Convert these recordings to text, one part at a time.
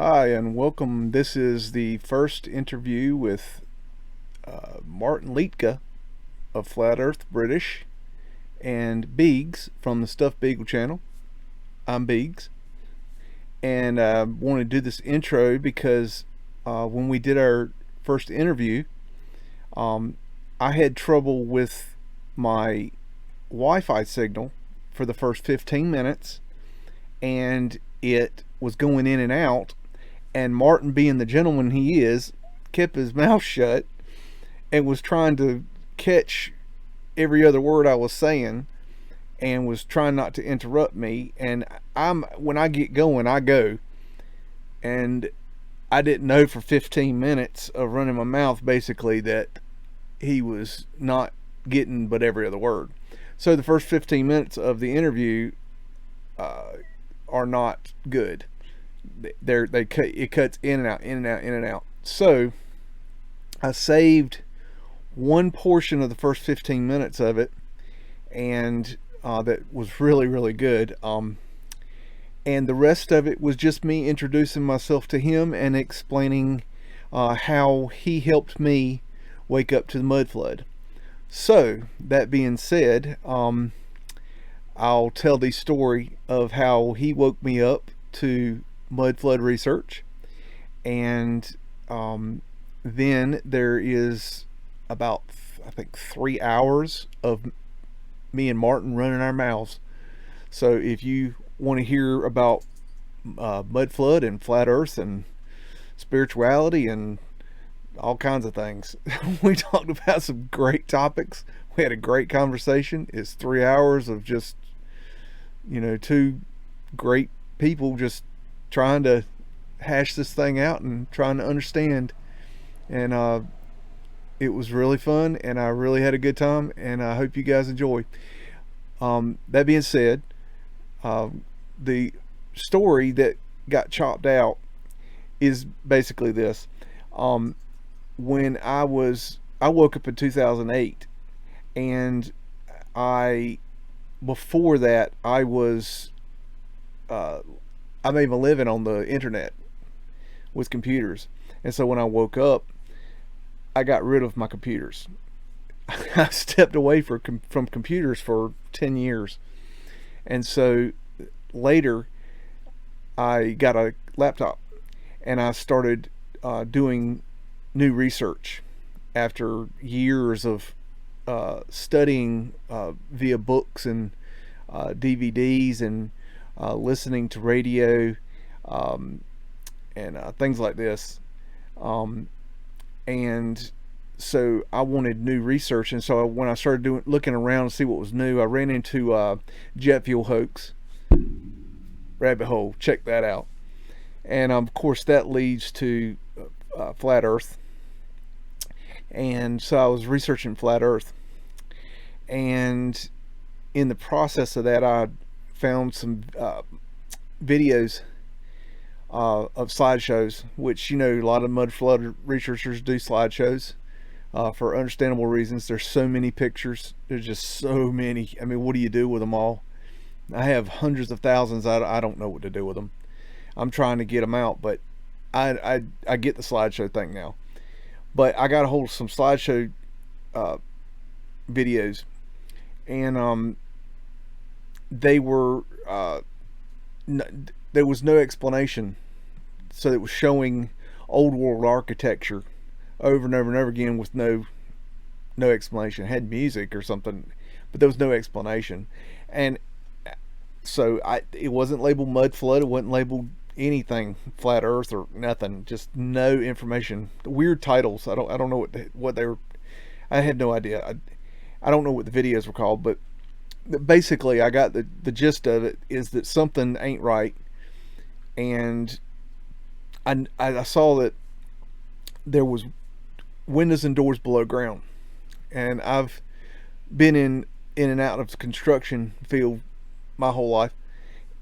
Hi, and welcome. This is the first interview with Martin Liedtke of Flat Earth British and BEAGS from the Stuff Beagle channel. I'm BEAGS, and I want to do this intro because when we did our first interview, um, I had trouble with my Wi-Fi signal for the first 15 minutes, and it was going in and out. And Martin, being the gentleman he is, kept his mouth shut and was trying to catch every other word I was saying and was trying not to interrupt me. And when I get going, I go. And I didn't know for 15 minutes of running my mouth basically that he was not getting but every other word. So the first 15 minutes of the interview are not good. It cuts in and out, in and out, in and out. So I saved one portion of the first 15 minutes of it, and that was really, really good. And the rest of it was just me introducing myself to him and explaining how he helped me wake up to the Mudflood. So that being said, I'll tell the story of how he woke me up to Mudflood research, and then there is about, I think, 3 hours of me and Martin running our mouths. So if you want to hear about Mudflood and flat earth and spirituality and all kinds of things, we talked about some great topics. We had a great conversation. It's 3 hours of just, two great people just trying to hash this thing out and trying to understand. And it was really fun, and I really had a good time, and I hope you guys enjoy. That being said, the story that got chopped out is basically this. When I woke up in 2008, and before that, I made my living on the internet with computers. And so when I woke up, I got rid of my computers. I stepped away from computers for 10 years. And so later, I got a laptop, and I started doing new research after years of studying via books and DVDs and listening to radio and things like this. And so I wanted new research, and so when I started looking around to see what was new, I ran into jet fuel hoax rabbit hole. Check that out. And of course that leads to flat earth. And so I was researching flat earth, and in the process of that, I found some videos of slideshows, which, a lot of Mudflood researchers do slideshows for understandable reasons. There's so many pictures. There's just so many. I mean, what do you do with them all? I have hundreds of thousands. I don't know what to do with them. I'm trying to get them out, but I get the slideshow thing now. But I got a hold of some slideshow videos, and they were there was no explanation. So it was showing old world architecture over and over and over again with no explanation. It had music or something, but there was no explanation. And so it wasn't labeled Mudflood. It wasn't labeled anything flat earth or nothing. Just no information. Weird titles. I don't know what they were. I had no idea. I don't know what the videos were called, but basically I got the gist of it is that something ain't right. And I saw that there was windows and doors below ground, and I've been in and out of the construction field my whole life,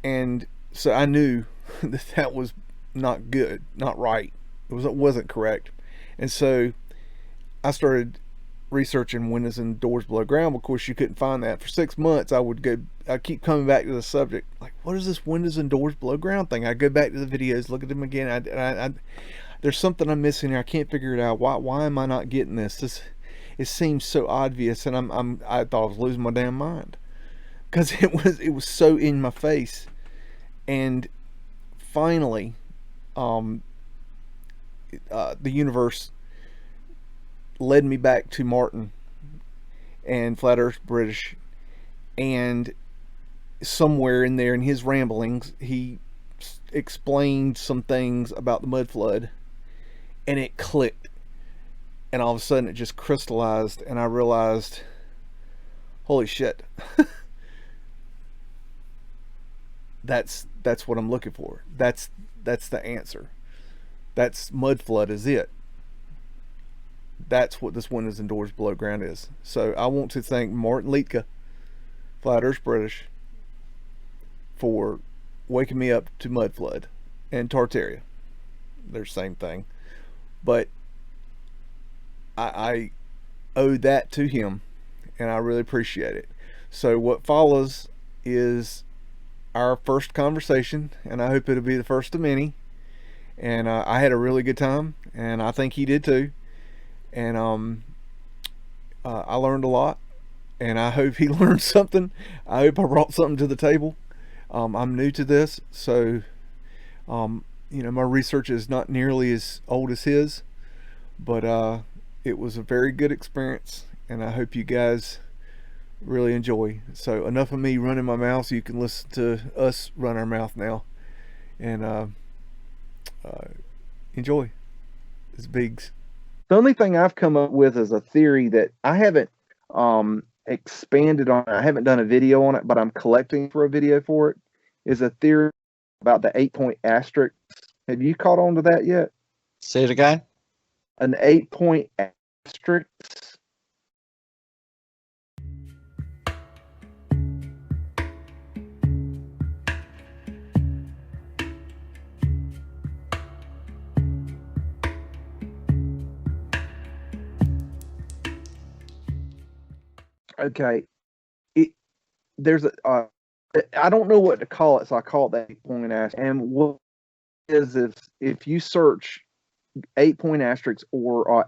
and so I knew that was not good, not right. It wasn't correct. And so I started researching windows and doors below ground. Of course, you couldn't find that. For 6 months, I keep coming back to the subject. Like, what is this windows and doors below ground thing? I go back to the videos, look at them again. There's something I'm missing here. I can't figure it out. Why am I not getting this? It seems so obvious, and I thought I was losing my damn mind because it was so in my face. And finally, the universe led me back to Martin and Flat Earth British, and somewhere in there in his ramblings, he explained some things about the Mudflood, and it clicked, and all of a sudden it just crystallized, and I realized, holy shit, that's what I'm looking for. That's the answer. That's Mudflood is it. That's what this windows and doors below ground is. So I want to thank Martin Liedtke, Flat Earth British, for waking me up to Mudflood and Tartaria. They're the same thing. But I owe that to him, and I really appreciate it. So what follows is our first conversation, and I hope it'll be the first of many. And I had a really good time, and I think he did too. And I learned a lot, and I hope he learned something. I hope I brought something to the table. I'm new to this, so my research is not nearly as old as his, but it was a very good experience, and I hope you guys really enjoy. So enough of me running my mouth, so you can listen to us run our mouth now, and enjoy. It's BEAGS. The only thing I've come up with is a theory that I haven't expanded on. I haven't done a video on it, but I'm collecting for a video for it. Is a theory about the 8-point asterisk. Have you caught on to that yet? Say it again. An 8-point asterisk. Okay, there's a I don't know what to call it, so I call it the 8-point asterisk. And what is if you search 8-point asterisk or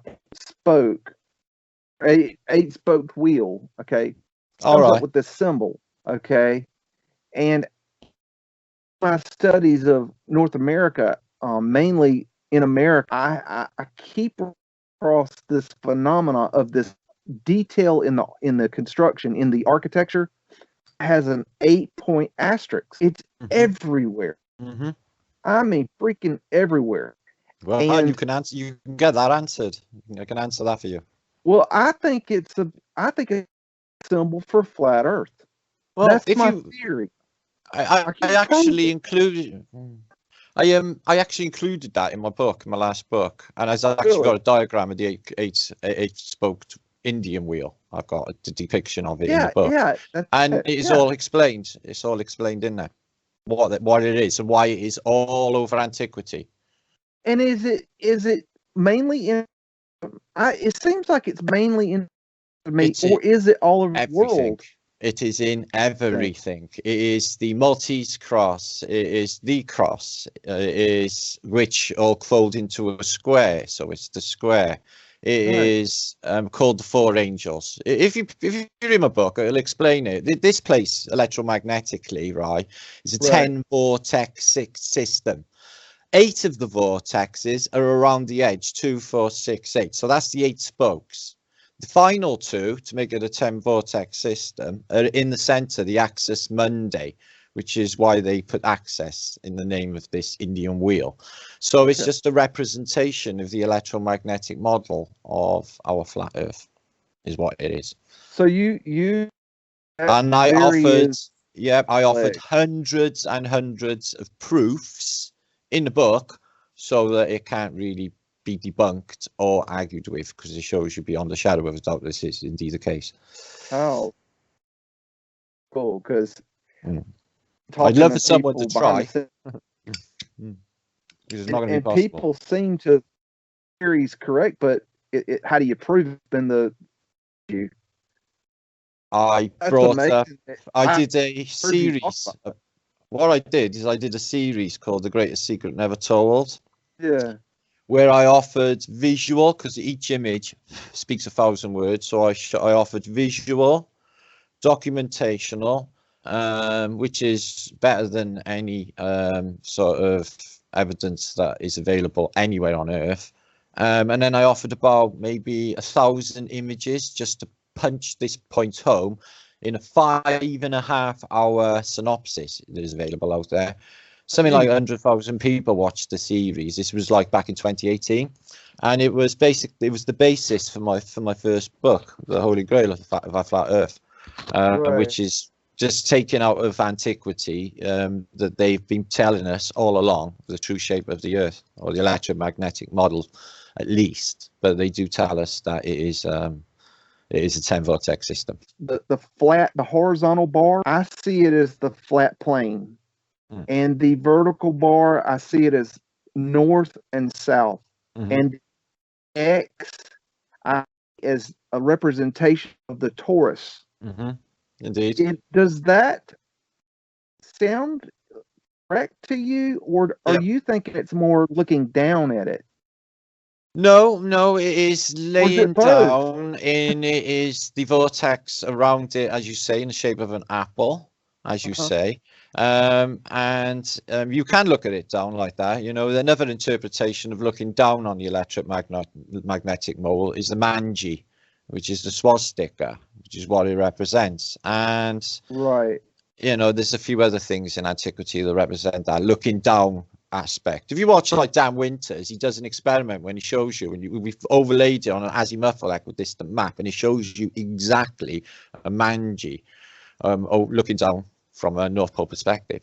eight-spoked wheel, okay, All comes right. up with this symbol, okay, and my studies of North America, mainly in America, I keep across this phenomena of this detail in the construction, in the architecture, has an 8-point asterisk. It's everywhere. I mean, freaking everywhere. Well, and you can answer. You can get that answered. I can answer that for you. Well, I think it's a symbol for flat Earth. Well, that's my theory. I actually included. I actually included that in my book, my last book, and I've actually got a diagram of the eight-spoked Indian wheel. I've got a depiction of it in the book. Yeah, and it's all explained. It's all explained in there, what it is and why it is all over antiquity. And is it mainly in? It seems like it's mainly in me, or is it all over the world? It is in everything. It is the Maltese cross. It is the cross. It is which all fold into a square. So it's the square. It is called the Four Angels. If you read my book, it'll explain it. This place electromagnetically, right, is a 10 vortex system. 8 of the vortexes are around the edge, 2, 4, 6, 8. So that's the 8 spokes. The final 2, to make it a 10 vortex system, are in the center, the axis mundi, which is why they put axis in the name of this Indian wheel. So it's just a representation of the electromagnetic model of our flat Earth, is what it is. So you and I offered hundreds and hundreds of proofs in the book so that it can't really be debunked or argued with, because it shows you beyond a shadow of a doubt this is indeed the case. Oh, cool, because I'd love for someone to try. It's not going to be possible. People seem to theories correct, but how do you prove it? Then you. I That's brought up, amazing. I did a heard you talk series. about What I did is I did a series called The Greatest Secret Never Told, Yeah. where I offered visual, because each image speaks 1,000 words. So I offered visual, documentational, which is better than any sort of evidence that is available anywhere on Earth. And then I offered about maybe 1,000 images just to punch this point home in a 5.5 hour synopsis that is available out there. Something like 100,000 people watched the series. This was like back in 2018, and it was the basis for my first book, The Holy Grail of a Flat Earth, Right. which is just taken out of antiquity, that they've been telling us all along the true shape of the Earth, or the electromagnetic model, at least. But they do tell us that it is a 10 vortex system. The horizontal bar, I see it as the flat plane. And the vertical bar, I see it as north and south. And X as a representation of the torus. Indeed. Does that sound correct to you, or are you thinking it's more looking down at it? No, it is laying both? down, and it is the vortex around it, as you say, in the shape of an apple, as you say. And you can look at it down like that. You know, another interpretation of looking down on the electromagnetic mole is the manji, which is the swastika, which is what it represents. And right, you know, there's a few other things in antiquity that represent that looking down aspect. If you watch like Dan Winters, he does an experiment when he shows you, and we've overlaid it on an azimuthal equidistant map, and it shows you exactly a manji, looking down from a North Pole perspective.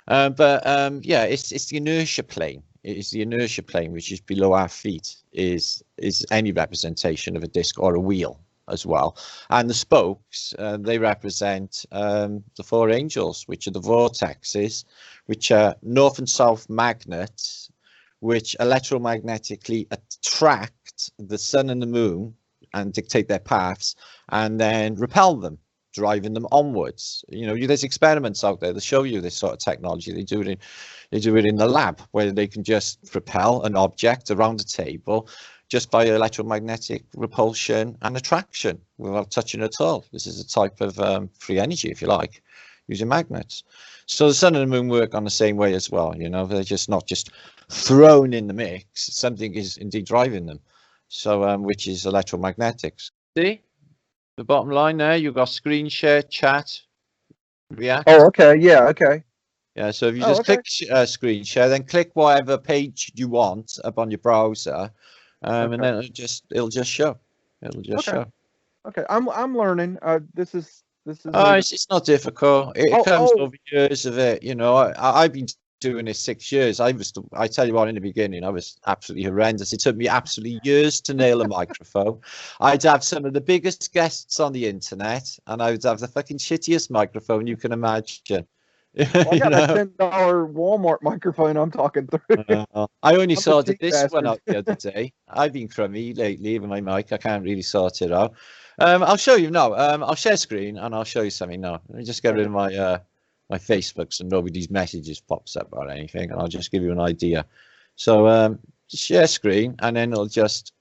Yeah, it's the inertia plane. It is the inertia plane, which is below our feet, is any representation of a disc or a wheel as well. And the spokes, they represent the four angels, which are the vortexes, which are north and south magnets, which electromagnetically attract the sun and the moon and dictate their paths, and then repel them, driving them onwards. You know, there's experiments out there that show you this sort of technology. They do it in the lab, where they can just propel an object around a table just by electromagnetic repulsion and attraction without touching at all. This is a type of free energy, if you like, using magnets. So the sun and the moon work on the same way as well. You know, they're just not just thrown in the mix. Something is indeed driving them. So, which is electromagnetics. See the bottom line there? You've got screen share, chat, react. Oh, okay. Yeah. Okay. Yeah. So if you just click screen share, then click whatever page you want up on your browser. And then it'll just show. It'll just show. Okay, I'm learning. This is. Oh, it's not difficult. It comes over years of it. You know, I've been doing this 6 years. I tell you what, in the beginning, I was absolutely horrendous. It took me absolutely years to nail a microphone. I'd have some of the biggest guests on the internet, and I would have the fucking shittiest microphone you can imagine. Well, I got a $10 Walmart microphone I'm talking through. I only sorted this one out the other day. I've been crummy lately with my mic. I can't really sort it out. I'll show you now. I'll share screen and I'll show you something now. Let me just get rid of my my Facebook so nobody's messages pops up or anything, and I'll just give you an idea. So just share screen, and then it'll just.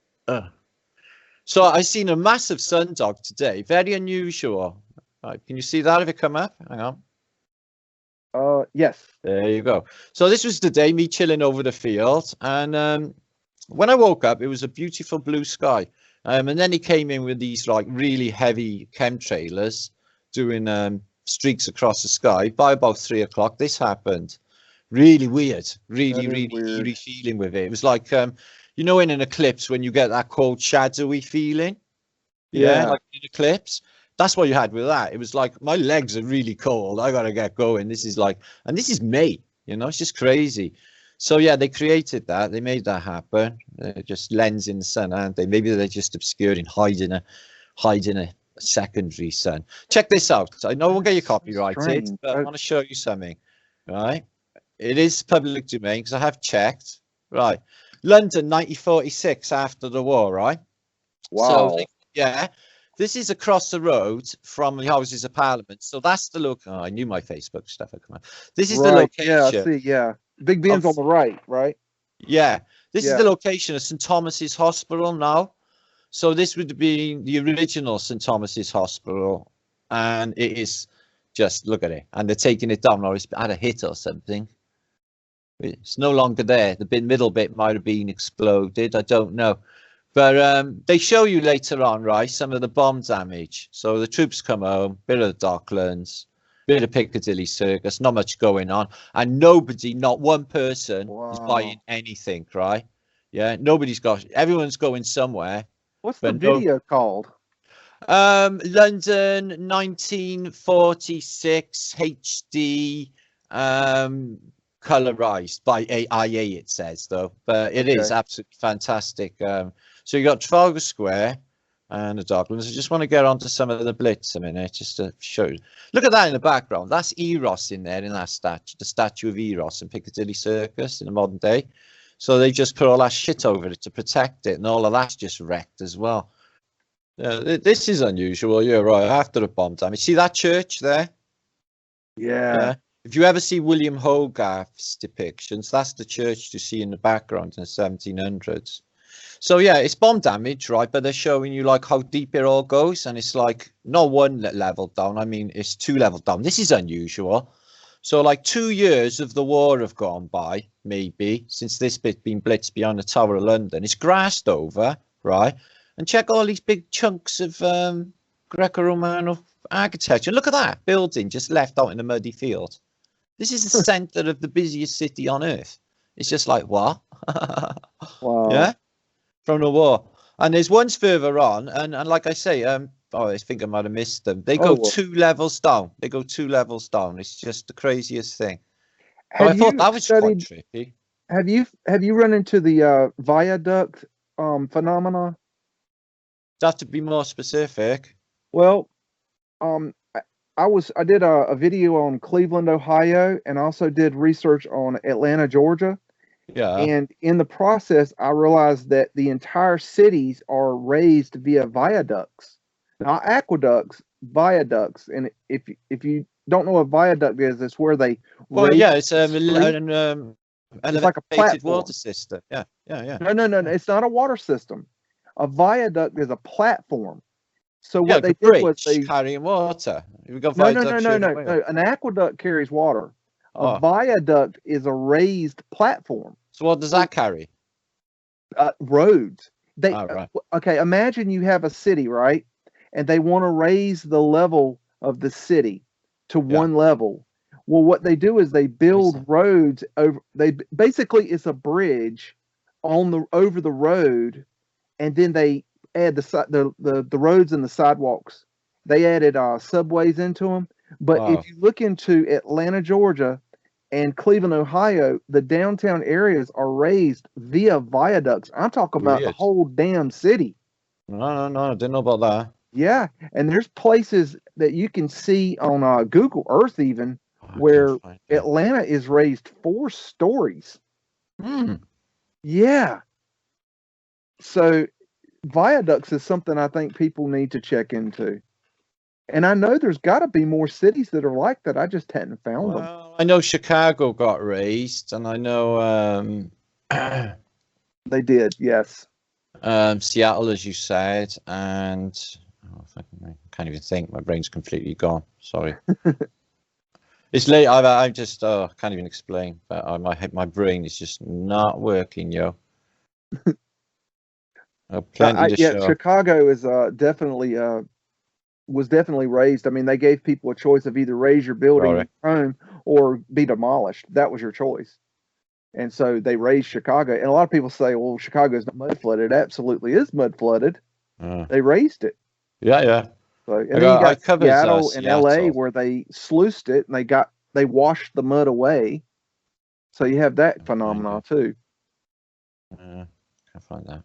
So I seen a massive sundog today. Very unusual. Right, can you see that if it come up? Hang on. Yes. There you go. So this was the day, me chilling over the field, and when I woke up, it was a beautiful blue sky. And then he came in with these like really heavy chemtrailers doing streaks across the sky. By about 3 o'clock, this happened. Really weird, really eerie feeling with it. It was like, you know, in an eclipse when you get that cold, shadowy feeling. Yeah, like in an eclipse. That's what you had with that. It was like, my legs are really cold. I gotta get going. This is like, and this is May. You know, it's just crazy. So yeah, they created that. They made that happen. They're just lens in the sun, aren't they? Maybe they're just obscuring, hiding a secondary sun. Check this out. I know we'll get you copyrighted, but I want to show you something. Right? It is public domain because I have checked. Right. London, 1946, after the war. Right. Wow. So yeah, This is across the road from the Houses of Parliament. So that's the look. Oh, I knew my Facebook stuff would come out. This is the location. Yeah, I see. Yeah, Big Ben's on the right, right? Yeah, this is the location of St Thomas's Hospital now. So this would be the original St Thomas's Hospital, and it is just, look at it, and they're taking it down, or it's had a hit or something. It's no longer there. The middle bit might have been exploded. I don't know. But they show you later on, right, some of the bomb damage. So the troops come home, bit of the Docklands, bit of Piccadilly Circus, not much going on. And nobody, not one person is buying anything, right? Yeah, everyone's going somewhere. What's the video called? London 1946 HD colorized by AIA, it says, though. But it is absolutely fantastic. So you got Trafalgar Square and the Docklands. I just want to get onto some of the Blitz a minute, just to show you. Look at that in the background. That's Eros in there, in that statue, the statue of Eros in Piccadilly Circus in the modern day. So they just put all that shit over it to protect it, and all of that's just wrecked as well. This is unusual. You're right. After the bomb damage, see that church there? Yeah. If you ever see William Hogarth's depictions, that's the church you see in the background in the 1700s. So yeah, it's bomb damage, right? But they're showing you like how deep it all goes, and it's like not one level down. I mean, it's 2 levels down. This is unusual. So like 2 years of the war have gone by, maybe, since this bit been blitzed beyond the Tower of London. It's grassed over, right? And check all these big chunks of Greco-Roman architecture. Look at that building just left out in the muddy field. This is the center of the busiest city on earth. It's just like, what? Wow. Yeah, from the war. And there's ones further on, and like I say, I think I might have missed them. They go 2 levels down. They go 2 levels down. It's just the craziest thing. I thought that was quite trippy. Have you run into the viaduct phenomena? Have to be more specific. Well, I did a video on Cleveland, Ohio, and also did research on Atlanta, Georgia. Yeah. And in the process, I realized that the entire cities are raised via viaducts, not aqueducts, viaducts. And if you don't know what viaduct is, it's where they it's like a platform. Water system. Yeah. No, it's not a water system. A viaduct is a platform. So what they did was they carrying water. No. An aqueduct carries water. A viaduct is a raised platform. So what does that carry? Roads. Right. Okay, imagine you have a city, right? And they want to raise the level of the city to one level. Well, what they do is they build roads over. Basically it's a bridge over the road, and then they add the roads and the sidewalks. They added subways into them. But if you look into Atlanta, Georgia, and Cleveland, Ohio, the downtown areas are raised via viaducts. I'm talking about the whole damn city. No, I didn't know about that. Yeah, and there's places that you can see on Google Earth even where Atlanta is raised 4 stories. Yeah. So viaducts is something I think people need to check into. And I know there's got to be more cities that are like that. I just hadn't found them. I know Chicago got raised, and I know they did, yes. Seattle, as you said, and I can't even think. My brain's completely gone. Sorry. It's late. I just can't even explain. But my brain is just not working, yo. Plenty to show. Chicago is definitely was definitely raised. I mean, they gave people a choice of either raise your building, your home, or be demolished. That was your choice. And so they raised Chicago. And a lot of people say, well, Chicago is not mud flooded. It absolutely is mud flooded. They raised it. Yeah. So, and then you got Seattle and LA where they sluiced it and they washed the mud away. So you have that phenomenon too. Can't find that.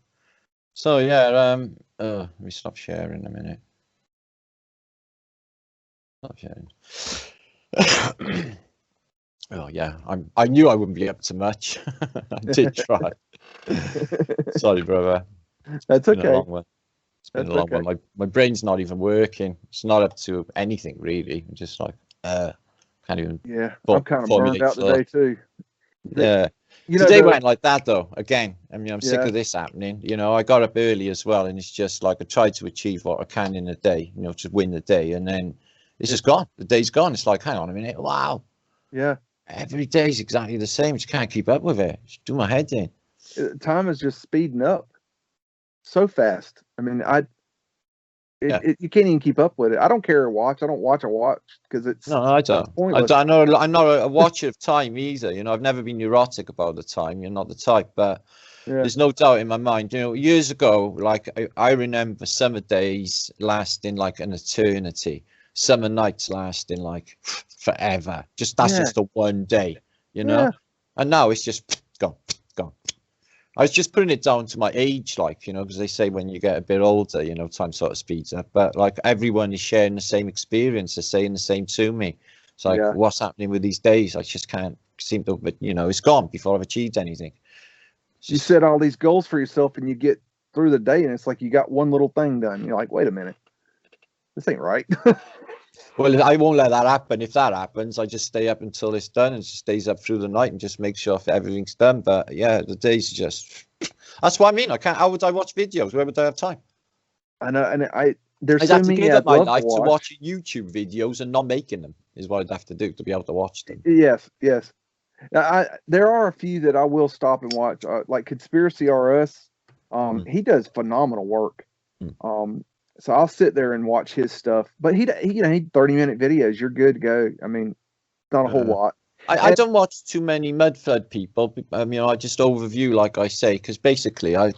So yeah, let me stop sharing a minute. Oh yeah, I knew I wouldn't be up to much. I did try. Sorry, brother. That's okay. It's been That's a long okay. one. My brain's not even working. It's not up to anything really. I'm just like, can't even. Yeah, I'm kind of burned formulate out thought. today too. Yeah. You know, Today went like that though. Again, I mean, I'm sick Yeah. of this happening. You know, I got up early as well, and it's just like I tried to achieve what I can in a day. You know, to win the day, and then it's just gone. The day's gone. It's like, hang on a minute. Wow. Yeah. Every day's exactly the same. Just can't keep up with it. Just do my head in. Time is just speeding up so fast. I mean, you can't even keep up with it. I don't care to watch. I don't watch a watch because it's No, I don't. pointless. I'm not a watcher of time either. You know, I've never been neurotic about the time. You're not the type, but there's no doubt in my mind. You know, years ago, like I remember summer days lasting like an eternity. Summer nights lasting like forever. That's just a one day. You know, and now it's just gone. I was just putting it down to my age, like, you know, because they say when you get a bit older, you know, time sort of speeds up. But like everyone is sharing the same experience, they're saying the same to me. It's like, what's happening with these days? I just can't seem to, but you know, it's gone before I've achieved anything. You set all these goals for yourself and you get through the day and it's like you got one little thing done. You're like, wait a minute, this ain't right. Well, I won't let that happen. If that happens, I just stay up until it's done and just stays up through the night and just make sure everything's done. But yeah, the days just, that's what I mean. How would I watch videos? Where would I have time? I know, and there's I'd so have to many give up my life to watch YouTube videos and not making them is what I'd have to do to be able to watch them. Yes. Now, there are a few that I will stop and watch, like Conspiracy RS. He does phenomenal work. So I'll sit there and watch his stuff. But he 30-minute videos. You're good to go. I mean, not a whole lot. I don't watch too many Mudflood people. I mean, I just overview, like I say, because basically I've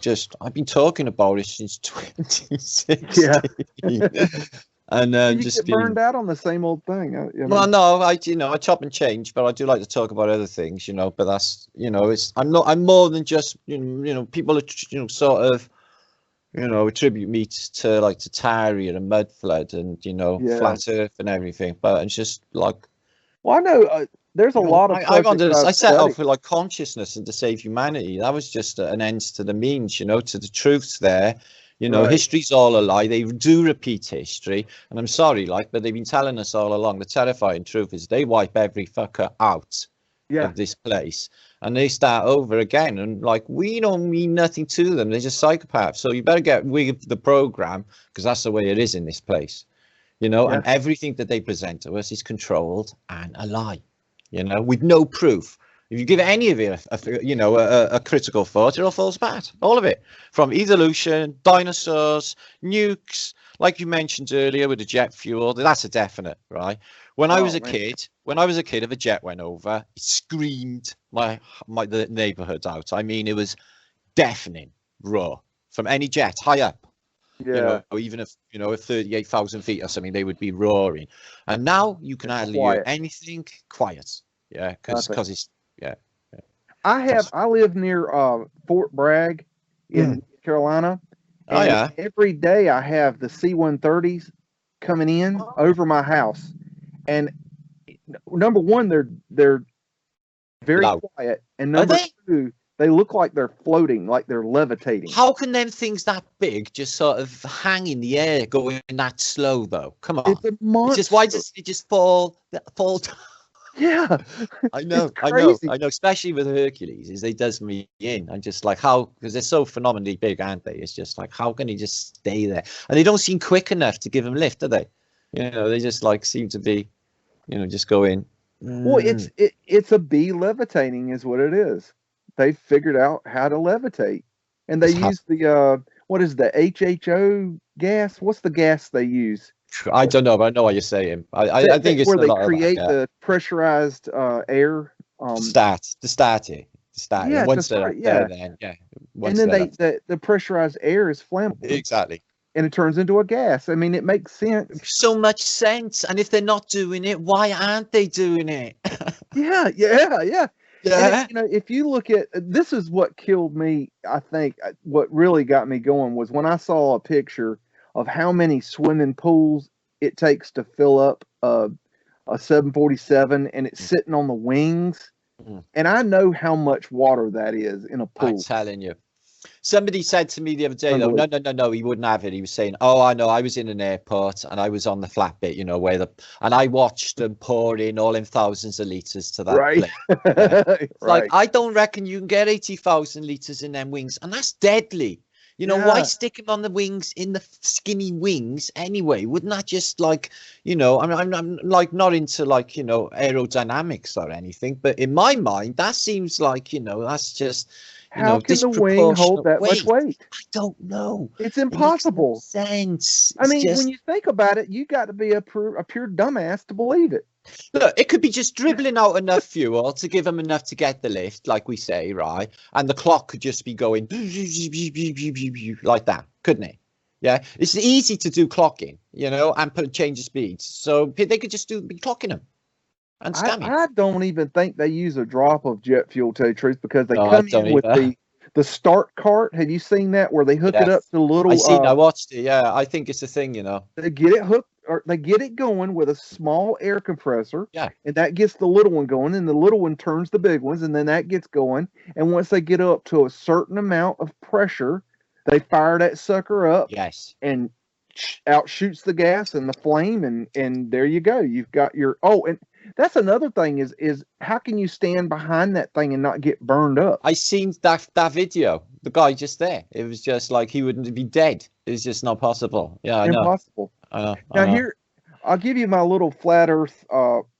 been talking about it since 2016. Yeah. And you just get burned out on the same old thing. Well, no, I chop and change, but I do like to talk about other things, you know. But that's, you know, I'm more than just, you know, people are, you know, sort of, you know, attribute me to like Tartaria and Mudflood and, you know, Flat Earth and everything. But it's just like, well, I know there's a lot of. I set off with like consciousness and to save humanity. That was just an end to the means, you know, to the truths there. You know, history's all a lie. They do repeat history, and I'm sorry, like, but they've been telling us all along. The terrifying truth is they wipe every fucker out of this place, and they start over again. And like, we don't mean nothing to them. They're just psychopaths. So you better get with the program because that's the way it is in this place. You know, and everything that they present to us is controlled and a lie. You know, with no proof. If you give any of it, a critical thought, it all falls apart. All of it, from evolution, dinosaurs, nukes, like you mentioned earlier with the jet fuel. That's a definite, right? When I was a kid, if a jet went over, it screamed the neighborhood out. I mean, it was deafening, raw from any jet high up. You know, or even if, you know, at 38,000 feet or something, they would be roaring. And now you can hardly hear anything quiet. Yeah, because it's I live near Fort Bragg in Carolina. And every day I have the C-130s coming in over my house. And number one, they're very quiet. And number two, they look like they're floating, like they're levitating. How can them things that big just sort of hang in the air going that slow though? Come on. It's a monster. Why does it just fall down? Yeah. I know, especially with Hercules, they does me in. I'm just like, how, because they're so phenomenally big, aren't they? It's just like, how can he just stay there? And they don't seem quick enough to give him lift, do they? You know, they just like seem to be, you know, just going. Well, it's a bee levitating is what it is. They figured out how to levitate, and they use the what is the HHO gas? What's the gas they use? I don't know, but I know what you're saying. I think it's where they create the pressurized air. The starter. Yeah, once they're there, and then the pressurized air is flammable. Exactly. And it turns into a gas. I mean, it makes sense. So much sense. And if they're not doing it, why aren't they doing it? Yeah. And, you know, if you look at this, is what killed me. I think what really got me going was when I saw a picture of how many swimming pools it takes to fill up a 747, and it's sitting on the wings. And I know how much water that is in a pool. I'm telling you. Somebody said to me the other day, though, no, he wouldn't have it. He was saying, "Oh, I know. I was in an airport and I was on the flat bit, you know, and I watched them pour in all in thousands of liters to that plane." Yeah. Like, I don't reckon you can get 80,000 liters in them wings, and that's deadly. You know, why stick him on the wings, in the skinny wings anyway? Wouldn't that just, like, you know, I'm like not into, like, you know, aerodynamics or anything, but in my mind, that seems like, you know, that's just, how can the wing hold that much weight? I don't know. It's impossible. It makes no sense. I mean, when you think about it, you got to be a pure dumbass to believe it. Look, it could be just dribbling out enough fuel to give them enough to get the lift, like we say, right? And the clock could just be going like that, couldn't it? Yeah, it's easy to do clocking, you know, and change the speeds. So they could just be clocking them and scamming. I don't even think they use a drop of jet fuel, to tell you the truth, because they come in with the start cart. Have you seen that, where they hook it up to the little? I watched it. Yeah, I think it's a thing, you know. They get it hooked, or they get it going with a small air compressor. Yeah. And that gets the little one going, and the little one turns the big ones, and then that gets going. And once they get up to a certain amount of pressure, they fire that sucker up. Yes. And out shoots the gas and the flame, and there you go. You've got your and that's another thing is how can you stand behind that thing and not get burned up? I seen that video. The guy just there. It was just like he wouldn't be dead. It's just not possible. Yeah, I know. Impossible. Now here, I'll give you my little flat Earth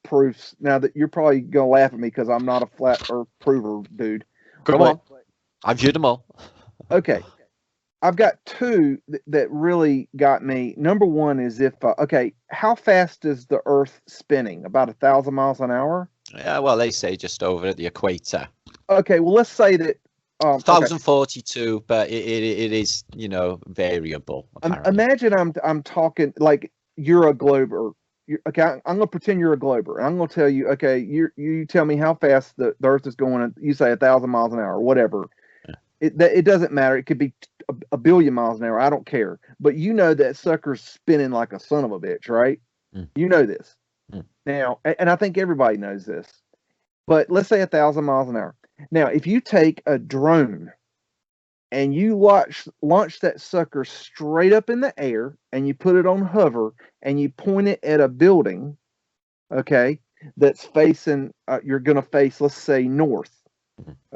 proofs. Now that you're probably gonna laugh at me because I'm not a flat Earth prover, dude. Come on, I've viewed them all. Okay, I've got two that really got me. Number one is how fast is the Earth spinning? About 1,000 miles an hour? Yeah, well, they say just over at the equator. Okay, well, let's say that 1,042, but it is, you know, variable. Imagine I'm talking like you're a glober. Okay, I'm going to pretend you're a glober. I'm going to tell you, okay, you tell me how fast the Earth is going. You say 1,000 miles an hour, whatever. Yeah. It doesn't matter. It could be a billion miles an hour. I don't care. But you know that sucker's spinning like a son of a bitch, right? Mm. You know this. Mm. Now, and I think everybody knows this. But let's say 1,000 miles an hour. Now, if you take a drone and you launch that sucker straight up in the air and you put it on hover and you point it at a building, okay, that's facing, you're going to face, let's say, north,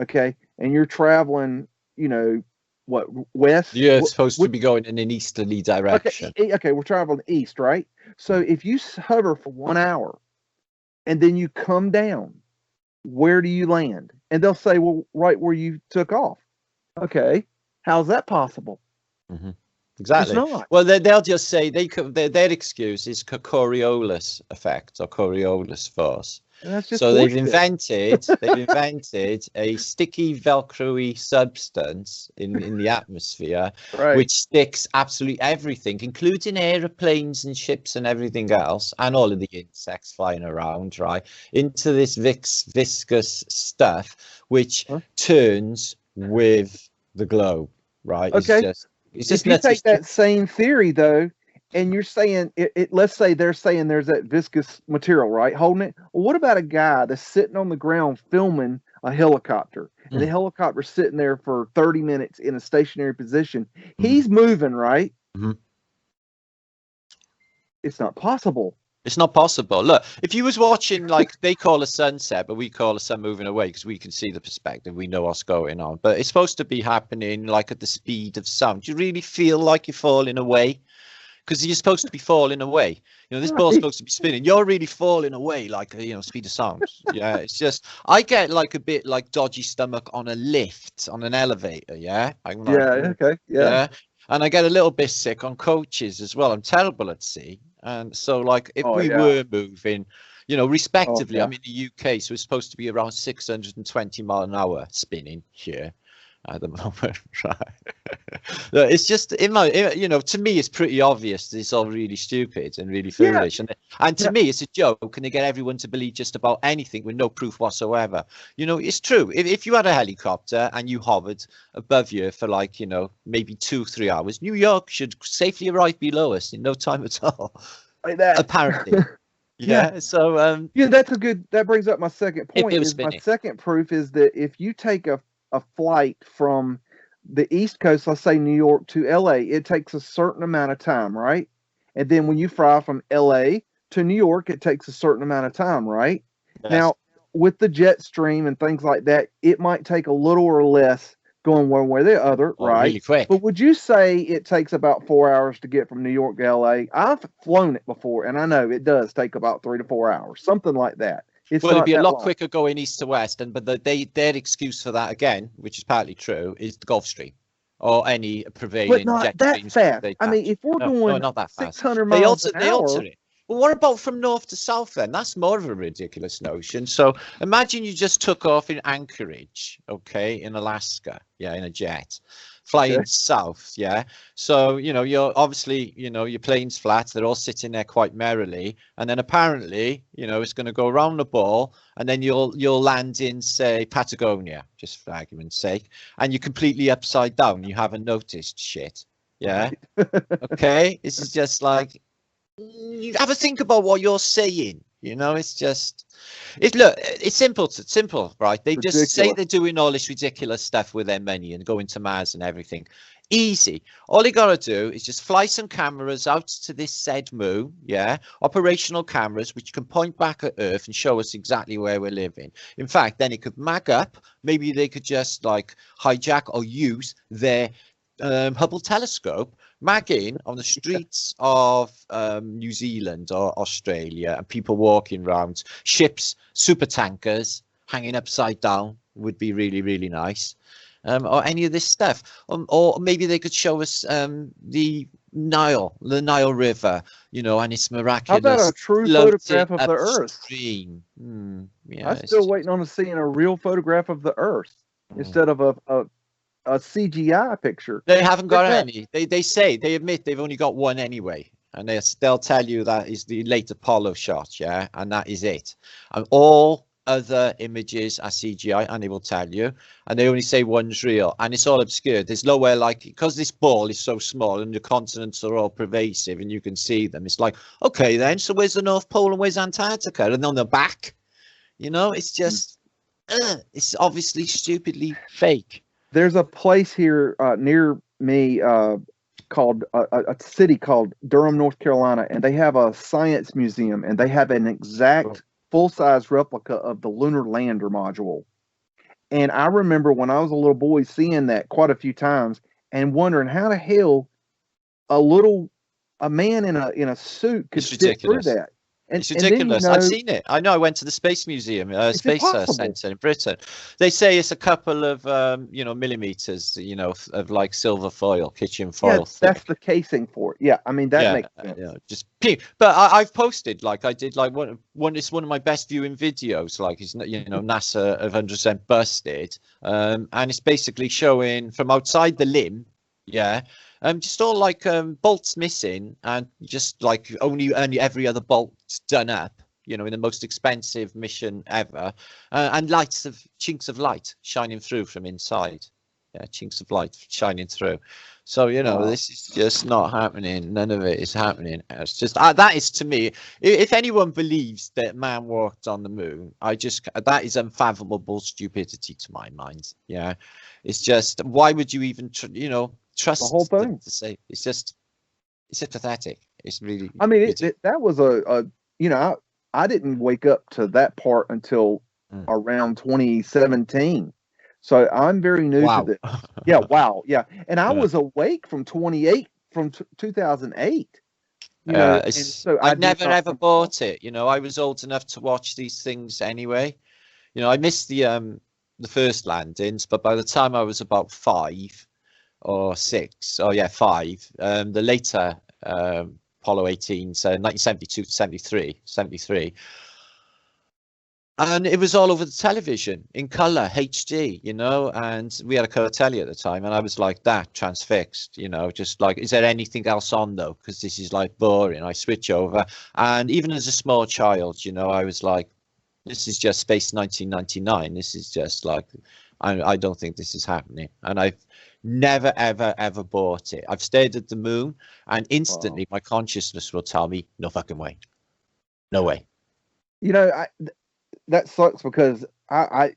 okay, and you're traveling, you know, what, west? Yeah, it's supposed to be going in an easterly direction. Okay, we're traveling east, right? So if you hover for 1 hour and then you come down, where do you land? And they'll say, well, right where you took off. Okay, how's that possible? Mm-hmm. Exactly. It's not. Well, they'll just say their excuse is Coriolis effect or Coriolis force. So they've invented a sticky Velcro-y substance in the atmosphere, right, which sticks absolutely everything, including aeroplanes and ships and everything else, and all of the insects flying around, right, into this viscous stuff, which turns with the globe, right? Okay. It's just if you take that same theory, though, and you're saying let's say they're saying there's that viscous material, right, holding it. Well, what about a guy that's sitting on the ground filming a helicopter, and the helicopter's sitting there for 30 minutes in a stationary position? He's moving, right? Mm-hmm. It's not possible. It's not possible. Look, if you was watching, like, they call a sunset, but we call a sun moving away because we can see the perspective. We know what's going on. But it's supposed to be happening, like, at the speed of sound. Do you really feel like you're falling away? Because you're supposed to be falling away. You know, this ball's supposed to be spinning. You're really falling away, like, you know, speed of sound. Yeah, it's just, I get, like, a bit like dodgy stomach on a lift, on an elevator, yeah? Okay, yeah. And I get a little bit sick on coaches as well. I'm terrible at sea. And so, like, if we were moving, you know, respectively, I'm in the UK, so it's supposed to be around 620 mile an hour spinning here at the moment, right? It's just, you know, to me, it's pretty obvious. It's all really stupid and really foolish. And to me, it's a joke, and they get everyone to believe just about anything with no proof whatsoever. You know, it's true. If you had a helicopter and you hovered above you for, like, you know, maybe 2-3 hours, New York should safely arrive below us in no time at all. Like that. Apparently. Yeah. So that brings up my second point. My second proof is that if you take a flight from the East Coast, let's say New York to LA, it takes a certain amount of time, right? And then when you fly from LA to New York, it takes a certain amount of time, right? Yes. Now, with the jet stream and things like that, it might take a little or less going one way or the other, right? Really quick. But would you say it takes about 4 hours to get from New York to LA? I've flown it before, and I know it does take about 3 to 4 hours, something like that. It's well, it'd be a lot long. quicker going east to west, but their excuse for that again, which is partly true, is the Gulf Stream or any prevailing But not jet that streams fast. they I mean, catch. if we're No, doing not that fast. 600 They miles alter an hour, it. Well, what about from north to south then? That's more of a ridiculous notion. So imagine you just took off in Anchorage, okay, in Alaska, yeah, in a jet, flying south, yeah. So, you know, you're obviously, you know, your plane's flat, they're all sitting there quite merrily, and then apparently, you know, it's going to go around the ball, and then you'll land in, say, Patagonia, just for argument's sake, and you're completely upside down. You haven't noticed shit, yeah. Okay, this is just like, you have a think about what you're saying. You know, it's just, look, it's simple, right? They just say they're doing all this ridiculous stuff with their money and going to Mars and everything. Easy. All you gotta do is just fly some cameras out to this said moon, yeah, operational cameras which can point back at Earth and show us exactly where we're living. In fact, then it could mag up. Maybe they could just like hijack or use their Hubble telescope, magging on the streets of New Zealand or Australia, and people walking around, ships, super tankers hanging upside down would be really, really nice. Or any of this stuff, or maybe they could show us the Nile River, you know, and it's miraculous. How about a true photograph of the Earth? Yeah, I'm still waiting on seeing a real photograph of the Earth instead of a CGI picture. They haven't got any. They admit they've only got one anyway, and they'll tell you that is the late Apollo shot, yeah, and that is it. And all other images are CGI, and they will tell you, and they only say one's real, and it's all obscured. There's nowhere, like, because this ball is so small and the continents are all pervasive and you can see them. It's like, okay, then, so where's the North Pole and where's Antarctica? And on the back, you know, it's just, it's obviously stupidly fake. There's a place here near me called a city called Durham, North Carolina, and they have a science museum, and they have an exact full-size replica of the lunar lander module. And I remember when I was a little boy seeing that quite a few times and wondering how the hell a man in a suit could fit through that. And, it's ridiculous. I've seen it. I know. I went to the Space Museum, Space Center in Britain. They say it's a couple of, you know, millimeters, you know, of like silver foil, kitchen foil. Yeah, that's the casing for it. Yeah, I mean that makes sense. Yeah, just pink. But I've posted, like, I did, like, it's one of my best viewing videos. Like, it's, you know, NASA of 100% busted, and it's basically showing from outside the limb. Yeah. Just all like bolts missing, and just like only every other bolt done up, you know, in the most expensive mission ever, and chinks of light shining through from inside. Yeah, chinks of light shining through. So, you know, this is just not happening. None of it is happening. It's just that is, to me, if anyone believes that man walked on the moon, that is unfathomable stupidity to my mind. Yeah, it's just, why would you even you know, trust the whole thing to say? It's just pathetic. It's really, I mean, that was a you know, I didn't wake up to that part until around 2017, so I'm very new to this. Yeah, wow, yeah, and I was awake from 2008. You know, so I've never ever bought it. You know, I was old enough to watch these things anyway. You know, I missed the first landings, but by the time I was about 5 or 6, oh yeah, 5, the later Apollo 18, so 1972 to 73, and it was all over the television in color, HD, you know, and we had a color telly at the time, and I was like that, transfixed, you know, just like, is there anything else on though? Because this is like boring. I switch over, and even as a small child, you know, I was like, this is just Space 1999. This is just like, I don't think this is happening. And I've never, ever bought it. I've stared at the moon, and instantly my consciousness will tell me, no fucking way. No way. You know, that sucks, because I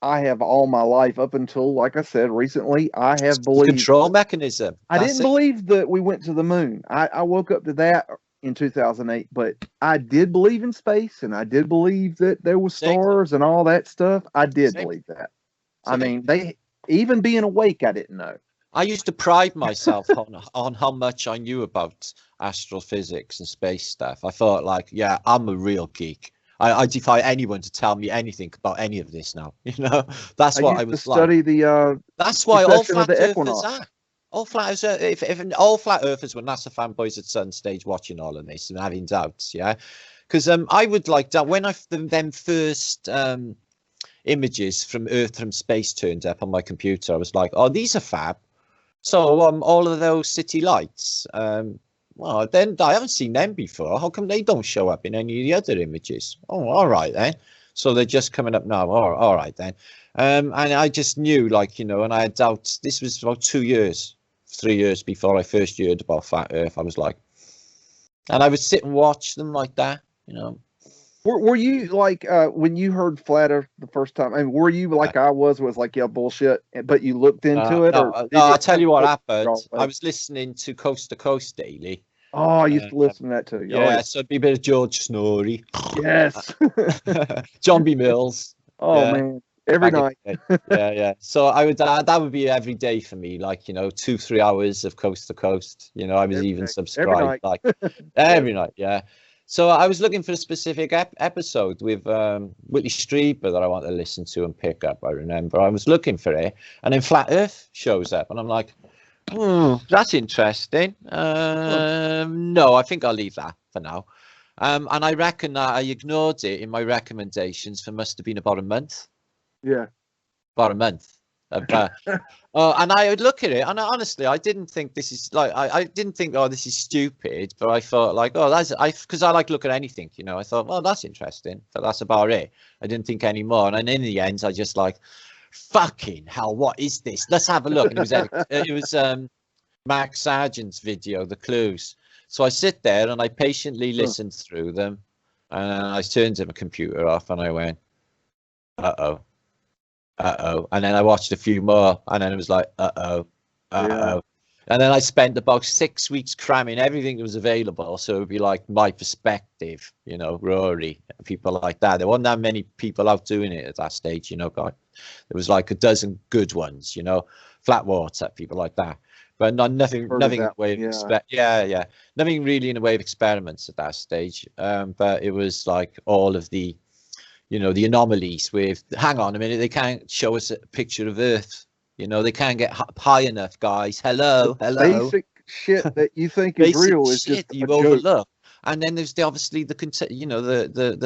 I have all my life up until, like I said, recently, I have The believed. control mechanism. I didn't believe that we went to the moon. I woke up to that in 2008, but I did believe in space, and I did believe that there was stars and all that stuff. I did believe that. I mean, even being awake, I didn't know. I used to pride myself on how much I knew about astrophysics and space stuff. I thought, like, yeah, I'm a real geek. I defy anyone to tell me anything about any of this now. You know, that's what I was to study like. The that's why all flat earthers are. All flat earthers, if all flat earthers were NASA fanboys at some stage watching all of this and having doubts, yeah, because I would like that when them first images from Earth from space turned up on my computer, I was like, oh, these are fab. So all of those city lights, well, then I haven't seen them before. How come they don't show up in any of the other images? Oh, all right then. So they're just coming up now. All right then. And I just knew, like, you know, and I had doubts. This was about 3 years before I first heard about flat Earth. I was like, and I would sit and watch them like that, you know. Were you like when you heard flat Earth the first time? I mean, were you like I was like, yeah, bullshit, but you looked into it? No, I'll tell you what happened. I was listening to Coast to Coast daily. Oh, I used to listen to that too. Yeah, so it'd be a bit of George Snorri. Yes. John B. Mills. Oh, man. Every night. Yeah. So I would that would be every day for me, like, you know, 2-3 hours of Coast to Coast. You know, I was even subscribed like every night. Yeah. So I was looking for a specific episode with Whitley Strieber that I want to listen to and pick up. I remember I was looking for it, and then Flat Earth shows up, and I'm like, that's interesting. No, I think I'll leave that for now. And I reckon that I ignored it in my recommendations for must have been about a month. Yeah. About a month. And I would look at it, and honestly, I didn't think this is like I didn't think, oh, this is stupid, but I thought like, oh, because I like look at anything, you know. I thought, well, that's interesting, but that's about it. I didn't think any more, and in the end, I just like, fucking hell, what is this? Let's have a look. And it was Max Sargent's video, The Clues. So I sit there and I patiently listened through them, and I turned my computer off and I went, uh-oh. And then I watched a few more, and then it was like, uh-oh. And then I spent about 6 weeks cramming everything that was available. So it would be like My Perspective, you know, Rory, people like that. There wasn't that many people out doing it at that stage, you know, God. There was like a dozen good ones, you know, Flatwater, people like that. But nothing in the way of nothing really in the way of experiments at that stage. But it was like all of the, you know, the anomalies with, hang on a minute, they can't show us a picture of Earth. You know, they can't get high enough, guys. Hello. Basic shit that you think is real is just you overlook. And then there's the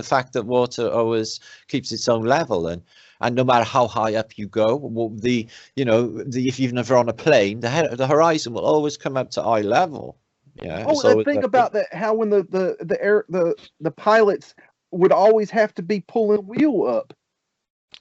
fact that water always keeps its own level, and no matter how high up you go, if you've never on a plane, the horizon will always come up to eye level. Yeah. Oh, so think about that. How when the pilots would always have to be pulling wheel up.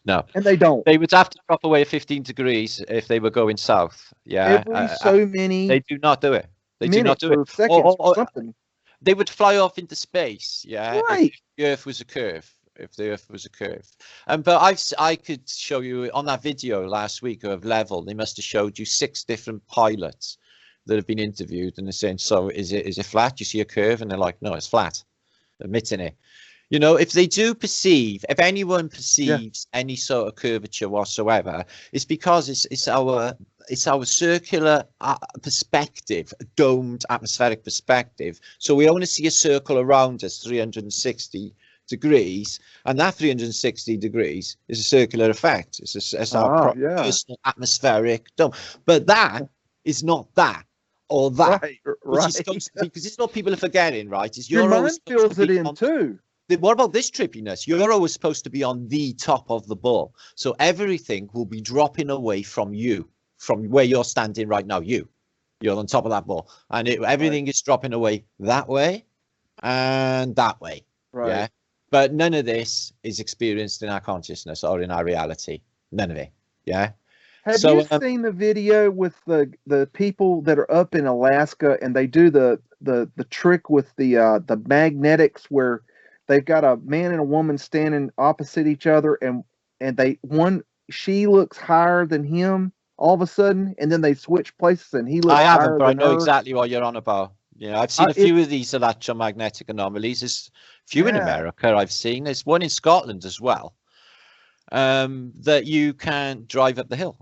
No, and they don't. They would have to drop away 15 degrees if they were going south. Yeah, They do not do it. They do not do it. Seconds or something. They would fly off into space. Yeah, right. If the Earth was a curve. But I could show you on that video last week of Level. They must have showed you 6 different pilots that have been interviewed, and they're saying, so is it flat? Do you see a curve? And they're like, no, it's flat. Admitting it. You know, if anyone perceives any sort of curvature whatsoever, it's because it's our circular perspective, domed atmospheric perspective. So we only see a circle around us 360 degrees, and that 360 degrees is a circular effect. It's our personal atmospheric dome. But that is not that. Or that, right. Because it's what people are forgetting, right? Is your mind fills it in too. What about this trippiness? You're always supposed to be on the top of the ball. So everything will be dropping away from you, from where you're standing right now. You're on top of that ball. And everything is dropping away that way and that way. Right. Yeah. But none of this is experienced in our consciousness or in our reality. None of it. Yeah. Have you seen the video with the people that are up in Alaska, and they do the trick with the magnetics where they've got a man and a woman standing opposite each other, and one she looks higher than him all of a sudden, and then they switch places, and he looks I haven't, higher but I than know her. exactly what you're on about. Yeah, I've seen a few of these electromagnetic anomalies. There's a few in America I've seen. There's one in Scotland as well. That you can drive up the hill.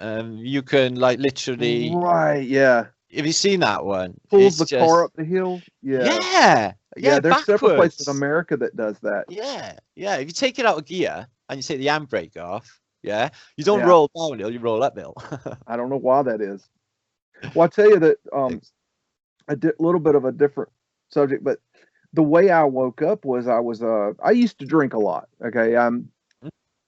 You can like literally. Right. Yeah. Have you seen that one? Pulls the car up the hill. Yeah. Yeah. There's several places in backwards. America that does that. Yeah. If you take it out of gear and you take the handbrake off, you don't roll downhill, you roll uphill. I don't know why that is. Well, I tell you that little bit of a different subject, but the way I woke up was I used to drink a lot. Okay,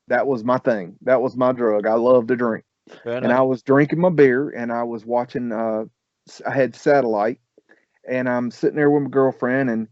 that was my thing. That was my drug. I love to drink, and I was drinking my beer, and I was watching. I had satellite, and I'm sitting there with my girlfriend, and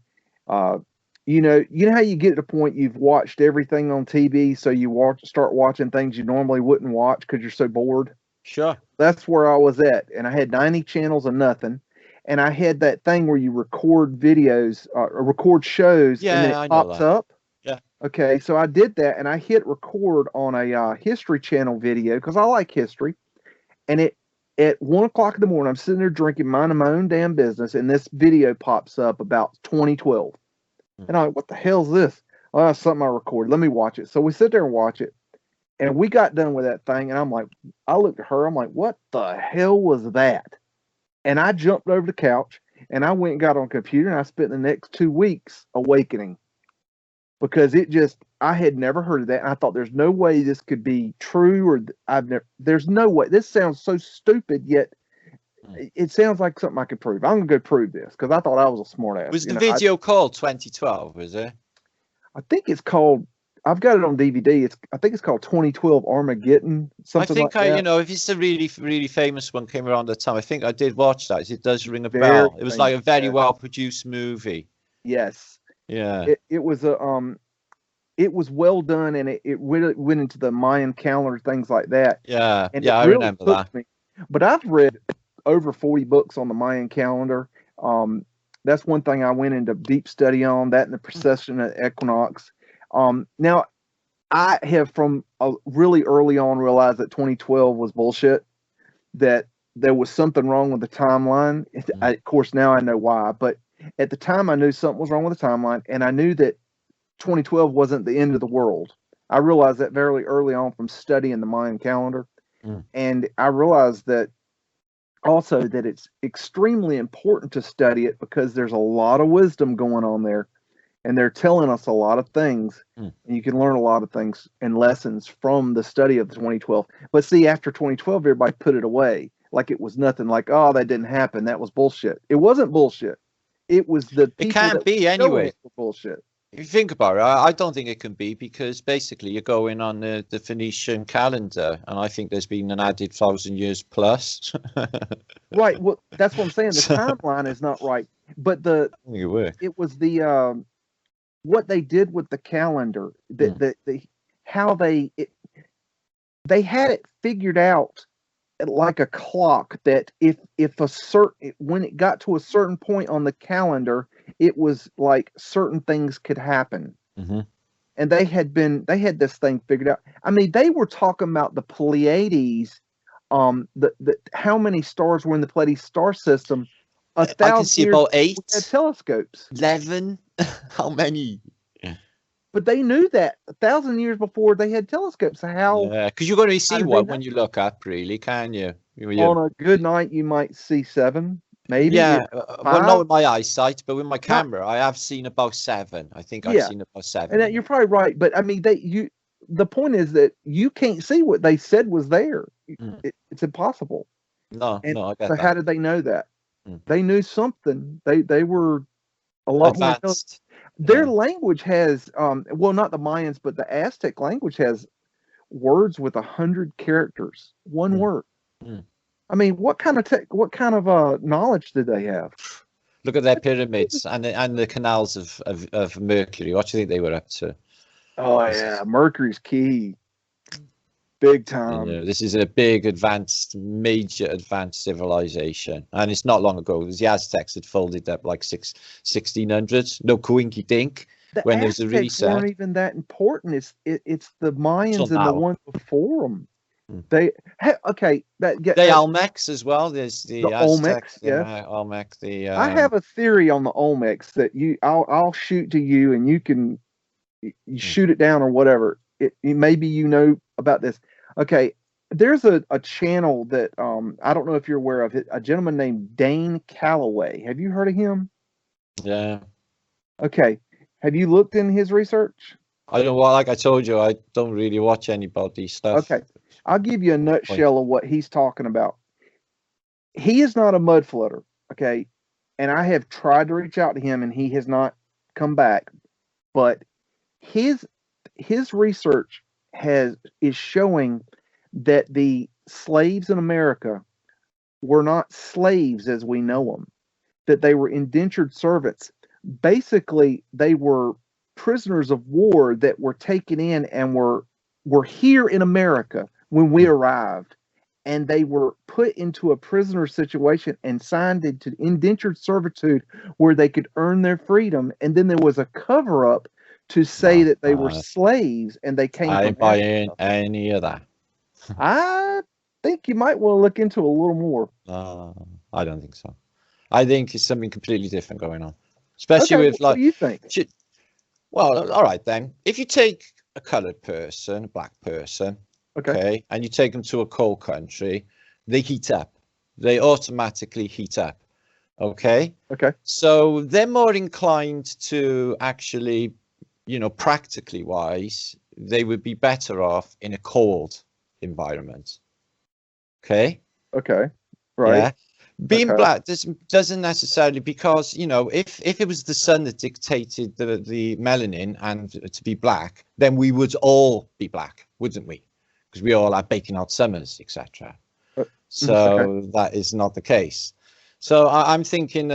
you know how you get to the point you've watched everything on TV, so you start watching things you normally wouldn't watch because you're so bored. Sure. That's where I was at, and I had 90 channels of nothing, and I had that thing where you record videos, record shows, and then it pops up. Yeah. Okay, so I did that, and I hit record on a History Channel video because I like history, and at 1 o'clock in the morning, I'm sitting there drinking, minding my own damn business, and this video pops up about 2012, and I'm like, "What the hell's this?" Oh, that's something I recorded. Let me watch it. So we sit there and watch it. And we got done with that thing, and I'm like, I looked at her, I'm like, what the hell was that? And I jumped over the couch, and I went and got on a computer, and I spent the next 2 weeks awakening. Because I had never heard of that, and I thought there's no way this could be true, or there's no way. This sounds so stupid, yet it sounds like something I could prove. I'm going to go prove this, because I thought I was a smart ass. Was the video called 2012, was it? I think it's called... I've got it on DVD. I think it's called 2012 Armageddon. Something like that. If it's a really, really famous one came around the time, I think I did watch that. It does ring a bell. It was like a very well produced movie. Yes. Yeah. It was it was well done, and it went into the Mayan calendar, things like that. Yeah. And I remember that. But I've read over 40 books on the Mayan calendar. That's one thing I went into deep study on, that and the precession of equinox. Now, I have from really early on realized that 2012 was bullshit, that there was something wrong with the timeline. Of course, now I know why, but at the time I knew something was wrong with the timeline, and I knew that 2012 wasn't the end of the world. I realized that very early on from studying the Mayan calendar, and I realized that also that it's extremely important to study it because there's a lot of wisdom going on there. And they're telling us a lot of things, and you can learn a lot of things and lessons from the study of 2012. But see, after 2012, everybody put it away like it was nothing. Like, oh, that didn't happen. That was bullshit. It wasn't bullshit. It was the people. It can't be anyway. Bullshit. If you think about it, I don't think it can be, because basically you're going on the Phoenician calendar, and I think there's been an added 1,000 years plus. Right. Well, that's what I'm saying. The timeline is not right, but it was the what they did with the calendar, how they had it figured out like a clock, that if when it got to a certain point on the calendar, it was like certain things could happen. And they had this thing figured out. I mean, they were talking about the Pleiades, how many stars were in the Pleiades star system. 1,000 I can see about 8. Telescopes. 11. How many? But they knew that 1,000 years before they had telescopes. How? Yeah, because you're going to see one when you look up, really, can you? On a good night, you might see 7, maybe. Yeah, well, not with my eyesight, but with my camera, I have seen about 7. I think I've seen about 7. And you're probably right, but I mean, the point is that you can't see what they said was there. It's impossible. No, I get that. How did they know that? They knew something. They were a lot advanced. Their language has, well, not the Mayans, but the Aztec language has words with 100 characters. One word. I mean, what kind of knowledge did they have? Look at their pyramids and the canals of Mercury. What do you think they were up to? Oh yeah, Mercury's key. Big time. This is a big, major advanced civilization. And it's not long ago. The Aztecs had folded up like 1600s. No coinky dink. The when there's a Aztecs weren't reset. even that important. It's the Mayans and the now. ones before them. Hmm. Okay, The Olmecs as well. There's the Aztec, Olmecs, the yes. Olmec, the I have a theory on the Olmecs that I'll shoot to you and you can shoot it down or whatever. Maybe you know about this. Okay, there's a channel that I don't know if you're aware of it. A gentleman named Dane Calloway. Have you heard of him? yeah. Okay, have you looked in his research? I don't. Well, like I told you, I don't really watch anybody's stuff. Okay, I'll give you a nutshell of what he's talking about. He is not a mud flooder, okay, and I have tried to reach out to him and he has not come back. But his research is showing that the slaves in America were not slaves as we know them, that they were indentured servants. Basically, they were prisoners of war that were taken in and were here in America when we arrived, and they were put into a prisoner situation and signed into indentured servitude where they could earn their freedom. And then there was a cover up to say that they were slaves and they came. I from ain't buying any of that. I think you might want to look into a little more. I don't think so. I think it's something completely different going on, especially with what do you think? Well, all right then. If you take a colored person, a black person, okay, and you take them to a cold country, they heat up. They automatically heat up. Okay. Okay. So they're more inclined to actually, practically wise, they would be better off in a cold environment. Okay. Okay. Right. Yeah. Being black doesn't necessarily, because if it was the sun that dictated the melanin and to be black, then we would all be black, wouldn't we? Because we all have baking hot summers, etc. So that is not the case. So I'm thinking,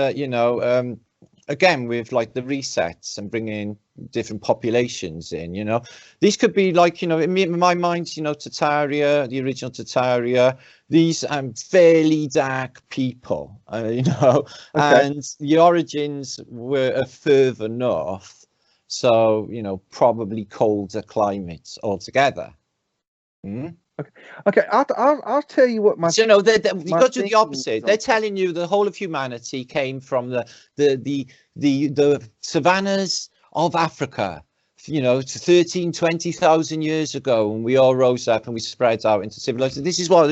again, with like the resets and bringing different populations in, these could be like, in my mind, Tartaria, the original Tartaria, these fairly dark people, and the origins were further north, so probably colder climates altogether. Okay, I'll tell you what my. So you go to the opposite. They're telling you the whole of humanity came from the savannas of Africa, to 20,000 years ago, and we all rose up and we spread out into civilization. This is what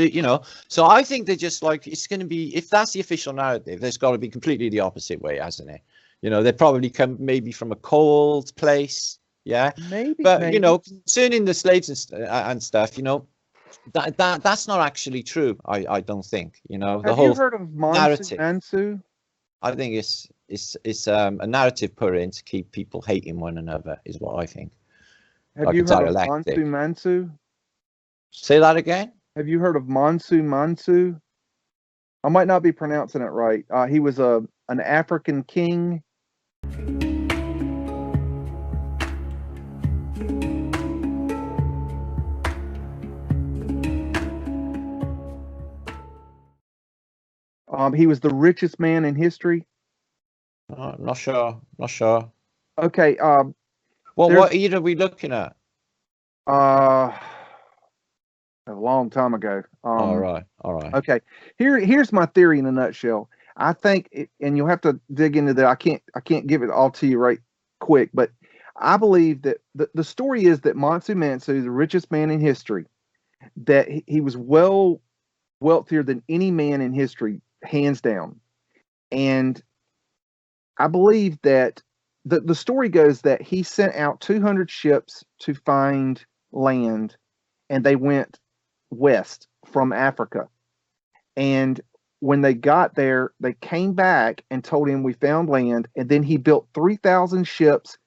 So I think they're just like, it's going to be, if that's the official narrative, there's got to be completely the opposite way, hasn't it? They probably come maybe from a cold place, yeah. Maybe, but concerning the slaves and stuff, that's not actually true. I don't think. Have you heard of narrative. Mansu? I think it's a narrative put in to keep people hating one another, is what I think. Have you heard of Mansu? Say that again. Have you heard of Mansu? I might not be pronouncing it right. He was an African king. He was the richest man in history. Not sure. Okay. What year are we looking at? A long time ago. All right. Okay. Here's my theory in a nutshell. I think, and you'll have to dig into that. I can't give it all to you right quick, but I believe that the story is that Mansu, the richest man in history, that he was wealthier than any man in history, hands down. And I believe that the story goes that he sent out 200 ships to find land, and they went west from Africa. And when they got there, they came back and told him, we found land. And then he built 3,000 ships.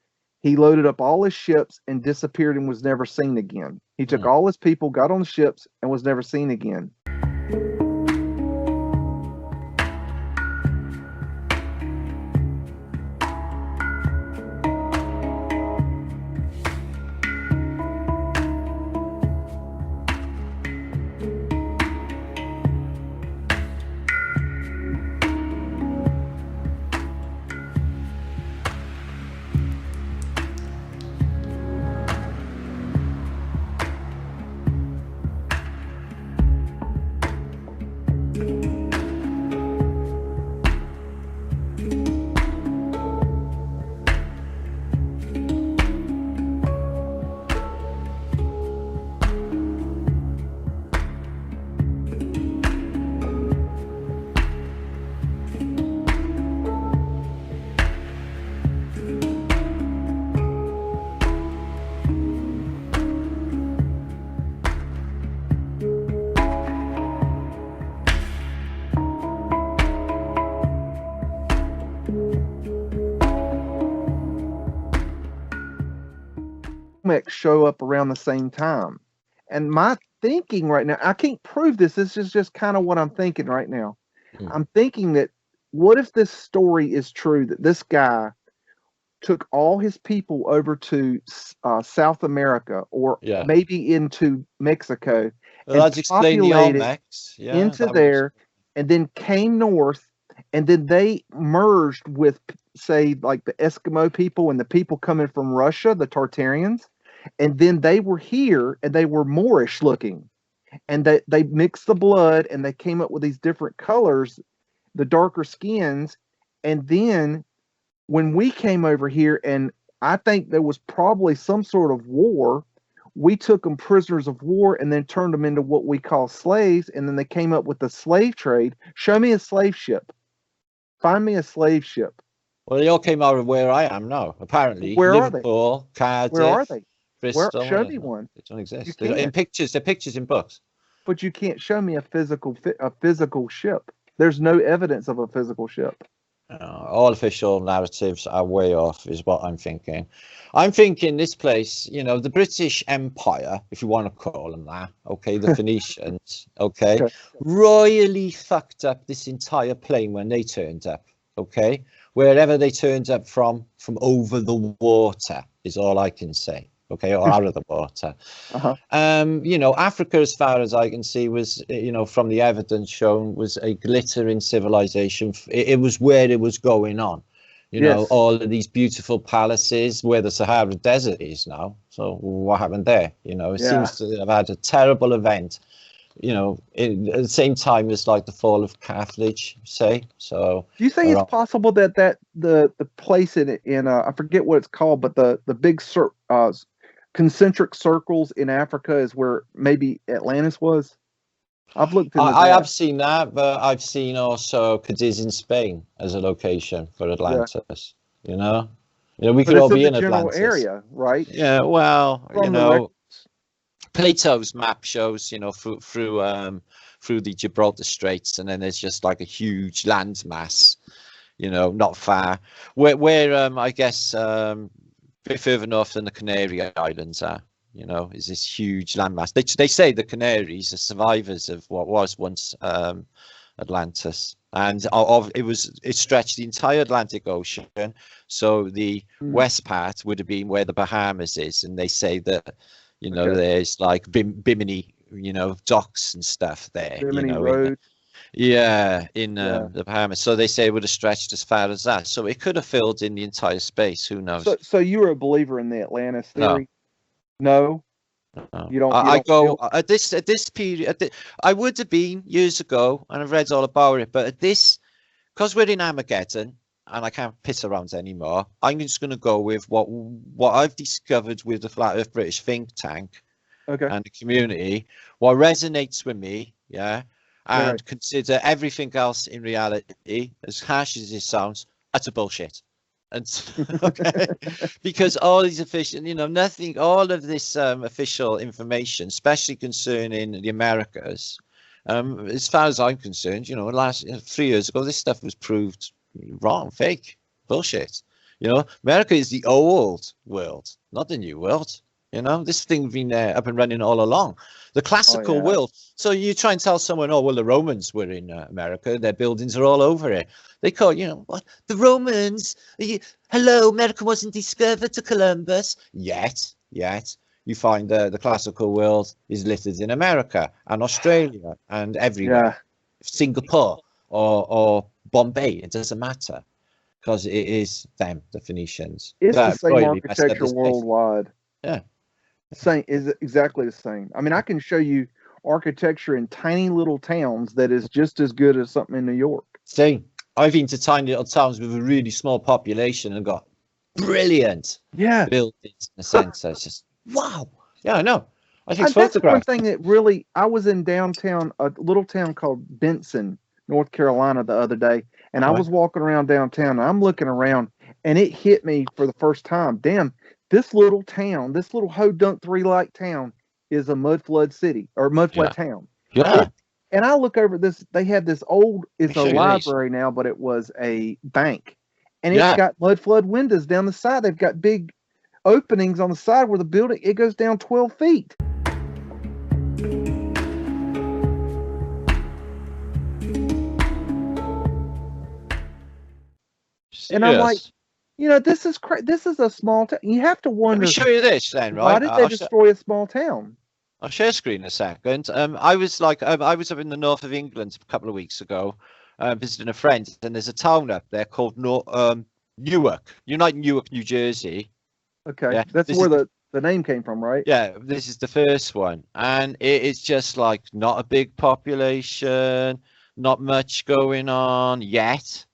He loaded up all his ships and disappeared and was never seen again. He took all his people, got on the ships, and was never seen again. Olmecs show up around the same time. And my thinking right now, I can't prove this. This is just kind of what I'm thinking right now. I'm thinking that what if this story is true, that this guy took all his people over to South America or maybe into Mexico well, and that's explain the populated Olmecs. into there and then came north and then they merged with, say, like the Eskimo people and the people coming from Russia, the Tartarians, and then they were here and they were Moorish looking and they mixed the blood and they came up with these different colors, the darker skins, and then when we came over here, and I think there was probably some sort of war, we took them prisoners of war and then turned them into what we call slaves, and then they came up with the slave trade. Show me a slave ship. Find me a slave ship. Well, they all came out of where I am now, apparently. Where Liverpool, are they? Cardiff, Where are they? Bristol. Show me one. They don't exist. You In pictures, they're pictures in books. But you can't show me a physical ship. There's no evidence of a physical ship. All official narratives are way off, is what I'm thinking. I'm thinking this place, you know, the British Empire, if you want to call them that, okay, the Phoenicians, okay, royally fucked up this entire plane when they turned up, okay, wherever they turned up from over the water is all I can say. Okay, or out of the water. You know, Africa, as far as I can see, was, you know, from the evidence shown, was a glittering civilization. It was where it was going on. You know, all of these beautiful palaces where the Sahara Desert is now. So what happened there? You know, it seems to have had a terrible event. You know, at the same time as like the fall of Carthage, say. So do you think it's possible that the place in I forget what it's called, but the big concentric circles in Africa is where maybe Atlantis was? I've looked into I have seen that, but I've seen also Cadiz in Spain as a location for Atlantis. You know, we could all be in Atlantis area, right? Yeah, well, From you know, Plato's map shows, you know, through the Gibraltar Straits, and then there's just like a huge landmass, you know, not far where I guess a bit further north than the Canary Islands are, you know, is this huge landmass. They say the Canaries are survivors of what was once Atlantis, and it stretched the entire Atlantic Ocean. So the west part would have been where the Bahamas is, and they say that, you know, there's like Bimini, you know, docks and stuff there. Bimini you know, Road. In the Bahamas. So they say it would have stretched as far as that. So it could have filled in the entire space. Who knows? So you were a believer in the Atlantis theory? No. You don't. At this period. I would have been years ago, and I've read all about it. But at this, because we're in Armageddon, and I can't piss around anymore, I'm just going to go with what I've discovered with the Flat Earth British think tank, and the community. What resonates with me, and consider everything else in reality, as harsh as it sounds, utter bullshit. And because all these official, you know, nothing, all of this official information, especially concerning the Americas, as far as I'm concerned, you know, last 3 years ago, this stuff was proved wrong, fake, bullshit. You know, America is the old world, not the new world. You know, this thing been up and running all along. The classical world. So you try and tell someone, oh, well, the Romans were in America. Their buildings are all over it. They call, you know, what? The Romans? Hello, America wasn't discovered to Columbus. Yet. You find the classical world is littered in America and Australia and everywhere. Singapore or Bombay, it doesn't matter. Because it is them, the Phoenicians. It's the same architecture worldwide. Yeah. Same is exactly the same. I mean, I can show you architecture in tiny little towns that is just as good as something in New York. See, I've been to tiny little towns with a really small population and got brilliant buildings in a sense. It's just wow. Yeah, I know. I think that's one thing that really. I was in downtown, a little town called Benson, North Carolina, the other day, and I was walking around downtown. And I'm looking around, and it hit me for the first time. Damn. This little town, this little Ho-Dunk 3-like town is a mudflood city or mudflat town. Yeah. And I look over this, they have this old, it's a library now, but it was a bank. And it's got mudflood windows down the side. They've got big openings on the side where the building, it goes down 12 feet. And I'm like, this is this is a small town. You have to wonder. Let me show you this then, right? Why did they destroy a small town? I'll share a screen in a second. I was up in the north of England a couple of weeks ago, visiting a friend, and there's a town up there called Newark, Newark, New Jersey. Okay, yeah, that's where the name came from, right? Yeah, this is the first one, and it is just like not a big population, not much going on yet.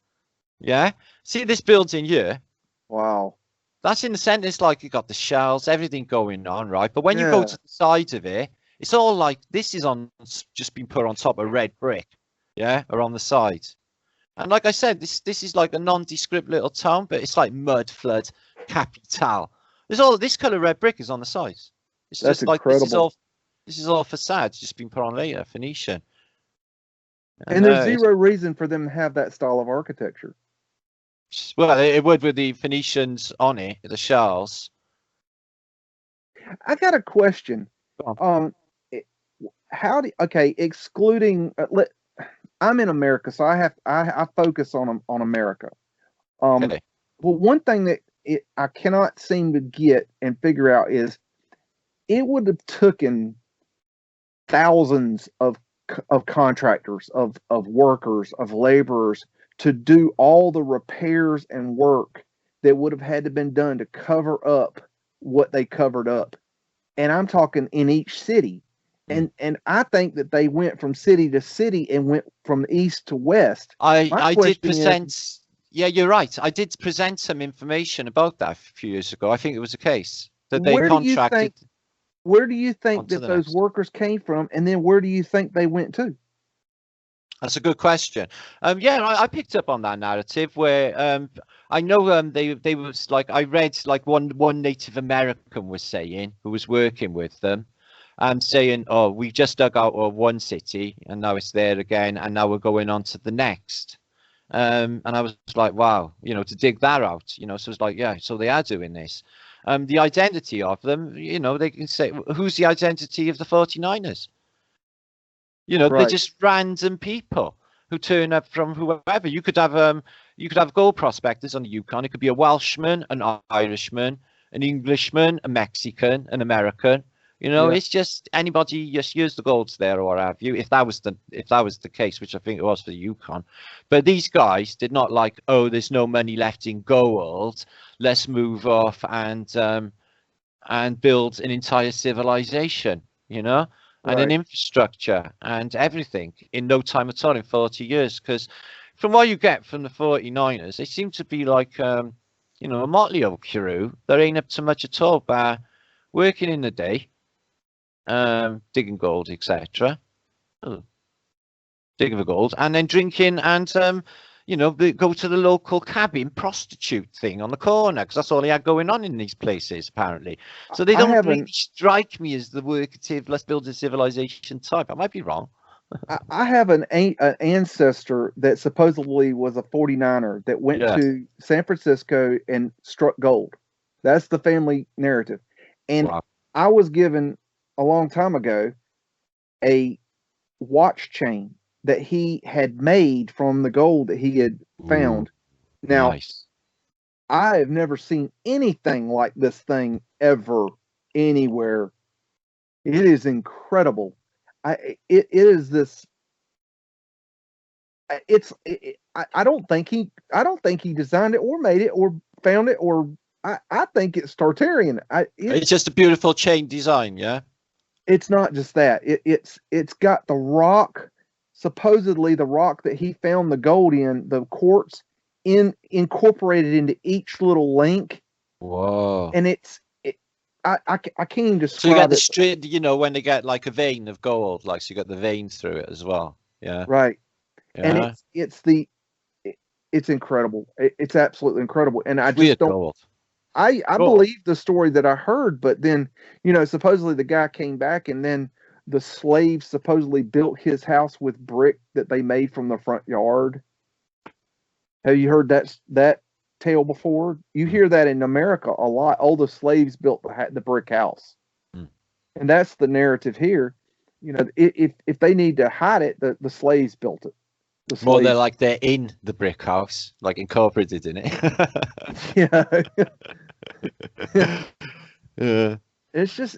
Yeah, see this building here? Wow. That's in the center. It's like you got the shells, everything going on, right? But when you go to the side of it, it's all like this is just been put on top of red brick, yeah, or on the side. And like I said, this is like a nondescript little town, but it's like Mudflood capital. There's all this color red brick is on the side. It's That's just like incredible. this is all facade, just been put on later, Phoenician. And there's zero reason for them to have that style of architecture. Well, it would with the Phoenicians on it, the shells. I got a question. Excluding I'm in America, so I focus on America. Okay. Well, one thing that I cannot seem to get and figure out is it would have taken thousands of contractors, of workers, of laborers to do all the repairs and work that would have had to been done to cover up what they covered up. And I'm talking in each city. And I think that they went from city to city and went from east to west. I did present. Yeah, you're right. I did present some information about that a few years ago. I think it was a case that they contracted. Where do you think that those workers came from? And then where do you think they went to? That's a good question. Yeah, I picked up on that narrative where I know they was like I read like one Native American was saying who was working with them, saying, "Oh, we just dug out of one city and now it's there again, and now we're going on to the next." And I was like, "Wow, to dig that out, So it's like, yeah, so they are doing this. The identity of them, they can say, who's the identity of the 49ers? Right. They're just random people who turn up from whoever. You could have gold prospectors on the Yukon. It could be a Welshman, an Irishman, an Englishman, a Mexican, an American. It's just anybody just use the golds there or what have you. If that was the case, which I think it was for the Yukon, but these guys did not like, oh, there's no money left in gold. Let's move off and build an entire civilization. And an infrastructure and everything in no time at all, in 40 years. Because from what you get from the 49ers, they seem to be like, a motley old crew. They ain't up to much at all, but working in the day, digging gold, etc. Digging for gold, and then drinking and, go to the local cabin prostitute thing on the corner, because that's all he had going on in these places, apparently. So they don't really strike me as the workative, let's build a civilization type. I might be wrong. I have an ancestor that supposedly was a 49er that went to San Francisco and struck gold. That's the family narrative. And I was given a long time ago a watch chain that he had made from the gold that he had found. Now, I have never seen anything like this thing ever anywhere. It is incredible. I don't think he designed it or made it or found it, or I think it's Tartarian. It's just a beautiful chain design, yeah. It's not just that. It's got the rock. Supposedly the rock that he found the gold in, the quartz, incorporated into each little link. Whoa! And I can't even describe. So you got the straight, when they get like a vein of gold, like so you got the vein through it as well. Yeah. Right. Yeah. And it's incredible. It's absolutely incredible. And I just don't. Gold. I believe the story that I heard, but then supposedly the guy came back and then the slaves supposedly built his house with brick that they made from the front yard. Have you heard that tale before? You hear that in America a lot. Oh, the slaves built the brick house, and that's the narrative here. You know, if they need to hide it, the slaves built it. Well, they're in the brick house, like incorporated in it. Yeah. Yeah. It's just,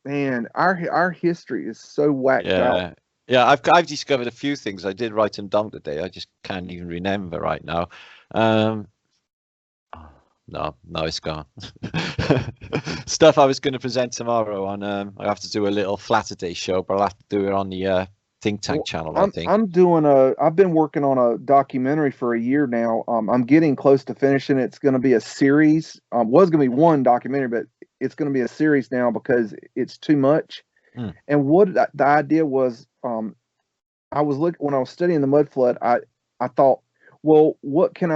man, our history is so whacked out. Yeah, I've discovered a few things. I did write them down today. I just can't even remember right now. No, it's gone. Stuff I was going to present tomorrow on. I have to do a little Flatterday show, but I'll have to do it on the Think Tank channel. I think I've been working on a documentary for a year now. I'm getting close to finishing. It's going to be a series. Was going to be one documentary, but it's going to be a series now because it's too much. And what the idea was, I was when I was studying the Mudflood, I thought, well, where can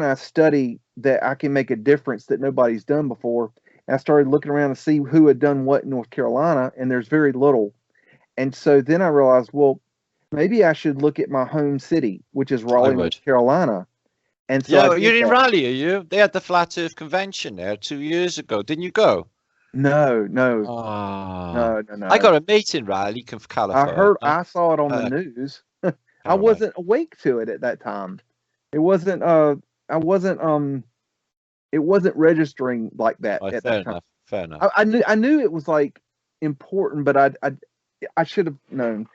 I study that I can make a difference that nobody's done before? And I started looking around to see who had done what in North Carolina, and there's very little. And so then I realized, well, maybe I should look at my home city, which is Raleigh, North Carolina. And so you're in Raleigh, are you? They had the Flat Earth Convention there 2 years ago. Didn't you go? No. No. I got a mate in Raleigh, California. I saw it on the news. I wasn't awake to it at that time. It wasn't it wasn't registering like that at that time. Fair enough. I knew it was like important, but I should have known.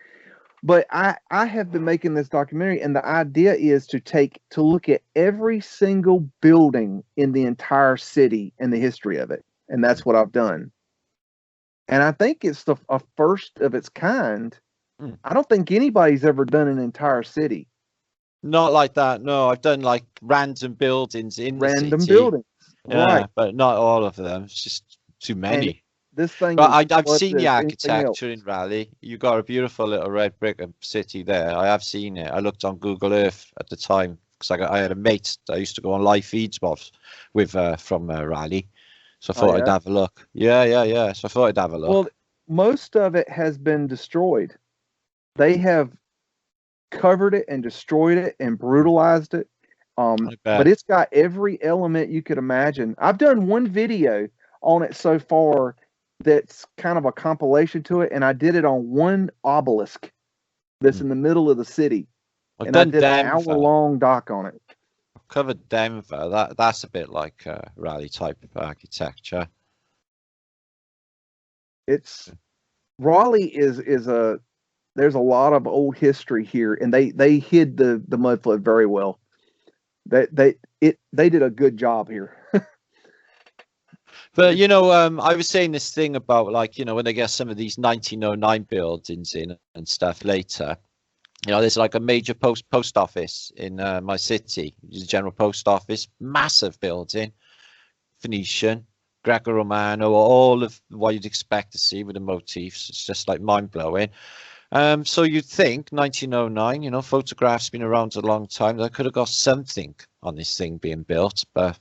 But I have been making this documentary, and the idea is to look at every single building in the entire city and the history of it. And that's what I've done. And I think it's a first of its kind. I don't think anybody's ever done an entire city. Not like that. No, I've done like random buildings in random the city. Buildings. Yeah, right. But not all of them. It's just too many. And this thing. But I've seen the architecture in Raleigh. You got a beautiful little red brick city there. I have seen it. I looked on Google Earth at the time because I had a mate that I used to go on live feeds with from Raleigh. So I thought I'd have a look. Yeah. So I thought I'd have a look. Well, most of it has been destroyed. They have covered it and destroyed it and brutalized it. But it's got every element you could imagine. I've done one video on it so far that's kind of a compilation to it, and I did it on one obelisk that's in the middle of the city. And I did an hour-long doc on it. Covered Denver. That's a bit like Raleigh type of architecture. Raleigh is there's a lot of old history here, and they hid the Mudflood very well. They did a good job here. But I was saying this thing about when they get some of these 1909 buildings in and stuff later. There's like a major post office in my city, the General Post Office, massive building, Phoenician, Greco-Romano, all of what you'd expect to see with the motifs. It's just like mind-blowing. So you'd think 1909, photographs been around a long time. They could have got something on this thing being built, but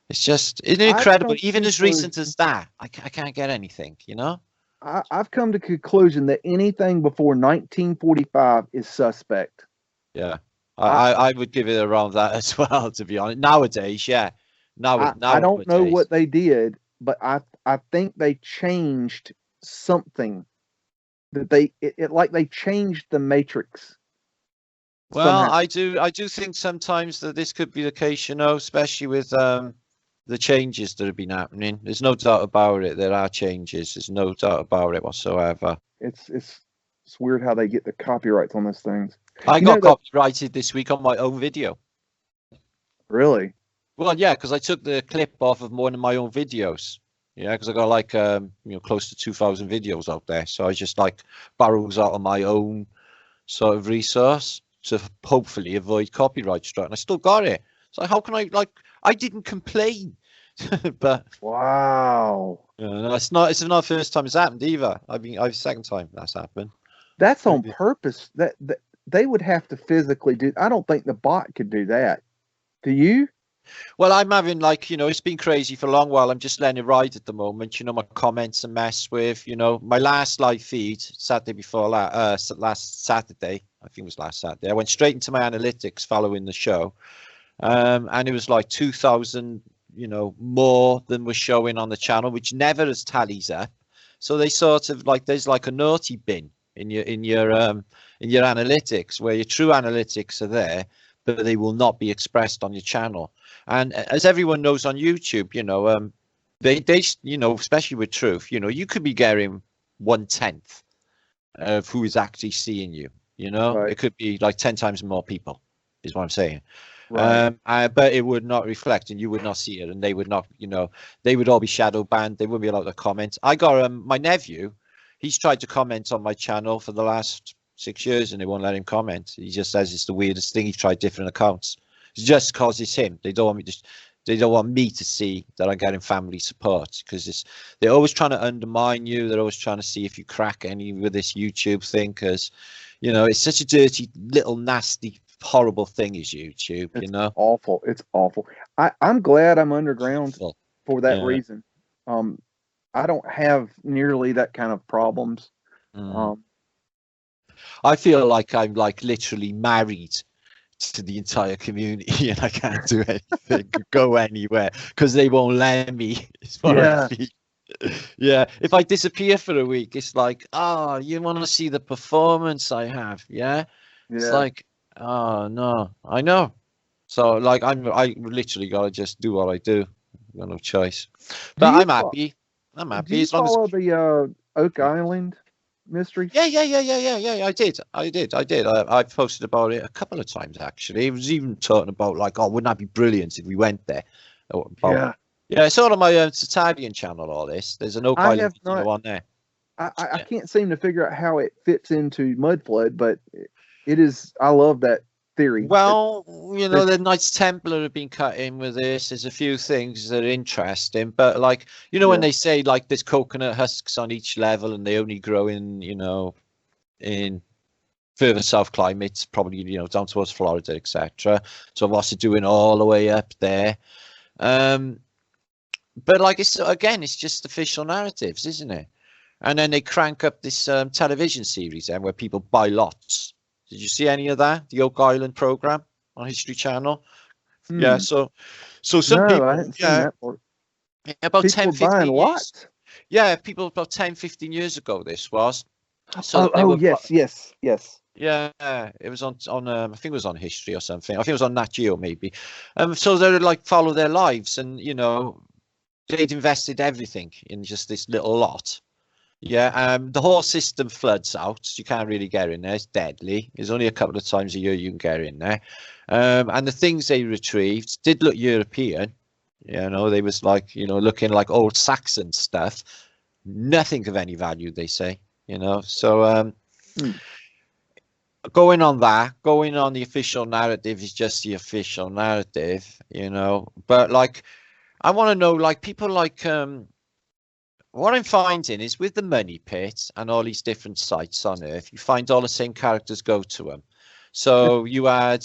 isn't it incredible? Even as recent as that, I can't get anything, I've come to the conclusion that anything before 1945 is suspect. Yeah, I would give it around that as well, to be honest. Nowadays, yeah. I don't know what they did, but I think they changed something. That they changed the matrix. Well, somehow. I do think sometimes that this could be the case, especially with the changes that have been happening. There's no doubt about it. There are changes. There's no doubt about it whatsoever. It's weird how they get the copyrights on those things. I got copyrighted this week on my own video. Really? Well, yeah, because I took the clip off of one of my own videos. Yeah, because I got like close to 2,000 videos out there. So I just borrows out of my own sort of resource to hopefully avoid copyright strike. And I still got it. So how can I didn't complain. But wow. It's not the first time it's happened either. Second time that's happened. That's on purpose. That they would have to physically do. I don't think the bot could do that. Do you? Well, I'm having it's been crazy for a long while. I'm just letting it ride at the moment. My comments are messed with. My last live feed Saturday before last Saturday, I think it was last Saturday. I went straight into my analytics following the show, and it was like 2,000, more than was showing on the channel, which never has tallies up. So they sort of like, there's like a naughty bin in your analytics, where your true analytics are there, but they will not be expressed on your channel. And as everyone knows on YouTube, they especially with truth, you could be getting 1/10 of who is actually seeing you. Right. It could be like 10 times more people, is what I'm saying. Right. But it would not reflect, and you would not see it, and they would not, they would all be shadow banned. They wouldn't be allowed to comment. I got my nephew, he's tried to comment on my channel for the last 6 years, and they won't let him comment. He just says it's the weirdest thing. He's tried different accounts. It's just because it's him. They don't want me to. They don't want me to see that I'm getting family support, because they're always trying to undermine you. They're always trying to see if you crack any with this YouTube thing, because it's such a dirty, little, nasty, horrible thing is YouTube. It's awful. It's awful. I'm glad I'm underground for that reason. I don't have nearly that kind of problems. I feel like I'm like literally married to the entire community, and I can't do anything, go anywhere, because they won't let me. Yeah. If I disappear for a week, it's like, oh, you want to see the performance I have? Yeah. It's like, oh no, I know. So like, I literally gotta just do what I do. I've got no choice. But I'm happy. I'm happy. Do you follow the Oak Island mystery? Yeah. I did. I posted about it a couple of times, actually. It was even talking about like, oh, wouldn't that be brilliant if we went there? Yeah, it's all on my Tartaria channel. All this. There's an Oak Island video on there. I can't seem to figure out how it fits into Mudflood, but it is. I love that theory. Well, the Knights Templar have been cut in with this. There's a few things that are interesting, but like, when they say like there's coconut husks on each level and they only grow in, in further south climates, probably, down towards Florida, etc. So what's it doing all the way up there? But like, it's just official narratives, isn't it? And then they crank up this television series where people buy lots. Did you see any of that? The Oak Island program on History Channel? Yeah, so some people, I hadn't seen that part. About people 10, 15 buying years. Lots? Yeah, people about 10, 15 years ago this was. So yes. Yeah, it was on I think it was on History or something. I think it was on Nat Geo maybe. So they would like follow their lives, and they'd invested everything in just this little lot. Yeah, the whole system floods out. So you can't really get in there. It's deadly. There's only a couple of times a year you can get in there. And the things they retrieved did look European. They was like, looking like old Saxon stuff. Nothing of any value, they say. So going on the official narrative is just the official narrative, But like, I want to know, like, people like what I'm finding is with the money pit and all these different sites on Earth, you find all the same characters go to them. So you had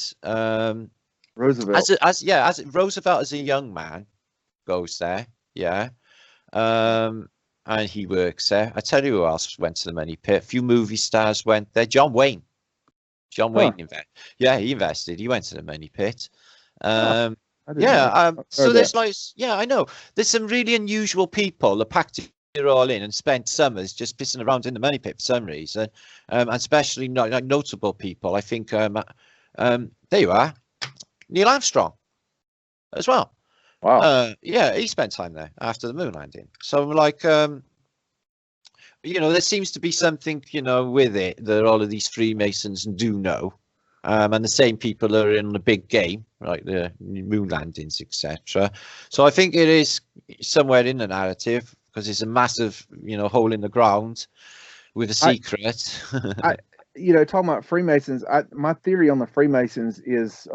Roosevelt. As Roosevelt as a young man goes there, and he works there. I tell you who else went to the money pit. A few movie stars went there. John Wayne invested. Yeah, he invested. He went to the money pit. So there's like, I know there's some really unusual people that packed it all in and spent summers just pissing around in the money pit for some reason, and especially like notable people. I think there you are, Neil Armstrong as well. Wow. He spent time there after the moon landing. So like, there seems to be something with it that all of these Freemasons do know. And the same people are in the big game, like the moon landings, etc. So I think it is somewhere in the narrative, because it's a massive, hole in the ground with a secret. Talking about Freemasons, my theory on the Freemasons is,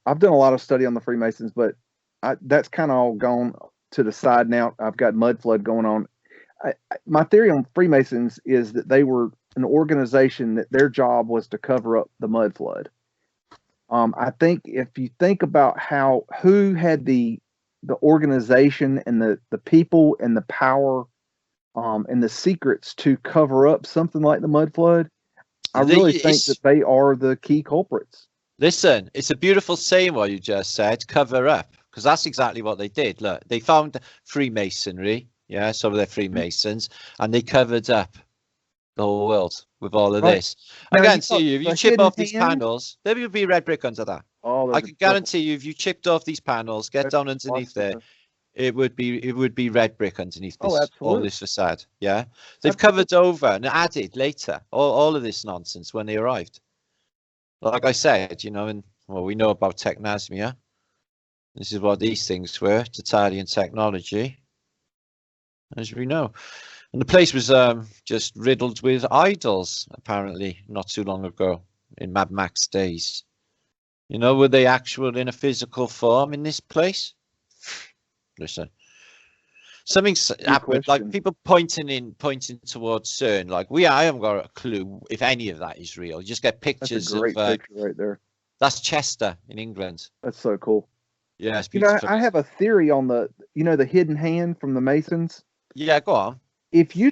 I've done a lot of study on the Freemasons, but that's kind of all gone to the side now. I've got Mudflood going on. My theory on Freemasons is that they were an organization that their job was to cover up the Mudflood. I think if you think about who had the organization and the people and the power and the secrets to cover up something like the Mudflood, I really think that they are the key culprits. Listen, it's a beautiful saying what you just said, cover up, because that's exactly what they did. Look, they found Freemasonry, yeah, some of their Freemasons, and they covered up the whole world with all of this. I guarantee you, if you chip off these panels, there will be red brick under that. I can guarantee you, if you chipped off these panels, get down underneath there, it would be red brick underneath this, all this facade. Yeah, they've covered over and added later all of this nonsense when they arrived. Like I said, you know, and well, we know about technosmia. This is what these things were, Tartarian technology, as we know. And the place was just riddled with idols, apparently, not too long ago, in Mad Max days. You know, were they actual in a physical form in this place? Listen, something's happened, like people pointing towards CERN. Like I haven't got a clue if any of that is real. You just get pictures. That's a great picture right there. That's Chester in England. That's so cool. Yeah, it's beautiful. You know, I have a theory on the hidden hand from the Masons. Yeah, go on. If you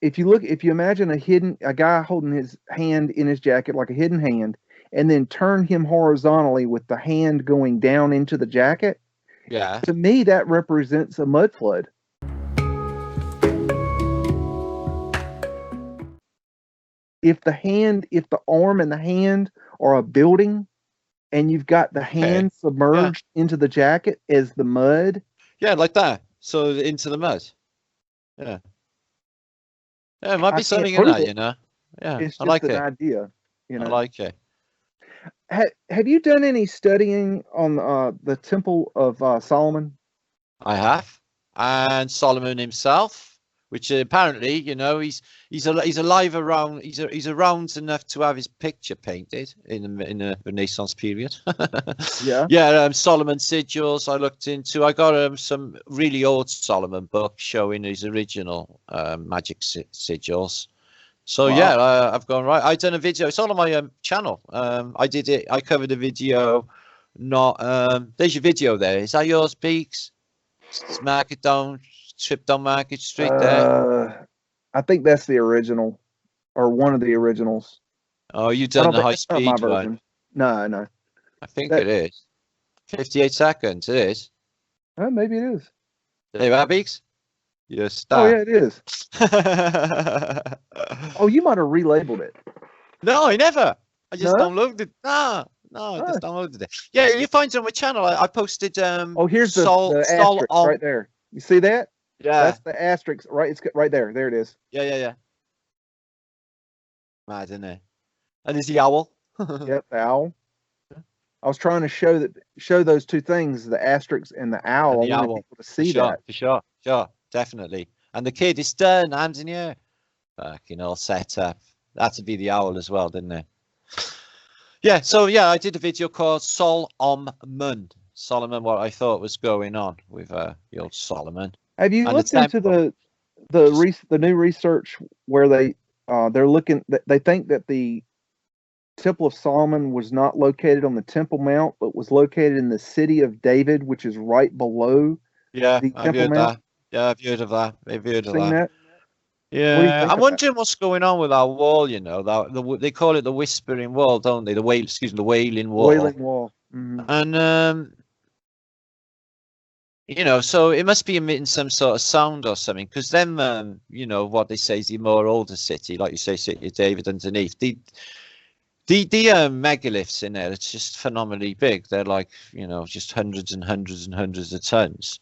imagine a guy holding his hand in his jacket like a hidden hand, and then turn him horizontally with the hand going down into the jacket. Yeah. To me, that represents a mud flood. If the arm and the hand are a building, and you've got the hand submerged into the jacket as the mud. Yeah, like that. So into the mud. Yeah. Yeah, it might be something in that, you know. Yeah, it's I like an it. idea. You know, I like it. Have you done any studying on the Temple of Solomon? I have, and Solomon himself, which apparently, you know, he's alive around. He's around enough to have his picture painted in the Renaissance period. Yeah. Yeah. Solomon sigils. I looked into. I got some really old Solomon books showing his original magic sigils. So wow. Yeah, I've gone right. I done a video. It's all on my channel. I did it. I covered a video. Not there's your video there. Is that yours, Beags? Market down, trip down Market Street there. I think that's the original, or one of the originals. Oh, you done the high speed one? No. I think it is. 58 seconds. It is. Maybe it is. There you are, Beags. You're a star. Oh yeah, it is. Oh, you might have relabeled it. No, I never. I just downloaded it. No, I just downloaded it. Yeah, you find it on my channel. I posted. Oh, here's the asterisk right there. You see that? Yeah. That's the asterisk. Right, it's right there. There it is. Yeah. Mad, isn't it? And there's the owl. Yep, the owl. I was trying to show those two things, the asterisk and the owl. And the I wanted people to see that. For sure. Definitely. And the kid is done, hands in the air. Fucking all set up. That to be the owl as well, didn't it? Yeah, so yeah, I did a video called Solomon, what I thought was going on with the old Solomon. Have you looked into the new research where they're looking, they think that the Temple of Solomon was not located on the Temple Mount, but was located in the city of David, which is right below the Temple Mount? Yeah, I've heard of that. Seen that? Yeah, I'm wondering what's going on with our wall. You know, they call it the whispering wall, don't they? The wailing wall. Wailing wall. Mm-hmm. And you know, so it must be emitting some sort of sound or something. Because then, you know, what they say is the more older city, like you say, City of David underneath. The megaliths in there, it's just phenomenally big. They're like, you know, just hundreds and hundreds and hundreds of tons.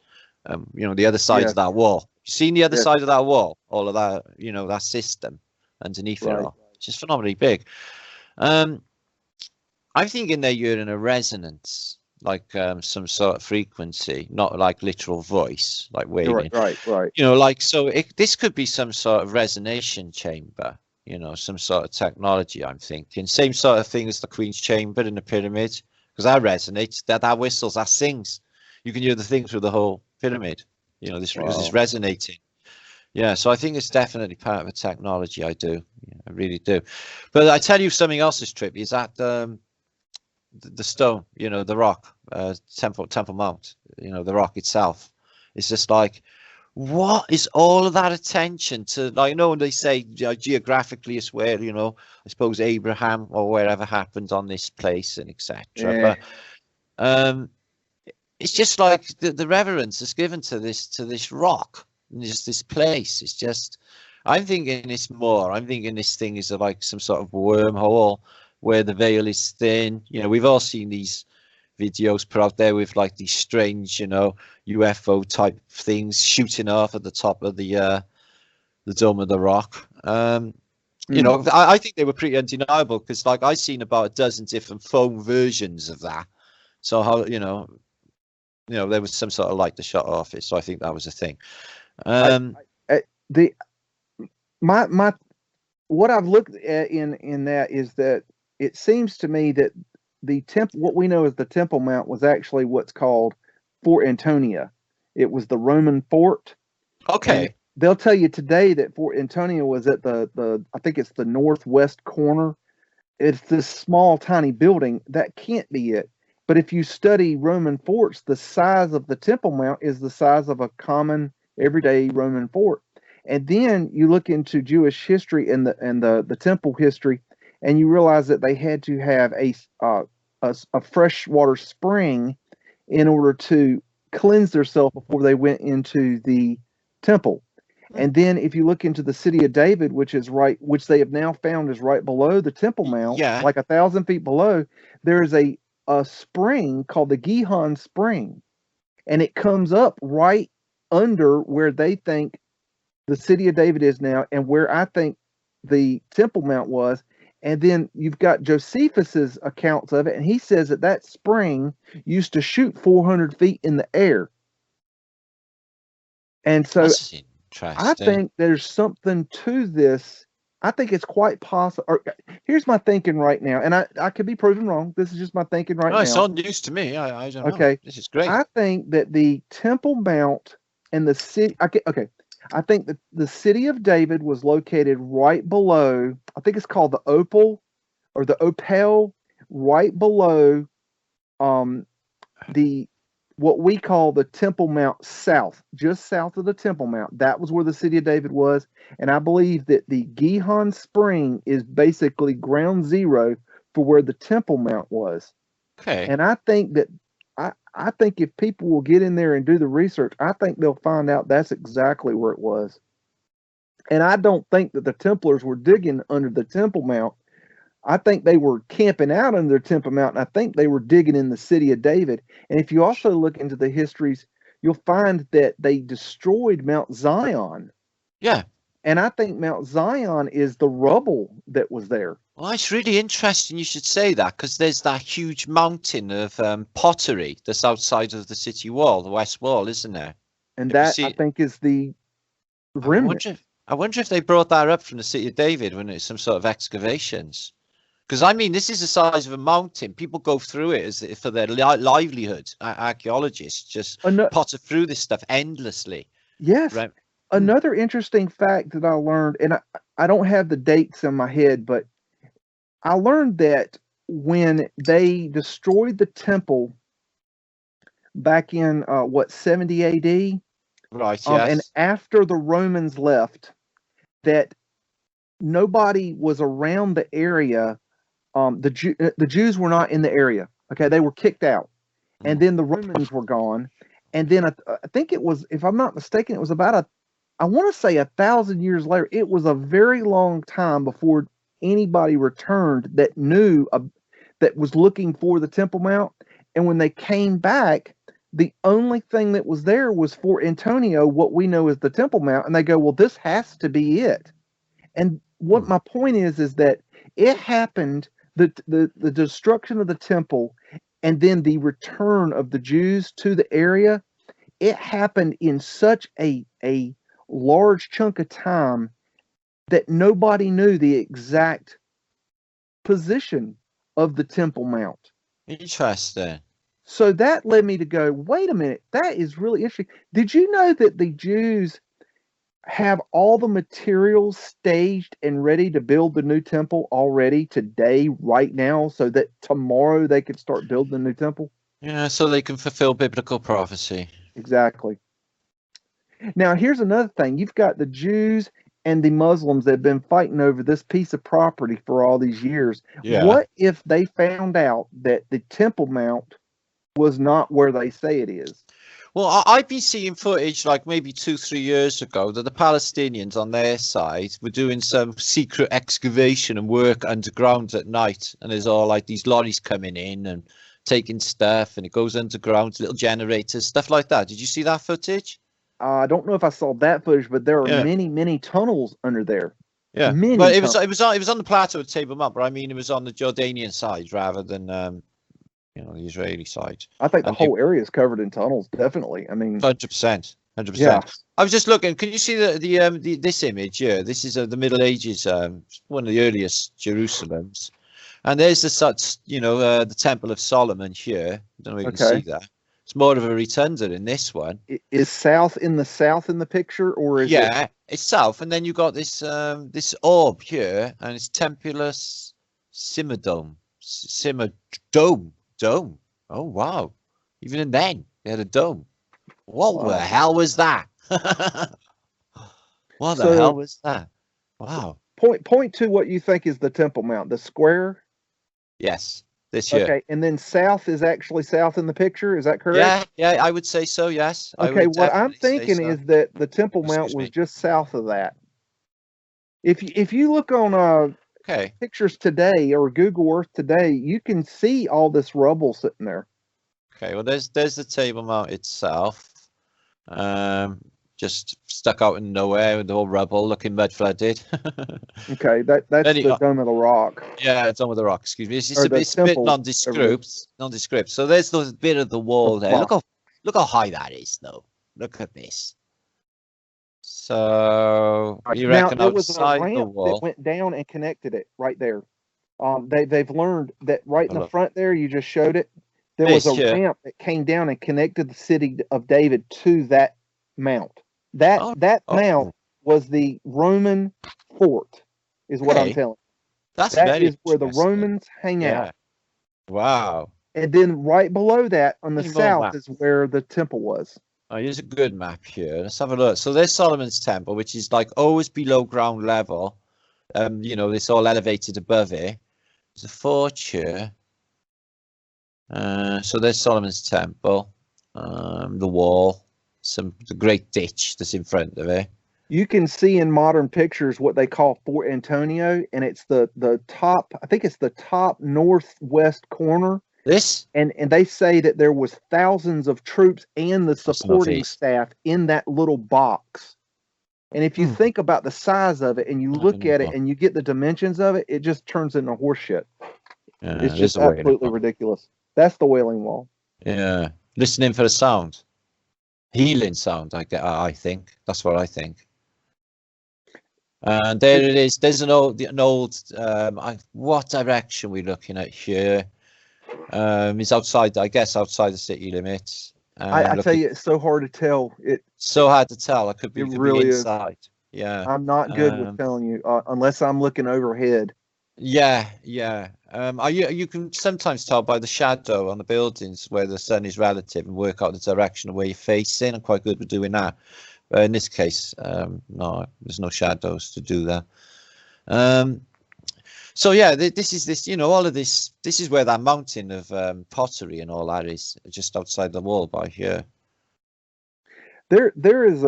You know, the other side of that wall. You seen the other side of that wall? All of that, you know, that system underneath it all. It's just phenomenally big. I'm thinking that you're in a resonance, like some sort of frequency, not like literal voice, like wailing. Right. You know, like, so this could be some sort of resonation chamber, you know, some sort of technology, I'm thinking. Same sort of thing as the Queen's Chamber in the pyramid, because that resonates, that whistles, that sings. You can hear the thing through the whole pyramid, you know, this is resonating. Yeah, so I think it's definitely part of a technology. I do. Yeah, I really do. But I tell you something else is trippy, is that the stone, you know, the rock, Temple Mount, you know, the rock itself. It's just like what is all of that attention to? Like, I know they say, you know, geographically it's where, you know, I suppose Abraham or wherever happened on this place and etc. Yeah. But it's just like the reverence is given to this rock and just this place. It's just, I'm thinking it's more. I'm thinking this thing is like some sort of wormhole where the veil is thin. You know, we've all seen these videos put out there with like these strange, you know, UFO type things shooting off at the top of the dome of the rock. You know, I think they were pretty undeniable because, like, I've seen about a dozen different phone versions of that. So how, you know, there was some sort of light that shot off it. So I think that was a thing. My what I've looked at in that is that it seems to me that the what we know as the Temple Mount was actually what's called Fort Antonia. It was the Roman fort. Okay. And they'll tell you today that Fort Antonia was at the I think it's the northwest corner. It's this small, tiny building. That can't be it. But if you study Roman forts, the size of the Temple Mount is the size of a common, everyday Roman fort. And then you look into Jewish history and the temple history, and you realize that they had to have a freshwater spring in order to cleanse themselves before they went into the temple. And then if you look into the city of David, which they have now found is right below the Temple Mount, like 1,000 feet below, there is a spring called the Gihon Spring, and it comes up right under where they think the city of David is now, and where I think the Temple Mount was. And then you've got Josephus's accounts of it, and he says that spring used to shoot 400 feet in the air. And so I think there's something to this. I think it's quite possible. Here's my thinking right now, and I could be proven wrong. This is just my thinking right now. It's all news to me. I don't know. Okay, this is great. I think that the Temple Mount and the city. Okay, I think that the city of David was located right below. I think it's called the Opal or the Opal, right below the what we call the Temple Mount south, just south of the Temple Mount. That was where the city of David was. And I believe that the Gihon Spring is basically ground zero for where the Temple Mount was. Okay. And I think that I think if people will get in there and do the research, I think they'll find out that's exactly where it was. And I don't think that the Templars were digging under the Temple Mount. I think they were camping out under the Temple Mount, and I think they were digging in the city of David. And if you also look into the histories, you'll find that they destroyed Mount Zion. Yeah. And I think Mount Zion is the rubble that was there. Well, it's really interesting you should say that, because there's that huge mountain of pottery that's outside of the city wall, the west wall, isn't there? And that, I think, is the remnant. I wonder if they brought that up from the city of David when it's some sort of excavations. Because, I mean, this is the size of a mountain. People go through it for their livelihood. Archaeologists just potter through this stuff endlessly. Yes. Right? Another interesting fact that I learned, and I don't have the dates in my head, but I learned that when they destroyed the temple back in, 70 AD? Right, yes. And after the Romans left, that nobody was around the area. The Jews were not in the area. Okay, they were kicked out, and then the Romans were gone, and then I think it was, if I'm not mistaken, it was about I want to say 1,000 years later. It was a very long time before anybody returned that knew that was looking for the Temple Mount, and when they came back, the only thing that was there was Fort Antonia, what we know as the Temple Mount, and they go, well, this has to be it. And what my point is that it happened. The destruction of the temple and then the return of the Jews to the area, it happened in such a large chunk of time that nobody knew the exact position of the Temple Mount. Interesting. So that led me to go, wait a minute, that is really interesting. Did you know that the Jews have all the materials staged and ready to build the new temple already today, right now, so that tomorrow they could start building the new temple? Yeah, so they can fulfill biblical prophecy. Exactly. Now, here's another thing. You've got the Jews and the Muslims that have been fighting over this piece of property for all these years. Yeah. What if they found out that the Temple Mount was not where they say it is? Well, I've been seeing footage like maybe 2-3 years ago that the Palestinians on their side were doing some secret excavation and work underground at night. And there's all like these lorries coming in and taking stuff, and it goes underground, little generators, stuff like that. Did you see that footage? I don't know if I saw that footage, but there are Yeah. many tunnels under there. Yeah, Many but it was on the plateau at Table Mount, but I mean it was on the Jordanian side rather than the Israeli side. I think the And whole area is covered in tunnels. Definitely. I mean, 100%. yeah. I was just looking. Can you see the this image here? This is the Middle Ages, one of the earliest Jerusalems, and there's the Temple of Solomon here. I don't know if you can see that. It's more of a rotunda in this one. Is south in the picture, or is it's south, and then you got this this orb here, and it's Tempulus Simmadome. Dome. Oh wow! Even then, they had a dome. What the hell was that? What the hell was that? Wow. Point to what you think is the Temple Mount, the square. Yes, this year. Okay, and then south is actually south in the picture. Is that correct? Yeah, I would say so. Yes. Okay, what I'm thinking is that the Temple Mount was just south of that. If you look on pictures today or Google Earth today, you can see all this rubble sitting there. Okay, well there's the Table Mount itself. Just stuck out in nowhere with all rubble, looking mud flooded. Okay, that's the Dome of the Rock. Yeah, Dome of the Rock. Excuse me. It's a bit nondescript. So there's the bit of the wall there. Look how high that is, though. Look at this. So you reckon there was a outside ramp the wall that went down and connected it right there. They've learned that right in the front there. You just showed it. There was a ramp that came down and connected the city of David to that mount. That mount was the Roman fort, is what I'm telling you. That is where the Romans hang out. Wow. And then right below that on the south is where the temple was. Oh, here's a good map here. Let's have a look. So there's Solomon's Temple, which is like always below ground level. It's all elevated above it. There's a forge here. So there's Solomon's Temple, the wall, the great ditch that's in front of it. You can see in modern pictures what they call Fort Antonio, and it's the top. I think it's the top northwest corner. This and they say that there was thousands of troops and the supporting staff in that little box. And if you think about the size of it and you look at it and you get the dimensions of it, it just turns into horseshit. Yeah, it's just absolutely ridiculous. That's the Wailing Wall. Yeah, listening for the sound, healing sound. I think that's what I think. And there it is. There's an old. What direction are we looking at here? It's outside. I guess outside the city limits. I tell you, it's so hard to tell. It's so hard to tell. It could be really inside. Yeah, I'm not good with telling you unless I'm looking overhead. Yeah. You can sometimes tell by the shadow on the buildings where the sun is relative and work out the direction of where you're facing. I'm quite good with doing that. But in this case, no, there's no shadows to do that. So yeah, this is all of this. This is where that mountain of pottery and all that is, just outside the wall by here. There is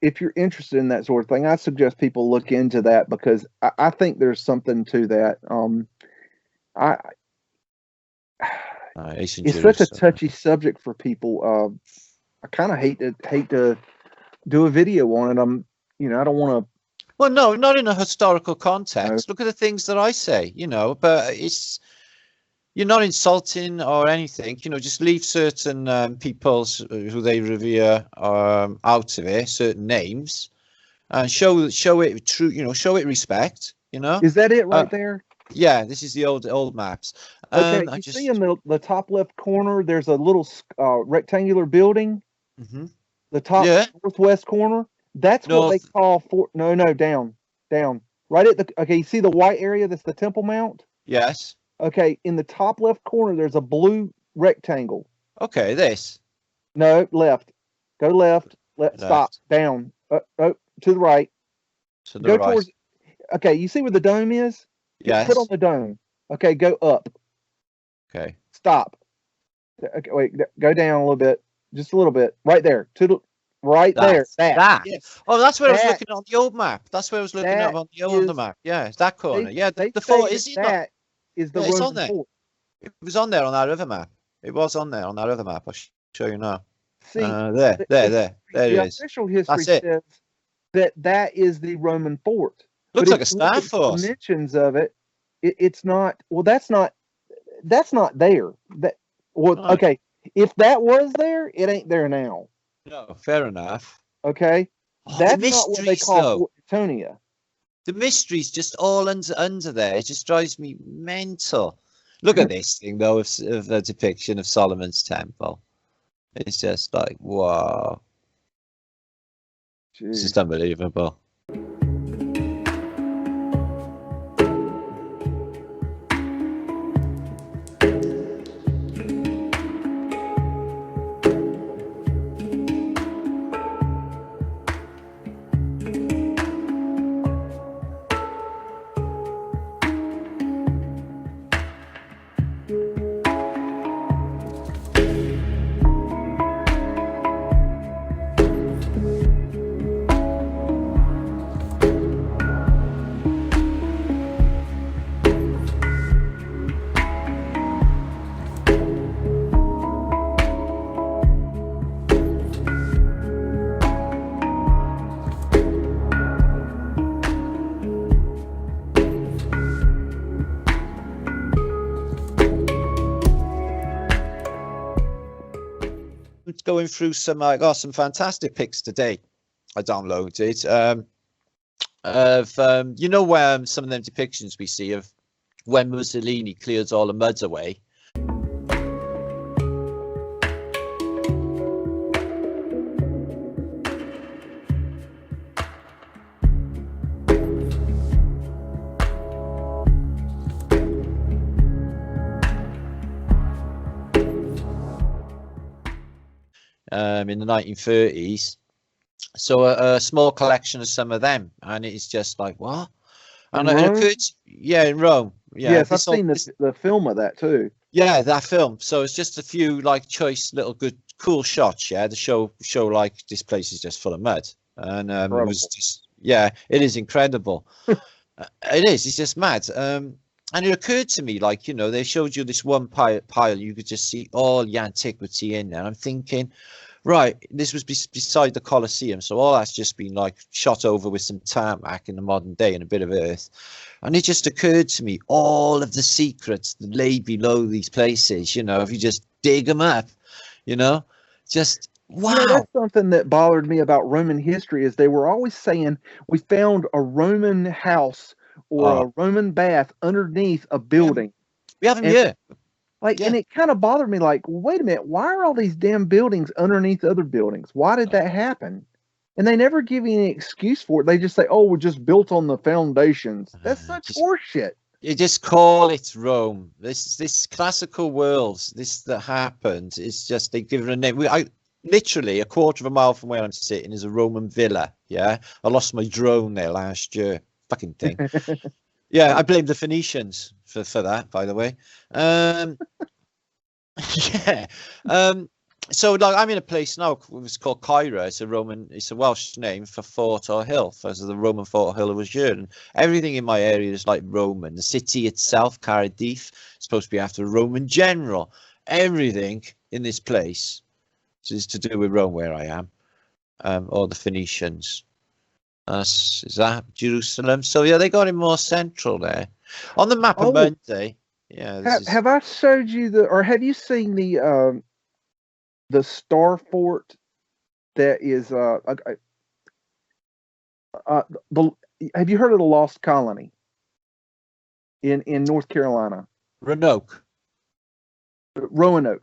if you're interested in that sort of thing, I suggest people look into that because I think there's something to that. It's such a touchy subject for people. I kind of hate to do a video on it. I don't want to. Well, no, not in a historical context. Look at the things that I say, but you're not insulting or anything, just leave certain people who they revere out of it, certain names, and show it true, show it respect, Is that it right there? Yeah, this is the old maps. Okay, you see in the top left corner, there's a little rectangular building. Mm-hmm. The top northwest corner. That's what they call Fort. No, down. Right at okay, you see the white area? That's the Temple Mount. Yes. Okay, in the top left corner, there's a blue rectangle. Okay, this. No, left. Go left. Let's stop. Down. To the right. To the Go right. towards. Okay, you see where the dome is? Yes. Put on the dome. Okay, go up. Okay. Stop. Okay, wait. Go down a little bit. Just a little bit. Right there. Right there. That. Yes. Oh, that's where I was looking on the old map. That's where I was looking at on the older map. Yeah, it's that corner. Yeah, the fort is that is the Roman Roman fort. It was on there on that other map. It was on there on that other map. I'll show you now. See, there it is. The official history says that is the Roman fort. Looks like a star force. Dimensions of it, it's not. Well, that's not there. Okay. If that was there, it ain't there now. No, fair enough. Okay, that's not what they call Fort Newtonia. The mystery's just all under there. It just drives me mental. Look at this thing though of the depiction of Solomon's Temple. It's just like, wow. Jeez. It's just unbelievable. Going through some some fantastic pics today I downloaded of you know where some of them depictions we see of when Mussolini clears all the muds away. In the 1930s, so a small collection of some of them, and it's just like, what? And it occurred, in Rome. Yeah, yes, I've seen the film of that too. Yeah, that film. So it's just a few like choice little cool shots, to show like this place is just full of mud, and it was just it is incredible. It is. It's just mad. And it occurred to me, like, they showed you this one pile, you could just see all the antiquity in there. And I'm thinking, right, this was beside the Colosseum, so all that's just been like shot over with some tarmac in the modern day and a bit of earth. And it just occurred to me, all of the secrets that lay below these places, if you just dig them up, just wow. That's something that bothered me about Roman history is they were always saying we found a Roman house or a Roman bath underneath a building. We haven't yet. And it kind of bothered me, like, wait a minute, why are all these damn buildings underneath other buildings? Why did that happen? And they never give you any excuse for it. They just say, oh, we're just built on the foundations. That's such horseshit. You just call it Rome. This classical world, this that happened, it's just, they give it a name. Literally a quarter of a mile from where I'm sitting is a Roman villa. Yeah, I lost my drone there last year. Fucking thing. Yeah, I blame the Phoenicians for that, by the way. So like I'm in a place now, it's called Cairo. It's a Welsh name for fort or hill, for the Roman fort or hill was here. And everything in my area is like Roman. The city itself, Cardiff, is supposed to be after a Roman general. Everything in this place is to do with Rome, where I am, or the Phoenicians. Is that Jerusalem? So yeah, they got it more central there on the map of Monday. Yeah. Have I showed you or have you seen the Star Fort that is have you heard of the Lost Colony in North Carolina? Roanoke,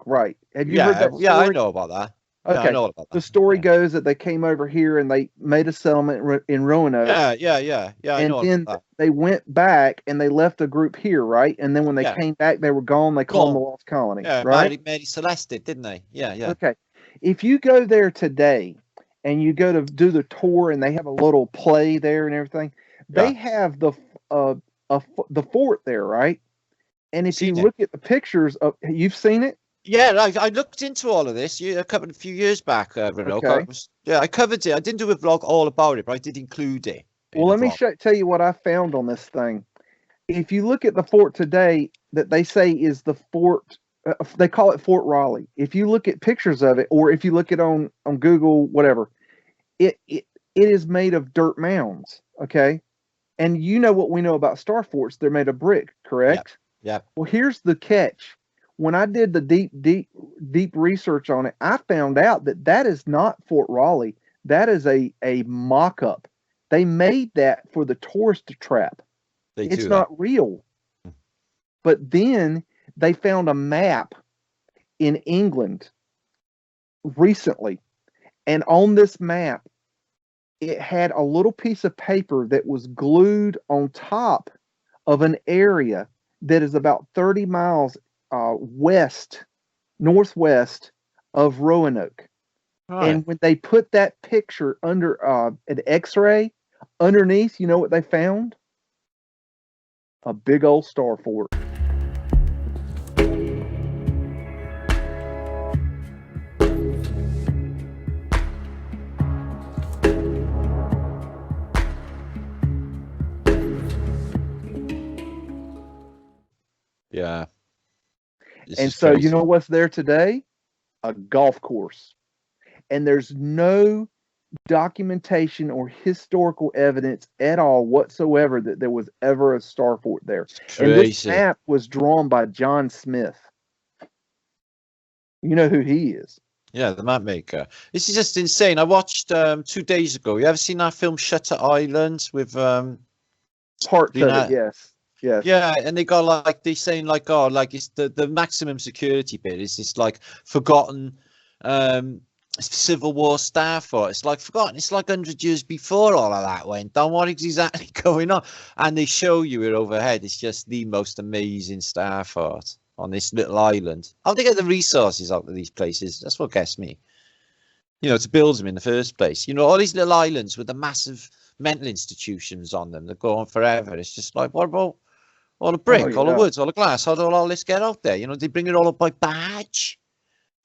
right? Have you heard that story? Yeah, I know about that. Okay. Yeah, I know about that. The story goes that they came over here and they made a settlement in Roanoke. Yeah. And then they went back and they left a group here, right? And then when they came back, they were gone. They called them the Lost Colony, right? Mary Celeste did, didn't they? Yeah. Okay. If you go there today and you go to do the tour, and they have a little play there and everything. They have the the fort there, right? And if you look at the pictures of, you've seen it. Yeah, I looked into all of this a few years back, Renault. Okay. I covered it. I didn't do a vlog all about it, but I did include it. Well, let me tell you what I found on this thing. If you look at the fort today, that they say is the fort, they call it Fort Raleigh. If you look at pictures of it, or if you look at on Google, whatever, it is made of dirt mounds. Okay, and you know what we know about star forts? They're made of brick, correct? Yeah. Well, here's the catch. When I did the deep research on it, I found out that is not Fort Raleigh. That is a mock-up. They made that for the tourist trap. It's not real. But then they found a map in England recently, and on this map, it had a little piece of paper that was glued on top of an area that is about 30 miles northwest of Roanoke. Right. And when they put that picture under an X-ray underneath, you know what they found? A big old star fort. Yeah. And so crazy. You know what's there today? A golf course. And there's no documentation or historical evidence at all whatsoever that there was ever a star fort there. And this map was drawn by John Smith. You know who he is? Yeah, the map maker. This is just insane. I watched 2 days ago. You ever seen that film Shutter Island with parts of it? Yes. Yes. Yeah, and they got like they saying like, oh, like it's the maximum security bit is this like forgotten Civil War star fort. It's like forgotten. It's like 100 years before all of that went down. What is exactly going on? And they show you it overhead. It's just the most amazing star fort on this little island. How do they get the resources out of these places? That's what gets me. You know, to build them in the first place. You know, all these little islands with the massive mental institutions on them that go on forever. It's just like, what about all the brick, all the woods, all the glass? How do all this get out there? You know, they bring it all up by barge.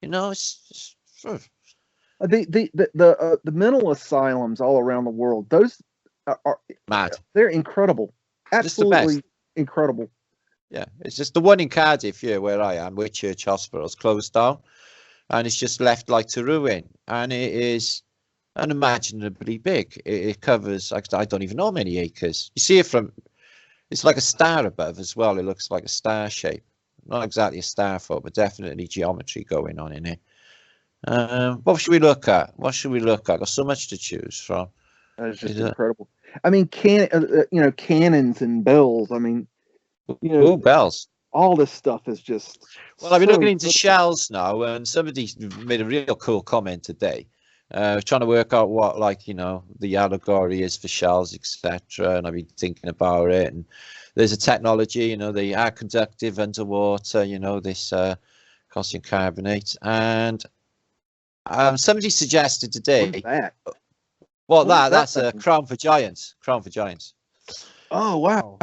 You know, it's the mental asylums all around the world. Those are mad. They're incredible, absolutely incredible. Yeah, it's just the one in Cardiff here where I am, Whitchurch Hospital's closed down, and it's just left like to ruin, and it is unimaginably big. It covers, I don't even know how many acres. You see it from, it's like a star above as well. It looks like a star shape. Not exactly a star fort, but definitely geometry going on in it. What should we look at? What should we look at? Got so much to choose from. That's just incredible. I mean, cannons and bells. I mean, you know, bells. All this stuff is just. Well, I've been looking into shells now, and somebody made a real cool comment today. Trying to work out what, like, you know, the allegory is for shells, etc. And I've been thinking about it. And there's a technology, you know, they are conductive underwater, you know, this calcium carbonate. And somebody suggested today. What's that? Well, that's a crown for giants. Crown for giants. Oh, wow.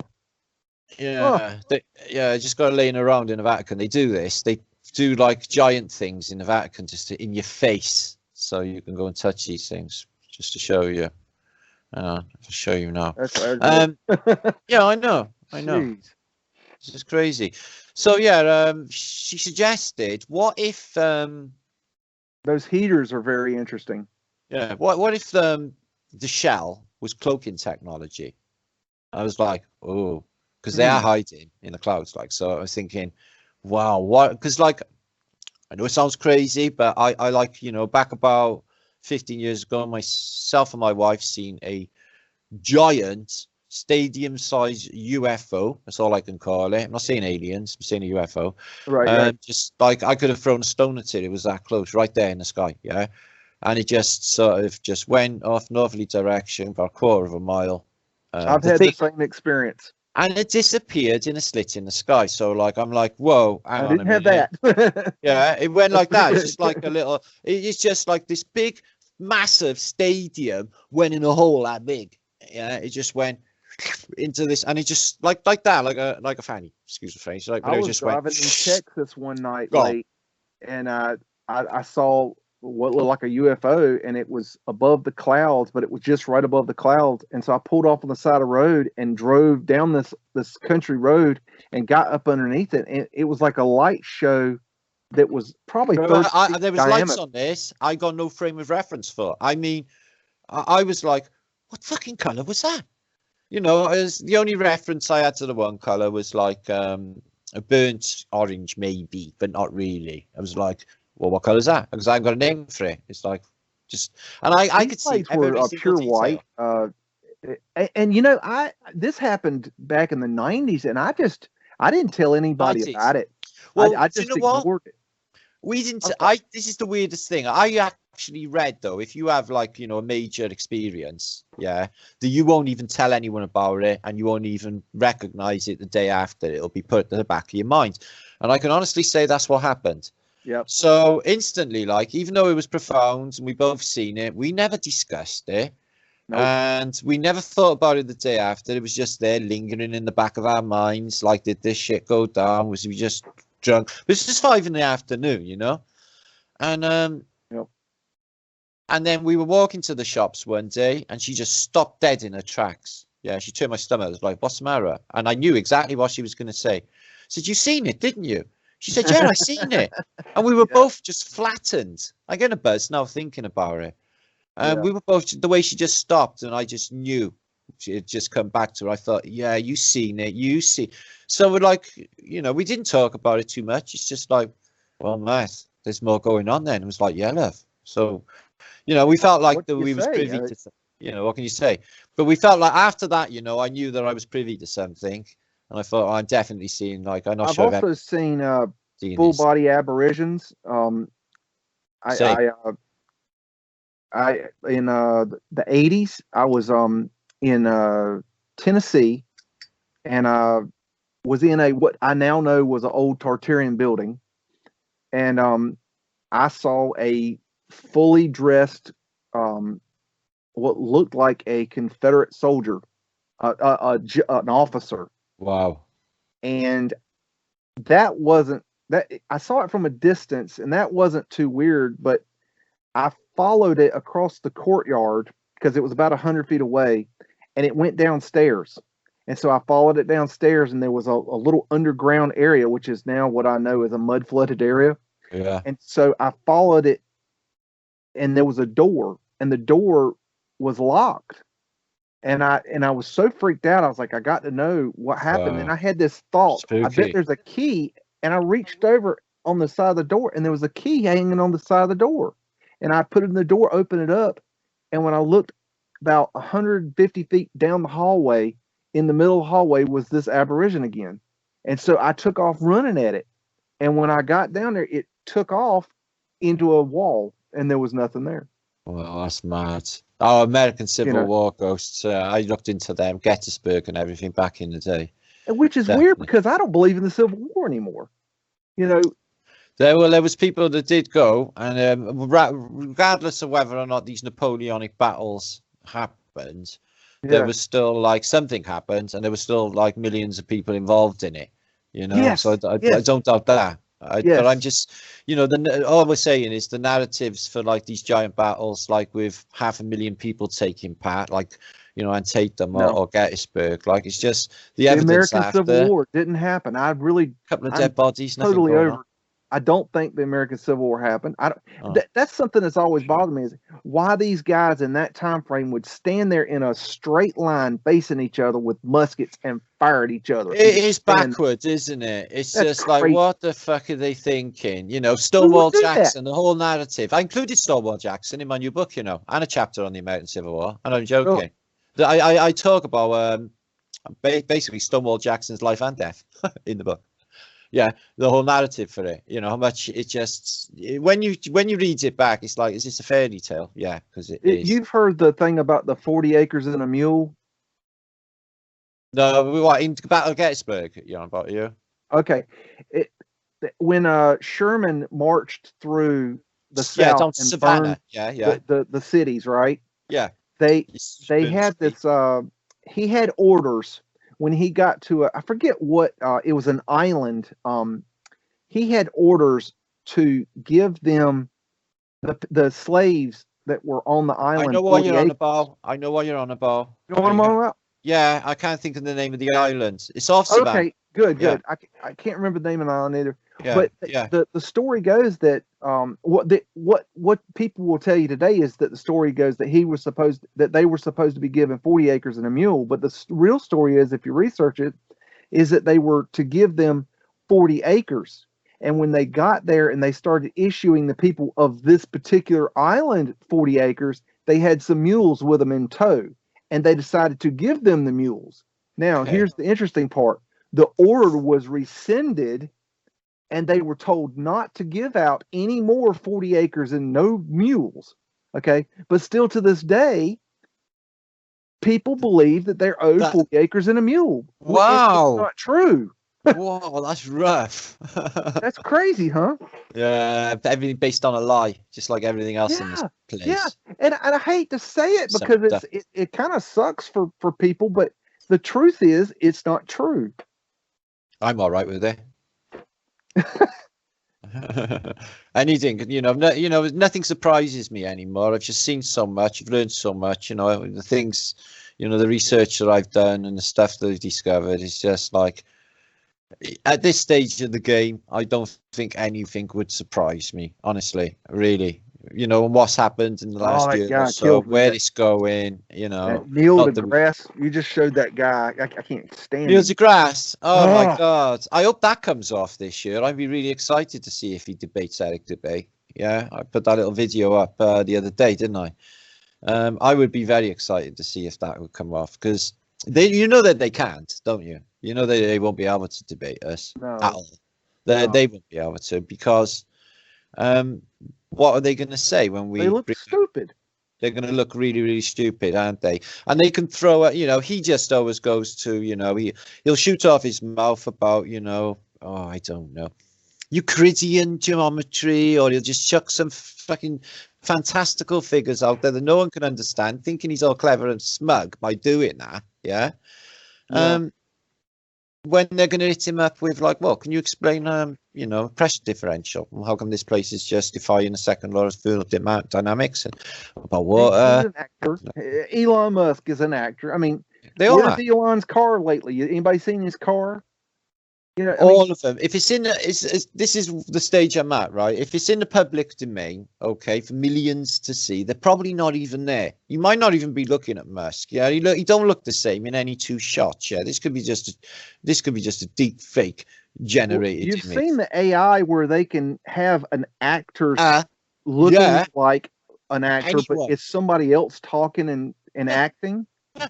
Yeah, I just got laying around in the Vatican. They do this. They do like giant things in the Vatican just in your face. So you can go and touch these things just to show you. I'll show you now. Yeah, I know. Jeez. This is crazy. So yeah, she suggested, what if those heaters are very interesting. Yeah. What if the shell was cloaking technology? I was like, oh, because they are hiding in the clouds. Like, so I was thinking, wow, what? Because like, I know it sounds crazy, but I like, you know, back about 15 years ago, myself and my wife seen a giant stadium-sized UFO. That's all I can call it. I'm not saying aliens. I'm saying a UFO. Right. Just like I could have thrown a stone at it. It was that close, right there in the sky. Yeah. And it just sort of just went off northerly direction about a quarter of a mile. I've had the same experience. And it disappeared in a slit in the sky. So like, I'm like, whoa, I didn't have that. Yeah, it went like that. It's just like a little, it's just like this big massive stadium went in a hole that big. Yeah, it just went into this, and it just like that, like a fanny. Excuse the phrase. Like, but I it was just driving went. in Texas one night Gone. late, and I saw what looked like a UFO, and it was above the clouds, but it was just right above the clouds. And so I pulled off on the side of the road and drove down this country road and got up underneath it. And it was like a light show that was probably 30 feet there was diameter. lights on this. I got no frame of reference for. I mean, I was like, what fucking color was that? You know, as the only reference I had to the one color was like a burnt orange, maybe, but not really. I was like, well, what color is that? Because I've got a name for it. It's like just, and I could see were every single pure detail. white. And you know, this happened back in the 90s, and I didn't tell anybody 90s. about it. Well, I do just you know what? ignored it. We didn't. Okay. This is the weirdest thing. I actually read though, if you have like, you know, a major experience, yeah, that you won't even tell anyone about it, and you won't even recognize it the day after. It'll be put at the back of your mind, and I can honestly say that's what happened. Yep. So instantly, like, even though it was profound and we both seen it, we never discussed it. Nope. And we never thought about it the day after. It was just there lingering in the back of our minds. Like, did this shit go down? Was we just drunk? This is 5 in the afternoon, you know? And Yep. and then we were walking to the shops one day, and she just stopped dead in her tracks. Yeah, she turned my stomach. I was like, what's the matter? And I knew exactly what she was going to say. I said, you seen it, didn't you? She said, yeah, I seen it. And we were both just flattened. I get a buzz now thinking about it. And we were both, the way she just stopped, and I just knew she had just come back to her. I thought, yeah, you seen it, you see. So we're like, you know, we didn't talk about it too much. It's just like, well, Matt, there's more going on then. It was like, yeah, love. So, you know, we felt like that we was privy to, you know, what can you say? But we felt like after that, you know, I knew that I was privy to something. And I thought, oh, I'm definitely seeing, like, I'm not I've sure. also seen this. full body aberrations. I in the 80s, I was in Tennessee, and was in what I now know was an old Tartarian building, and I saw a fully dressed what looked like a Confederate soldier, an officer. Wow. And that wasn't that. I saw it from a distance, and that wasn't too weird, but I followed it across the courtyard because it was about 100 feet away, and it went downstairs. And so I followed it downstairs, and there was a little underground area, which is now what I know is a mud flooded area. Yeah. And so I followed it, and there was a door, and the door was locked. And I was so freaked out. I was like, I got to know what happened. And I had this thought, Spooky. I bet there's a key. And I reached over on the side of the door, and there was a key hanging on the side of the door. And I put it in the door, opened it up. And when I looked about 150 feet down the hallway, in the middle of the hallway was this apparition again. And so I took off running at it. And when I got down there, it took off into a wall, and there was nothing there. Well, that's mad. Oh, American Civil War ghosts. I looked into them, Gettysburg and everything back in the day. Which is weird because I don't believe in the Civil War anymore. You know, there was people that did go, and regardless of whether or not these Napoleonic battles happened, there was still like something happened, and there was still like millions of people involved in it. You know, yes, so I don't doubt that. But I'm just, you know, all we're saying is the narratives for like these giant battles, like with 500,000 people taking part, like, you know, Antietam or Gettysburg, like it's just the evidence American Civil War didn't happen. A couple of dead bodies, nothing totally going over. on. I don't think the American Civil War happened. That's something that's always bothered me, is why these guys in that time frame would stand there in a straight line facing each other with muskets and fire at each other. It is backwards, isn't it? It's just crazy. Like, what the fuck are they thinking? You know, Stonewall Jackson, the whole narrative. I included Stonewall Jackson in my new book, you know, and a chapter on the American Civil War. And I'm joking. Oh. I talk about basically Stonewall Jackson's life and death in the book. Yeah, the whole narrative for it, you know, how much it just, when you read it back, it's like, is this a fairy tale? Yeah, because it is. You've heard the thing about the 40 acres and a mule? No, in Battle of Gettysburg, you know, about you. Okay. When Sherman marched through the Yeah, south down and to Savannah. burned Yeah. the cities, right? Yeah. They Burn had the city. this. He had orders when he got to I forget what it was, an island. He had orders to give them the slaves that were on the I island know what 40 you're on acres. about. I know what you're on about. You know what I'm on about? Yeah, I can't think of the name of the island. It's off Savannah. Okay, good. Yeah. I can't remember the name of the island either. Yeah, But yeah. the story goes that what people will tell you today is that the story goes that they were supposed to be given 40 acres and a mule. But the real story is, if you research it, is that they were to give them 40 acres. And when they got there and they started issuing the people of this particular island 40 acres, they had some mules with them in tow, and they decided to give them the mules. Now, Okay. here's the interesting part. The order was rescinded, and they were told not to give out any more 40 acres and no mules. Okay. But still to this day, people believe that they're owed 40 acres and a mule. Wow. It's not true. Whoa, that's rough. That's crazy, huh? Yeah, everything based on a lie, just like everything else in this place. Yeah. And I hate to say it because it kind of sucks for people, but the truth is it's not true. I'm all right with it. Anything, nothing surprises me anymore. I've just seen so much, I've learned so much, the things, the research that I've done and the stuff that I've discovered is just like, at this stage of the game, I don't think anything would surprise me, honestly, really. And what's happened in the last year or so, where it's going, Neil deGrasse, you just showed that guy. I can't stand Neil him. deGrasse. Oh my God. I hope that comes off this year. I'd be really excited to see if he debates Eric Debate. Yeah, I put that little video up the other day, didn't I? I would be very excited to see if that would come off, because that they can't, don't you? They won't be able to debate us at all. They won't be able to, because what are they going to say when they look stupid? They're going to look really, really stupid, aren't they? And they can throw it, he just always goes to, he'll shoot off his mouth about, I don't know, Euclidean geometry, or he'll just chuck some fucking fantastical figures out there that no one can understand, thinking he's all clever and smug by doing that. Yeah. When they're going to hit him up with like, well, can you explain, pressure differential? How come this place is justifying the second law of thermodynamics and about water? He's an actor. Elon Musk is an actor. I mean, where's Elon's car lately? Anybody seen his car? All of them. If it's in, this is the stage I'm at, right? If it's in the public domain, okay, for millions to see, they're probably not even there. You might not even be looking at Musk. Yeah, he don't look the same in any two shots. Yeah, this could be just a deep fake generated. You've image. seen the AI where they can have an actor looking like an actor, but it's somebody else talking and acting, and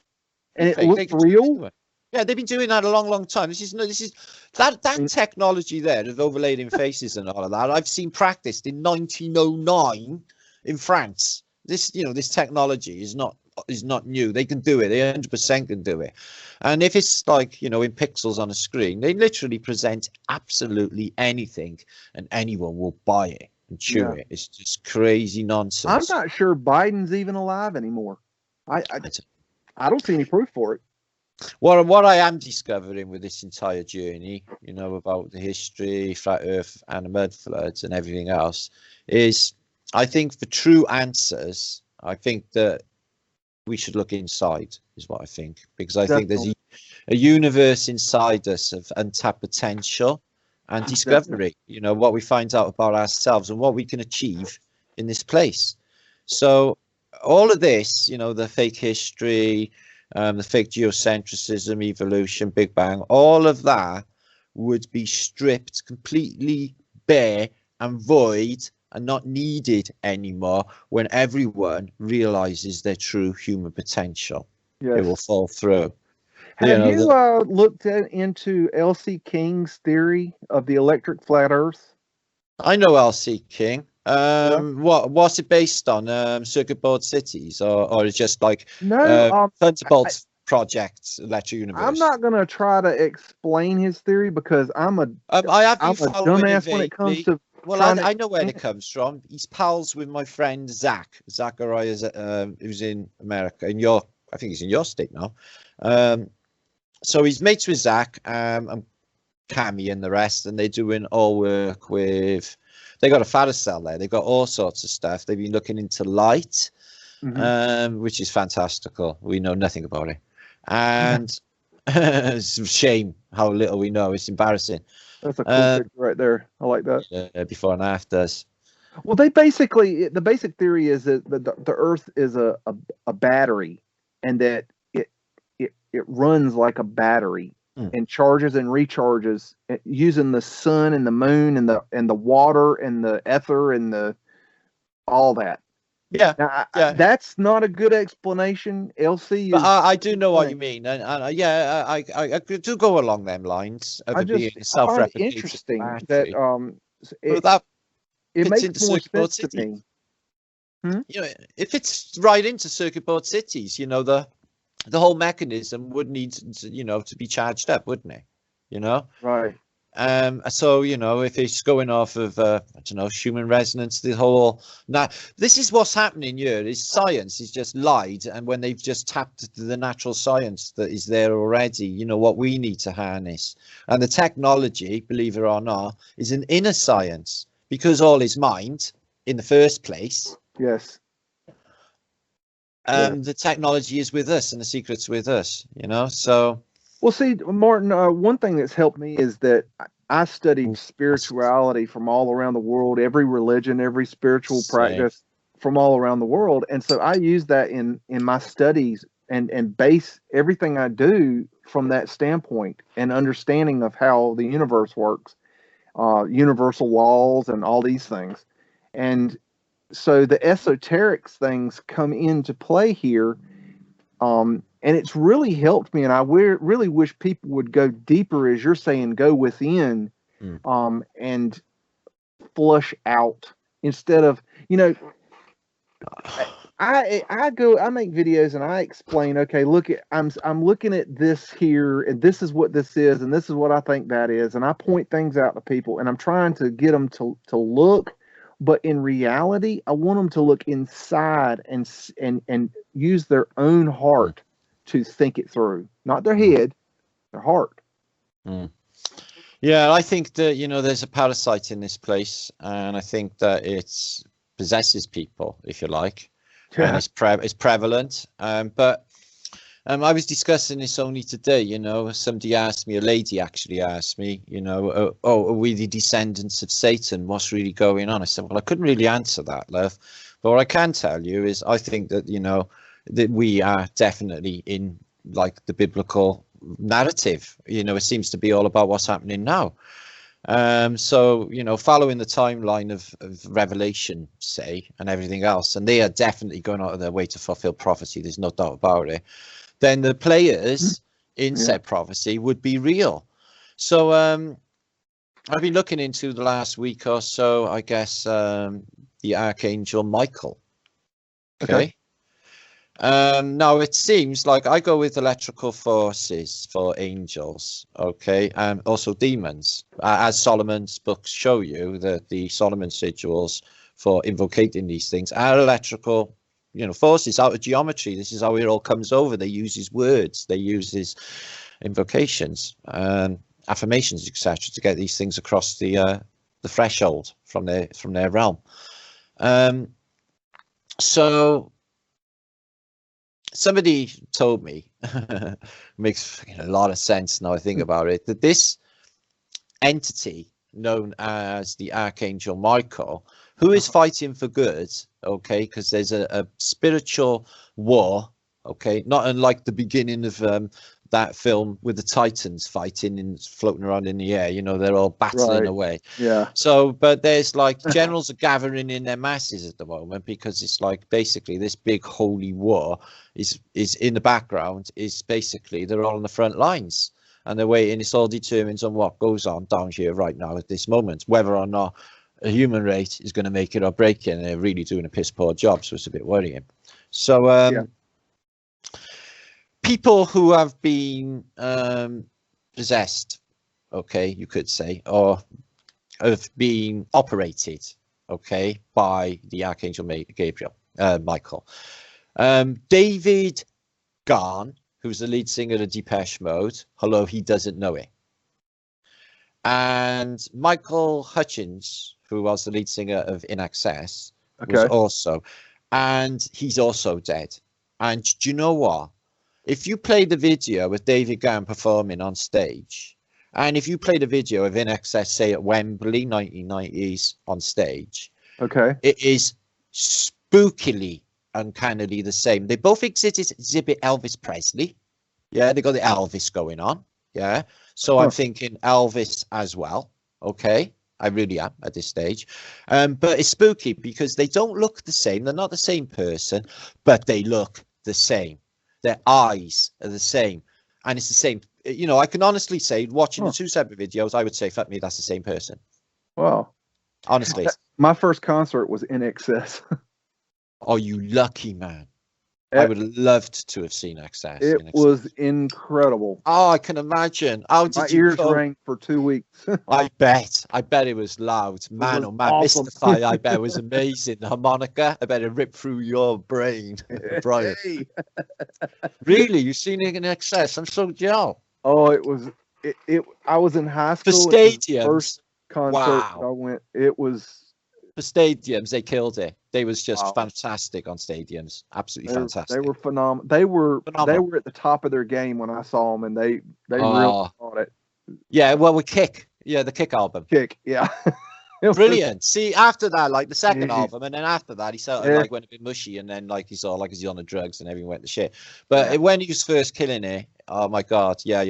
it looks real. Yeah, they've been doing that a long, long time. This is that technology there of overlaying faces and all of that. I've seen practiced in 1909 in France. This technology is not new. They can do it. They 100% can do it. And if it's like, in pixels on a screen, they literally present absolutely anything, and anyone will buy it and chew it. It's just crazy nonsense. I'm not sure Biden's even alive anymore. I don't see any proof for it. What I am discovering with this entire journey, about the history, flat Earth, and the mud floods and everything else, is I think for true answers, I think that we should look inside, is what I think, because I think there's a universe inside us of untapped potential and discovery. What we find out about ourselves and what we can achieve in this place. So all of this, the fake history, the fake geocentrism, evolution, Big Bang, all of that would be stripped completely bare and void and not needed anymore when everyone realizes their true human potential. Yes. It will fall through. Have you looked into L.C. King's theory of the electric flat Earth? I know L.C. King. What's it based on? Circuit board cities, or it's just like Thunderbolt projects, electric universe? I'm not gonna try to explain his theory because I'm a dumbass when it comes to Well, I know where it comes from. He's pals with my friend Zachariah, who's in America, I think he's in your state now. So he's mates with Zach, and Cammy and the rest, and they're doing all work with. They got a Faracell there. They've got all sorts of stuff. They've been looking into light, which is fantastical. We know nothing about it, and it's a shame how little we know. It's embarrassing. That's a cool picture right there. I like that. Before and afters. Well, the basic theory is that the Earth is a battery, and that it runs like a battery and charges and recharges using the sun and the moon and the water and the ether and all that. Yeah, now, yeah. That's not a good explanation. LC, but I do know what you mean, and yeah, I do go along them lines of being self-replicating. Interesting battery. that it makes more sense to me. You know, if it's right into circuit board cities, you know, the whole mechanism would need to be charged up, wouldn't it? You know, right. So, you know, if it's going off of, I don't know, Schumann resonance, this is what's happening here is science is just lied. And when they've just tapped the natural science that is there already, you know, what we need to harness. And the technology, believe it or not, is an inner science because all is mind in the first place. Yes. The technology is with us and the secret's with us, you know, so. Well, see, Martin, one thing that's helped me is that I studied spirituality from all around the world, every religion, every spiritual practice from all around the world. And so I use that in my studies and base everything I do from that standpoint and understanding of how the universe works, universal laws and all these things. And so the esoterics things come into play here. And it's really helped me, and I really wish people would go deeper, as you're saying, go within, and flush out instead of, you know, I make videos and I explain, okay, I'm looking at this here, and this is what this is, and this is what I think that is, and I point things out to people, and I'm trying to get them to look, but in reality, I want them to look inside and use their own heart to think it through, not their head, their heart. Yeah, I think that, you know, there's a parasite in this place, and I think that it possesses people, if you like, and it's prevalent. But I was discussing this only today. You know, somebody asked me, a lady actually asked me, you know, are we the descendants of Satan? What's really going on? I said, well, I couldn't really answer that, love. But what I can tell you is I think that, you know, that we are definitely in like the biblical narrative. You know, it seems to be all about what's happening now. So, you know, following the timeline of Revelation, say, and everything else, and they are definitely going out of their way to fulfill prophecy. There's no doubt about it. Then the players in said prophecy would be real. So I've been looking into the last week or so, I guess, the Archangel Michael. Okay. Now it seems like I go with electrical forces for angels, okay, and also demons, as Solomon's books show you, that the Solomon sigils for invocating these things are electrical, you know, forces out of geometry. This is how it all comes over. They use his words, they use his invocations, affirmations, etc., to get these things across the threshold from their realm. So somebody told me, makes a lot of sense now I think about it, that this entity known as the Archangel Michael, who is fighting for good, okay, because there's a spiritual war, okay, not unlike the beginning of that film with the Titans fighting and floating around in the air, you know, they're all battling away. Yeah. So, but there's like generals are gathering in their masses at the moment, because it's like basically this big holy war is in the background, is basically they're all on the front lines and they're waiting. It's all determined on what goes on down here right now at this moment, whether or not a human race is going to make it or break it, and they're really doing a piss poor job, so it's a bit worrying. So people who have been possessed, okay, you could say, or of being operated, okay, by the Archangel Gabriel, Michael. David Garn, who's the lead singer of Depeche Mode, although he doesn't know it. And Michael Hutchins, who was the lead singer of In Excess, was also, and he's also dead. And do you know what? If you play the video with David Garn performing on stage, and if you play the video of In Excess, say at Wembley, 1990s on stage, it is spookily, uncannily the same. They both exhibit Elvis Presley. Yeah, they got the Elvis going on. Yeah. So I'm thinking Elvis as well. Okay. I really am at this stage. But it's spooky because they don't look the same. They're not the same person, but they look the same. Their eyes are the same. And it's the same. You know, I can honestly say, watching the two separate videos, I would say, fuck me, that's the same person. Wow. Honestly. My first concert was In Excess. Oh, you lucky man. I would have loved to have seen Excess. It was incredible. Oh, I can imagine. How did my ears rang for 2 weeks. I bet it was loud. Man, oh man, awesome. Mystify, I bet it was amazing. The harmonica, I bet it ripped through your brain. Brian. Hey. Really? You've seen it in Excess? I'm so jealous. Oh, it was I was in high school. For stadiums. First concert I went. It was for stadiums, they killed it. They was just fantastic on stadiums. Absolutely fantastic. They were phenomenal. They were at the top of their game when I saw them, and they really thought it. Yeah, well, with Kick. Yeah, the Kick album. Kick, yeah. Brilliant. See, after that, like the second album, and then after that, he sort of like went a bit mushy, and then like he saw like he's on the drugs and everything went to shit. But when he was first killing it, oh my god, yeah.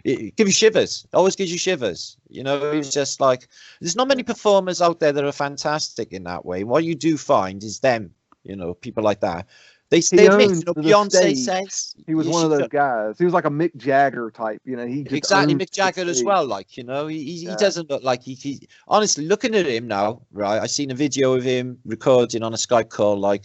It gives you shivers. Always gives you shivers. You know, it's just like there's not many performers out there that are fantastic in that way. What you do find is them. You know, people like that. They admit, you know, Beyonce says he was one of those guys. He was like a Mick Jagger type, you know. He just exactly Mick Jagger as well. Like, you know, he doesn't look like he honestly looking at him now, right? I seen a video of him recording on a Skype call like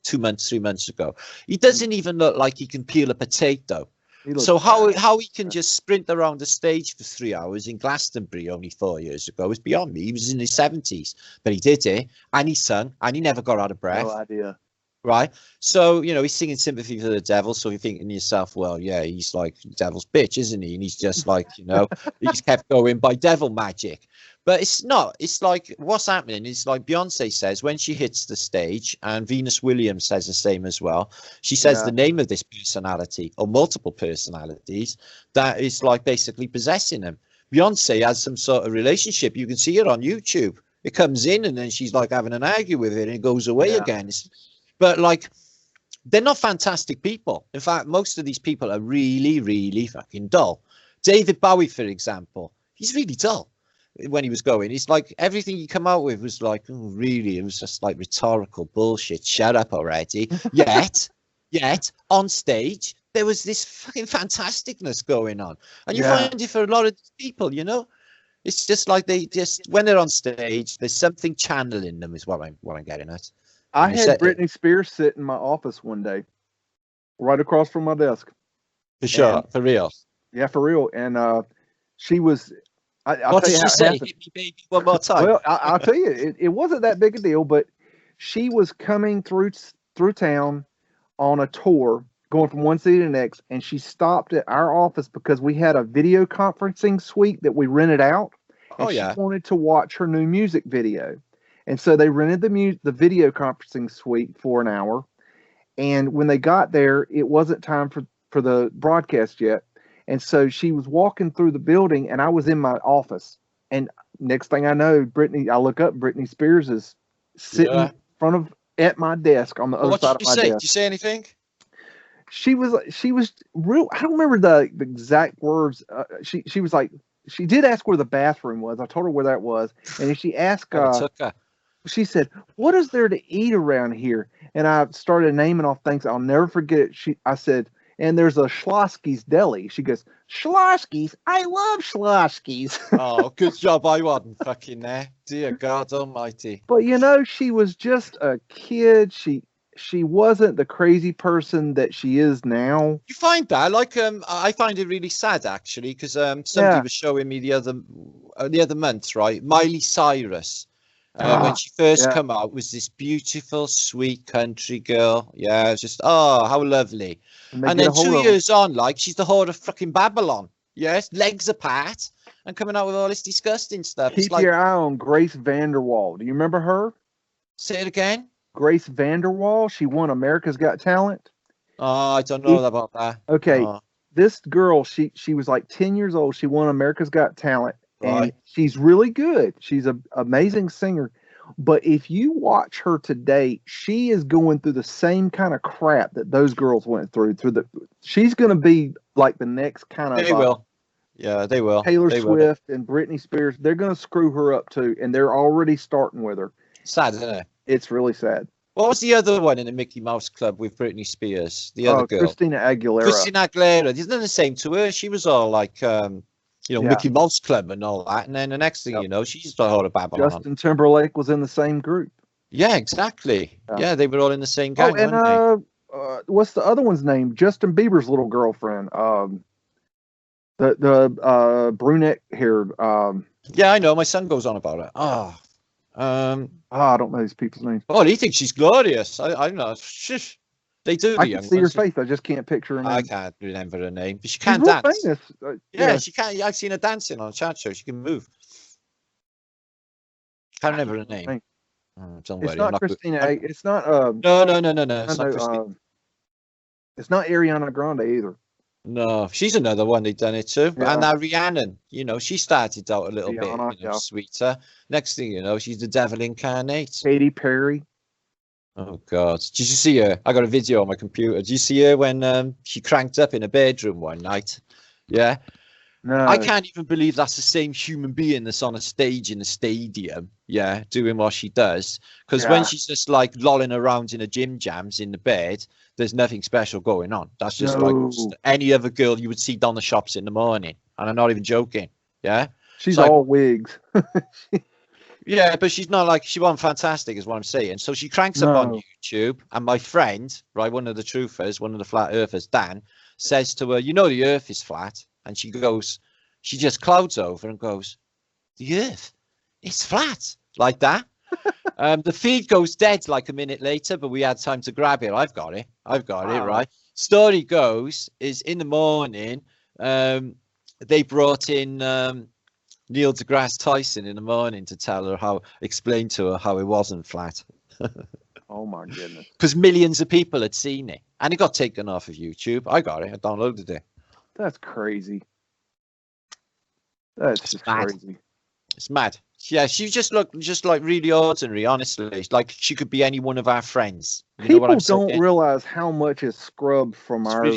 3 months ago. He doesn't even look like he can peel a potato. So how he can just sprint around the stage for 3 hours in Glastonbury only 4 years ago is beyond me. He was in his 70s, but he did it, and he sung, and he never got out of breath. No idea. Right, so you know he's singing "Sympathy for the Devil." So you're thinking to yourself, well, yeah, he's like devil's bitch, isn't he? And he's just like, you know, he's kept going by devil magic. But it's not. It's like what's happening is like Beyonce says when she hits the stage, and Venus Williams says the same as well. She says the name of this personality or multiple personalities that is like basically possessing them. Beyonce has some sort of relationship. You can see it on YouTube. It comes in and then she's like having an argue with it and it goes away again. But like, they're not fantastic people. In fact, most of these people are really, really fucking dull. David Bowie, for example, he's really dull when he was going. It's like everything he come out with was like, oh, really? It was just like rhetorical bullshit. Shut up already. Yet on stage, there was this fucking fantasticness going on. And you find it for a lot of people, you know? It's just like they just, when they're on stage, there's something channeling them is what I'm getting at. I had Britney Spears sit in my office one day, right across from my desk. For sure, for real. Yeah, for real. And she was. What did she say? Hit me, baby, one more time. Well, I'll tell you, it wasn't that big a deal, but she was coming through town on a tour, going from one city to the next, and she stopped at our office because we had a video conferencing suite that we rented out. And she wanted to watch her new music video. And so they rented the video conferencing suite for an hour. And when they got there, it wasn't time for the broadcast yet. And so she was walking through the building and I was in my office. And next thing I know, I look up, Britney Spears is sitting at my desk on the other side of my desk. Did you say anything? She was real. I don't remember the exact words. She was like, she did ask where the bathroom was. I told her where that was. And she asked, she said, what is there to eat around here? And I started naming off things. I'll never forget it. I said, and there's a Schlossky's Deli. She goes, Schlossky's? I love Schlossky's. Oh, good job. I wasn't fucking there. Dear God almighty. But, you know, she was just a kid. She wasn't the crazy person that she is now. You find that? Like, I find it really sad, actually, because somebody was showing me the other the other month, right? Miley Cyrus, when she first come out, was this beautiful, sweet country girl. Yeah, it's just, oh, how lovely. And then 2 years on, like, she's the whore of fucking Babylon. Yes, legs apart and coming out with all this disgusting stuff. Keep your eye on Grace Vanderwall. Do you remember her? Say it again. Grace Vanderwall. She won America's Got Talent. Oh, I don't know about that. Okay, this girl, she was like 10 years old. She won America's Got Talent, and she's really good. She's an amazing singer. But if you watch her today, she is going through the same kind of crap that those girls went through. She's going to be like the next kind of. They will. Yeah, they will. Taylor Swift and Britney Spears. They're going to screw her up too, and they're already starting with her. Sad, isn't it? It's really sad. What was the other one in the Mickey Mouse Club with Britney Spears? The other girl, Christina Aguilera. Christina Aguilera. Isn't it the same to her? She was all like, Mickey Mouse Club and all that, and then the next thing you know, she's the whole of Babylon. Justin Timberlake was in the same group. Yeah, exactly. Yeah, they were all in the same gang. And what's the other one's name? Justin Bieber's little girlfriend. The brunette haired. Yeah, I know. My son goes on about it. I don't know these people's names. Oh, he thinks she's glorious. I don't know. Shush. They do. I can see her face. I just can't picture her name. I can't remember her name, but she can dance. Famous. Yeah, she can. I've seen her dancing on a chat show. She can move. Can't remember her name. Don't worry. It's not Christina. It's not. No. It's not Christina. It's not Ariana Grande either. No, she's another one they've done it to. Yeah. And now Rhiannon, she started out a little bit sweeter. Next thing you know, she's the devil incarnate. Katy Perry. Oh God! Did you see her? I got a video on my computer. Did you see her when she cranked up in a bedroom one night? Yeah. No. I can't even believe that's the same human being that's on a stage in a stadium. Yeah, doing what she does. Because when she's just like lolling around in a gym jams in the bed, there's nothing special going on. That's just like any other girl you would see down the shops in the morning. And I'm not even joking. Yeah. She's all wigs. Yeah, but she's not like, she wasn't fantastic is what I'm saying. So she cranks up on YouTube, and my friend, right, one of the truthers, one of the flat earthers, Dan, says to her, the earth is flat. And she just clouds over and goes, the earth is flat, like that. The feed goes dead like a minute later, but we had time to grab it. I've got it, right? Story goes, is in the morning, they brought in Neil deGrasse Tyson in the morning to explain to her how it wasn't flat. Oh my goodness. Because millions of people had seen it, and it got taken off of YouTube. I got it. I downloaded it. That's crazy. That's just crazy. It's mad. Yeah, she just looked just like really ordinary, honestly. Like she could be any one of our friends. People don't realize how much is scrubbed from our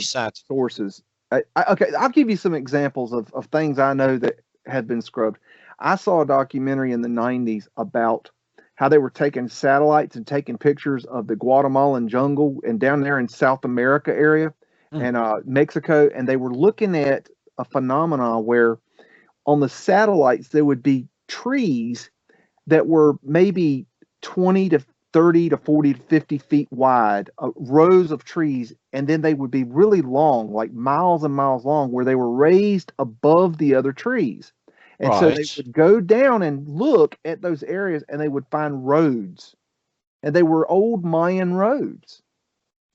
sources. Okay, I'll give you some examples of things I know that had been scrubbed. I saw a documentary in the 90s about how they were taking satellites and taking pictures of the Guatemalan jungle and down there in South America area and Mexico, and they were looking at a phenomenon where on the satellites there would be trees that were maybe 20 to 30 to 40 to 50 feet wide, rows of trees, and then they would be really long, like miles and miles long, where they were raised above the other trees. And so they would go down and look at those areas, and they would find roads, and they were old Mayan roads.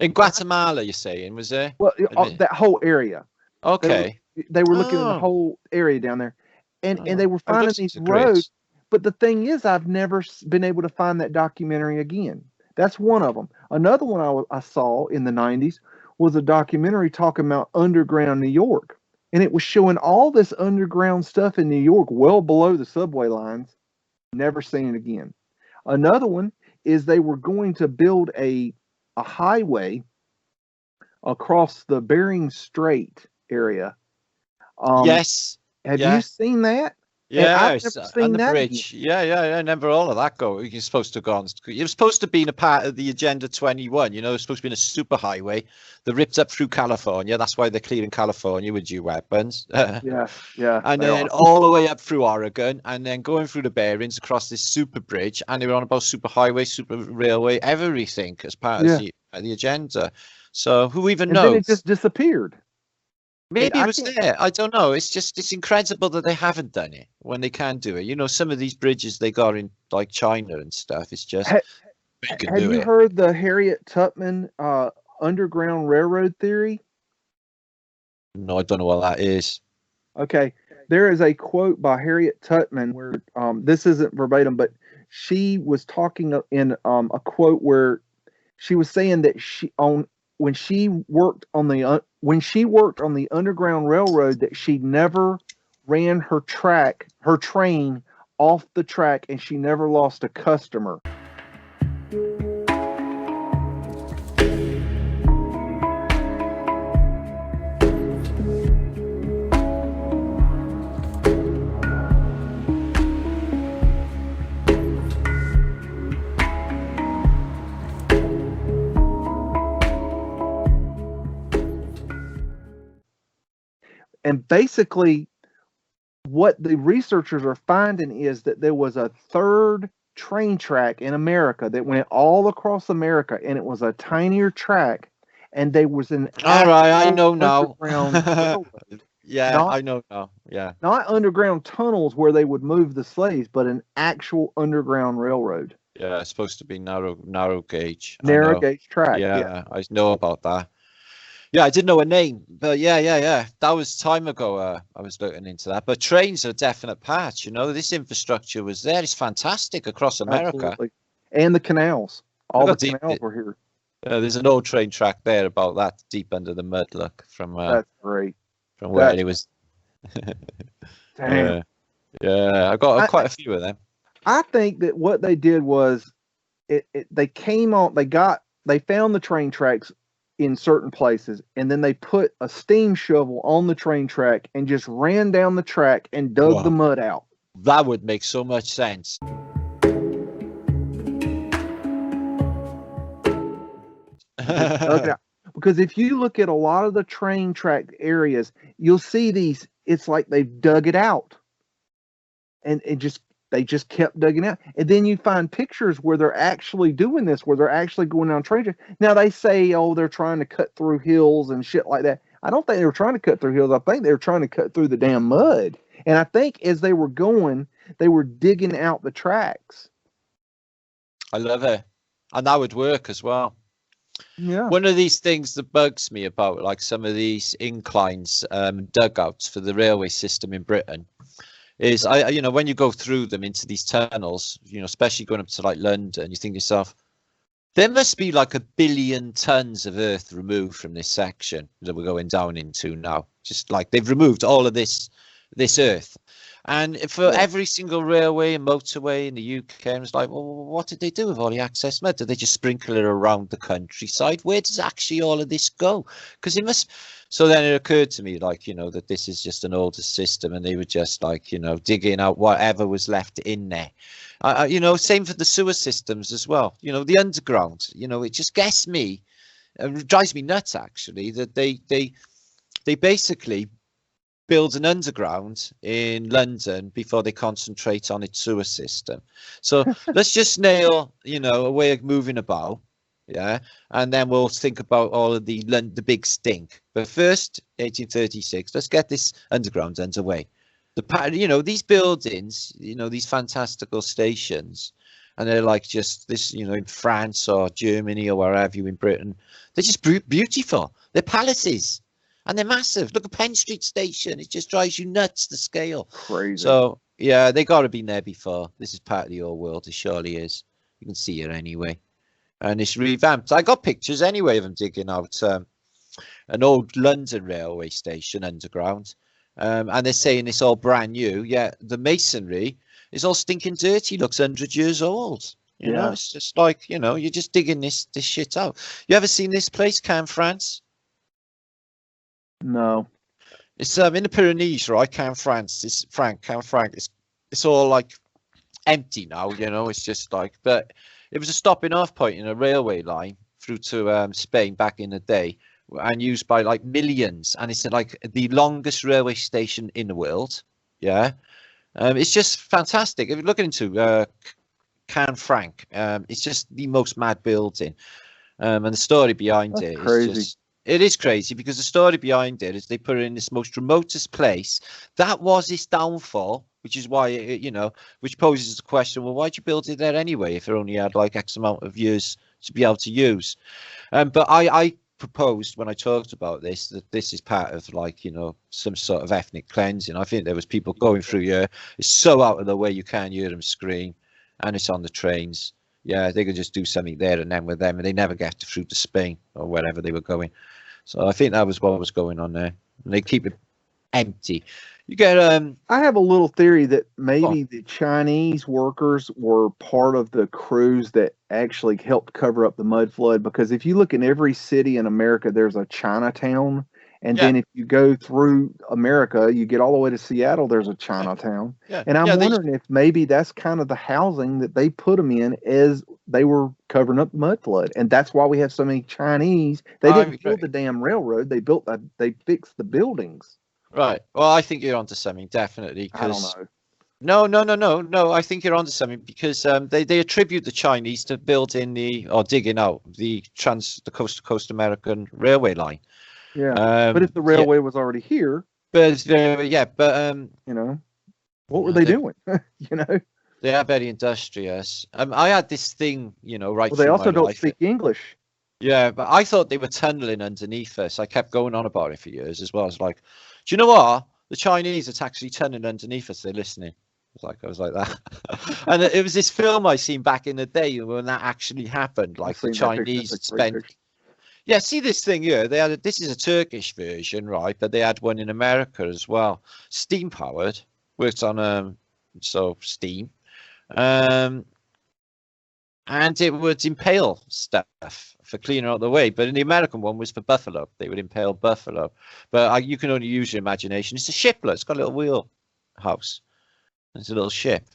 In Guatemala, you're saying, was there? Well, that whole area. Okay. They were looking at the whole area down there, and they were finding these roads. But the thing is, I've never been able to find that documentary again. That's one of them. Another one I saw in the 90s was a documentary talking about underground New York. And it was showing all this underground stuff in New York well below the subway lines. Never seen it again. Another one is they were going to build a highway across the Bering Strait area. Yes. Have you seen that? Yeah, on the bridge. Yeah, I remember all of that. You're supposed to go on. You're supposed to be a part of the Agenda 21. It's supposed to be a super highway that ripped up through California. That's why they're clearing California with new weapons. Yeah. And then all the way up through Oregon, and then going through the Bearings across this super bridge. And they were on about super highway, super railway, everything as part of the agenda. So who even knows? Then it just disappeared. Maybe it was can't- there. I don't know. It's incredible that they haven't done it when they can do it. You know, some of these bridges they got in like China and stuff. It's just Ha- they can Have do you it. heard the Harriet Tubman Underground Railroad theory? No, I don't know what that is. Okay, there is a quote by Harriet Tubman where this isn't verbatim, but she was talking in a quote where she was saying that when she worked on the Underground Railroad, that she never ran her train off the track, and she never lost a customer. And basically, what the researchers are finding is that there was a third train track in America that went all across America, and it was a tinier track, and there was an All right, I know now. underground railroad. Yeah, Not- I know now. Yeah. Not underground tunnels where they would move the slaves, but an actual underground railroad. Yeah, it's supposed to be narrow gauge. I Narrow know. gauge track. Yeah, I know about that. Yeah, I didn't know a name, but yeah. That was time ago. I was looking into that. But trains are a definite part. You know, this infrastructure was there. It's fantastic across America. Absolutely. And the canals. All the Look at canals were here. There's an old train track there about that deep under the mud. Look from That's great. where That's- it was. Damn. Yeah, I got quite a few of them. I think that what they did was they found the train tracks in certain places, and then they put a steam shovel on the train track and just ran down the track and dug the mud out. That would make so much sense. Dug it out. Because if you look at a lot of the train track areas, you'll see these, it's like they've dug it out. And they just kept digging out. And then you find pictures where they're actually doing this, where they're actually going down train tracks. Now they say, oh, they're trying to cut through hills and shit like that. I don't think they were trying to cut through hills. I think they were trying to cut through the damn mud. And I think as they were going, they were digging out the tracks. I love it. And that would work as well. Yeah. One of these things that bugs me about like some of these inclines, dugouts for the railway system in Britain is when you go through them into these tunnels, especially going up to like London, you think to yourself, there must be like 1 billion tons of earth removed from this section that we're going down into now. Just like they've removed all of this earth. And for every single railway and motorway in the UK, I was like, well, what did they do with all the access mud? Did they just sprinkle it around the countryside? Where does actually all of this go? Because it must. So then it occurred to me, like, that this is just an older system, and they were just like, digging out whatever was left in there. Same for the sewer systems as well. The underground. It just gets me, it drives me nuts actually that they basically build an underground in London before they concentrate on its sewer system. So let's just nail, a way of moving about, yeah, and then we'll think about all of the big stink. But first, 1836, let's get this underground underway. These buildings, these fantastical stations, and they're like just this, in France or Germany or wherever you in Britain, they're just beautiful. They're palaces. And they're massive. Look at Penn Street Station. It just drives you nuts, the scale. Crazy. So, yeah, they got to be there before. This is part of the old world. It surely is. You can see it anyway. And it's revamped. I got pictures anyway of them digging out an old London railway station underground. And they're saying it's all brand new. Yeah, the masonry is all stinking dirty. Looks 100 years old. You know, it's just like, you're just digging this shit out. You ever seen this place, Cannes, France? No. It's in the Pyrenees, right? Cannes, France. It's all like empty now, it's just like, but it was a stopping off point in a railway line through to Spain back in the day, and used by like millions, and it's like the longest railway station in the world. It's just fantastic. If you look into Cannes, France, it's just the most mad building, and the story behind it is just It is crazy because the story behind it is they put it in this most remotest place. That was its downfall, which is why which poses the question: well, why'd you build it there anyway if it only had like X amount of years to be able to use? But I proposed when I talked about this that this is part of like some sort of ethnic cleansing. I think there was people going through here. It's so out of the way you can't hear them scream, and it's on the trains. Yeah, they could just do something there and then with them, and they never get through to Spain or wherever they were going. So I think that was what was going on there. And they keep it empty. You get I have a little theory that maybe the Chinese workers were part of the crews that actually helped cover up the mud flood, because if you look in every city in America, there's a Chinatown. And then if you go through America, you get all the way to Seattle, there's a Chinatown. Yeah. And I'm wondering if maybe that's kind of the housing that they put them in as they were covering up the mud flood. And that's why we have so many Chinese. They didn't build the damn railroad. They fixed the buildings. Right. Well, I think you're onto something, definitely. I don't know. No. I think you're onto something because they attribute the Chinese to building digging out the coast-to-coast American railway line. Yeah, but if the railway was already here, what were they doing? They are very industrious. I had this thing, right. Well, they also don't speak English. Yeah, but I thought they were tunneling underneath us. I kept going on about it for years as well. I was like, do you know what? The Chinese are actually tunneling underneath us. They're listening. I was like that. And it was this film I seen back in the day when that actually happened. Like the Chinese spent. Yeah, see this thing here. This is a Turkish version, right? But they had one in America as well. Steam powered. Works on steam. And it would impale stuff for cleaning out the way. But in the American one was for buffalo. They would impale buffalo. But you can only use your imagination. It's a shiplet. It's got a little wheel house. It's a little ship.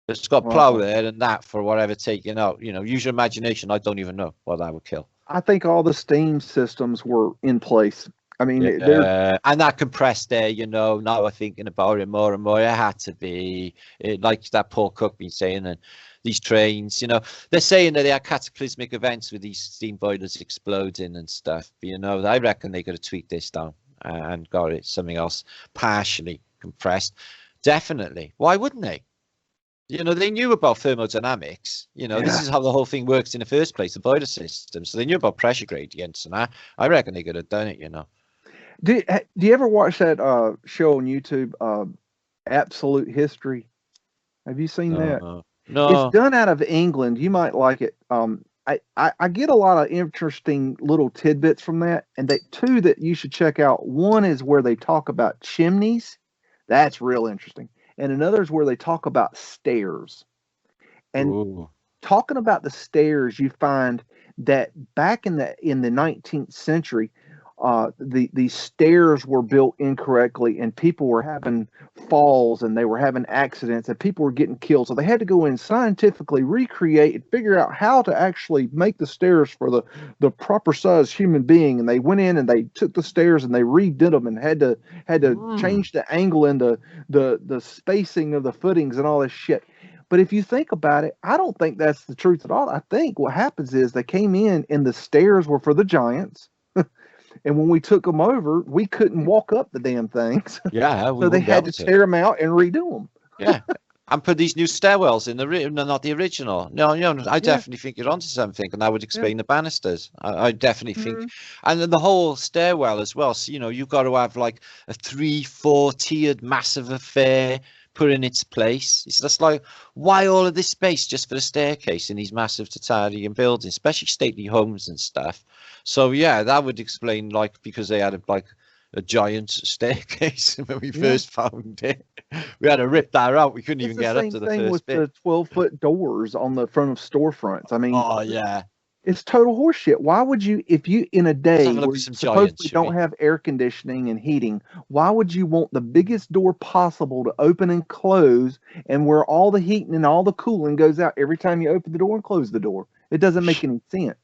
It's got plow there and that for whatever taking out. Use your imagination. I don't even know what that would kill. I think all the steam systems were in place. I mean, and that compressed air, now I'm thinking about it more and more. It had to be like that Paul Cook been saying, and these trains, they're saying that they had cataclysmic events with these steam boilers exploding and stuff. But, I reckon they could have tweaked this down and got it something else partially compressed. Definitely. Why wouldn't they? They knew about thermodynamics. This is how the whole thing works in the first place, the boiler system. So they knew about pressure gradients, and I reckon they could have done it. Do you ever watch that show on YouTube, Absolute History? Have you seen that? No. It's done out of England. You might like it. I get a lot of interesting little tidbits from that, and two that you should check out. One is where they talk about chimneys. That's real interesting. And another is where they talk about stairs. And talking about the stairs, you find that back in the 19th century, these stairs were built incorrectly, and people were having falls and they were having accidents and people were getting killed. So they had to go in scientifically recreate and figure out how to actually make the stairs for the proper size human being. And they went in and they took the stairs and they redid them and had to change the angle and the spacing of the footings and all this shit. But if you think about it, I don't think that's the truth at all. I think what happens is they came in and the stairs were for the giants. And when we took them over, we couldn't walk up the damn things. Yeah. So they had to tear them out and redo them. Yeah. And put these new stairwells in not the original. No, I definitely think you're onto something, and that would explain the banisters. I definitely think, and then the whole stairwell as well. So, you've got to have like a 3-4 tiered massive affair put in its place. It's just like, why all of this space just for the staircase in these massive Tartarian buildings, especially stately homes and stuff? So yeah, that would explain, like, because they had a giant staircase when we first found it. We had to rip that out. We couldn't even get up to the first with bit. The 12-foot doors on the front of storefronts. I mean, oh yeah, it's total horseshit. Why would you, if you in a day where you supposedly don't have air conditioning and heating, why would you want the biggest door possible to open and close, and where all the heating and all the cooling goes out every time you open the door and close the door? It doesn't make any sense.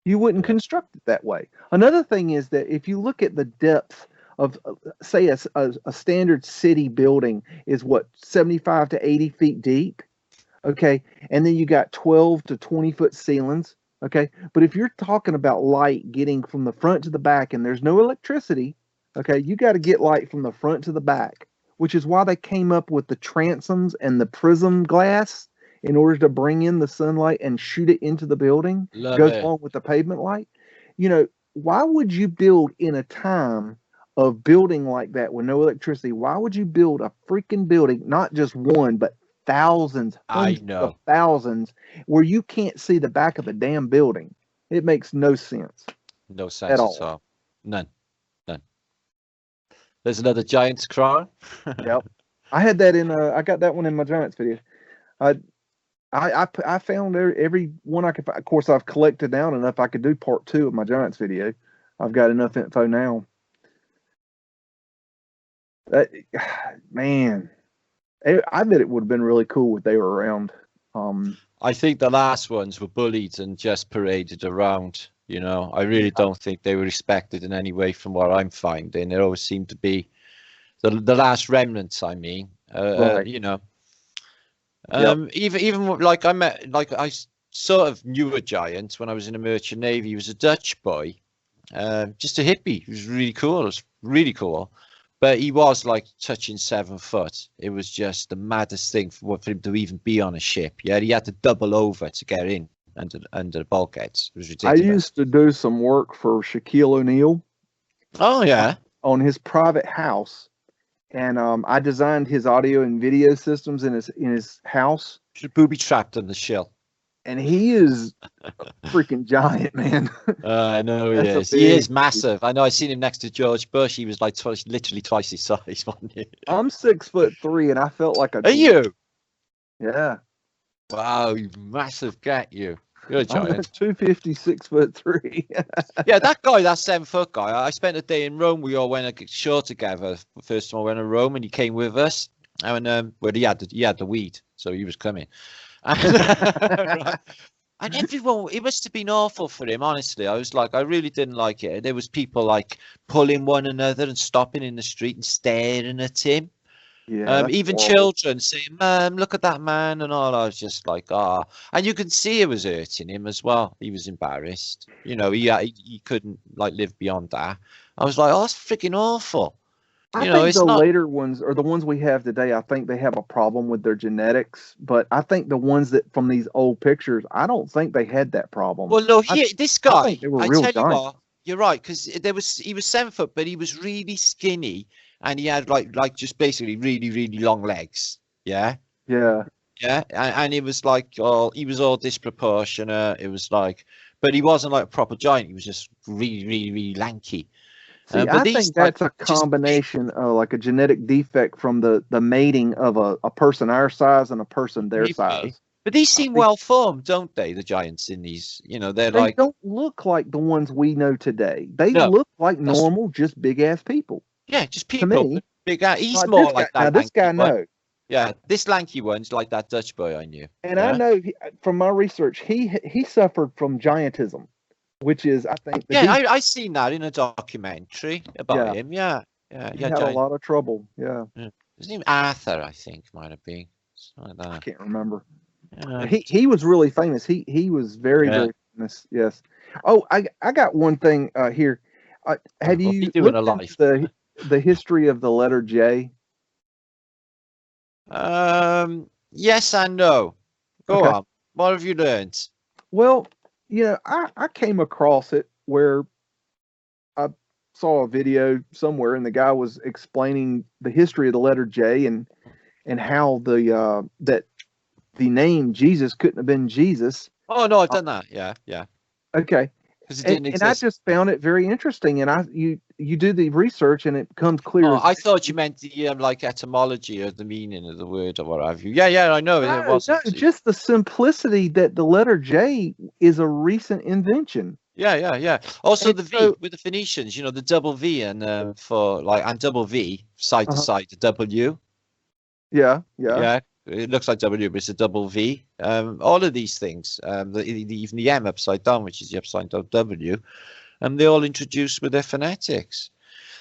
You wouldn't construct it that way. Another thing is that if you look at the depth of, say, a standard city building is 75 to 80 feet deep, okay, and then you got 12 to 20 foot ceilings. Okay. But if you're talking about light getting from the front to the back and there's no electricity, okay, you got to get light from the front to the back, which is why they came up with the transoms and the prism glass in order to bring in the sunlight and shoot it into the building. Love Goes it. along with the pavement light. You know, why would you build in a time of building like that with no electricity? Why would you build a freaking building, not just one, but thousands, I hundreds know. of thousands, where you can't see the back of the damn building? It makes no sense. No sense at all. None. There's another Giants crown. Yep. I had that in I got that one in my Giants video. I found every one I could find. Of course, I've collected down enough I could do part 2 of my Giants video. I've got enough info now. Man, I bet it would have been really cool if they were around. I think the last ones were bullied and just paraded around. You know, I really don't think they were respected in any way from what I'm finding. There always seemed to be the last remnants. I mean, Right. you know, Yep. even like I sort of knew a giant when I was in the Merchant Navy. He was a Dutch boy, just a hippie. He was really cool. It was really cool. But he was like touching 7 foot. It was just the maddest thing for him to even be on a ship. Yeah, he had to double over to get in under the bulkheads. It was I ridiculous. used to do some work for Shaquille O'Neal Oh yeah. on his private house, and I designed his audio and video systems in his house. Should booby trapped on the shell. And he is a freaking giant, man. I know he That's a is. He is big- massive. I know. I seen him next to George Bush. He was like literally twice his size, wasn't he? I'm 6'3", and I felt like a. Are you? Yeah. Wow, you massive cat, you. You're a I'm giant. 250, 6'3". Yeah, that guy, that 7 foot guy. I spent a day in Rome. We all went ashore together. First time I went to Rome, and he came with us. And well, he had the weed, so he was coming. Right. And everyone, it must have been awful for him, honestly. I was like, I really didn't like it. There was people like pulling one another and stopping in the street and staring at him. Yeah. that's Even horrible. children saying, "Mom, look at that man," and all. I was just like, ah. And you can see it was hurting him as well. He was embarrassed. You know, he couldn't like live beyond that. I was like, oh, that's freaking awful. I You know, think it's the not. later ones, or the ones we have today, I think they have a problem with their genetics. But I think the ones that from these old pictures, I don't think they had that problem. Well, no, I this guy. think they were I real tell you giants. what, you're right, because he was 7 foot, but he was really skinny, and he had like just basically really really long legs. Yeah. Yeah. Yeah, and it was like, oh, he was all disproportionate. It was like, but he wasn't like a proper giant. He was just really, really, really lanky. See, But I these, think that's like, a just- combination of like a genetic defect from the mating of a person our size and a person their Maybe. size. But these seem think- well formed, don't they? The giants in these, you know, they're They like, don't look like the ones we know today. They No, look like that's- normal, just big ass people. yeah, just To people. me, Big guy. He's Like more this like guy, that. now this guy lanky one. no, Yeah, this lanky one's like that Dutch boy I knew. and Yeah. I know from my research he suffered from giantism, which is I think that Yeah, he I seen that in a documentary about Yeah. him. Yeah, yeah, had a giant. lot of trouble. Yeah, His name Arthur, I think, might have been. Something like I that. can't remember. Yeah. He was really famous. He was very Yeah. very famous. Yes. Oh, I got one thing here. Have What's he you doing looked alive? into the history of the letter J? Yes and no. Go Okay. on. What have you learned? Well, I came across it where I saw a video somewhere, and the guy was explaining the history of the letter J and how that the name Jesus couldn't have been Jesus. Oh no, I've done that. Yeah, yeah. Okay. Because it didn't And I exist. just found it very interesting, and you do the research and it becomes clear. Oh, as I thought you meant the like etymology of the meaning of the word or what have you. Yeah, yeah, I know. It no, was. just the simplicity that the letter J is a recent invention. Yeah, yeah, yeah. Also, And the V so- with the Phoenicians, you know, the double V and for like and double V side to Uh-huh. side, the W. Yeah. Yeah, it looks like W, but it's a double V. All of these things, even the M upside down, which is the upside down W, and they all introduced with their phonetics.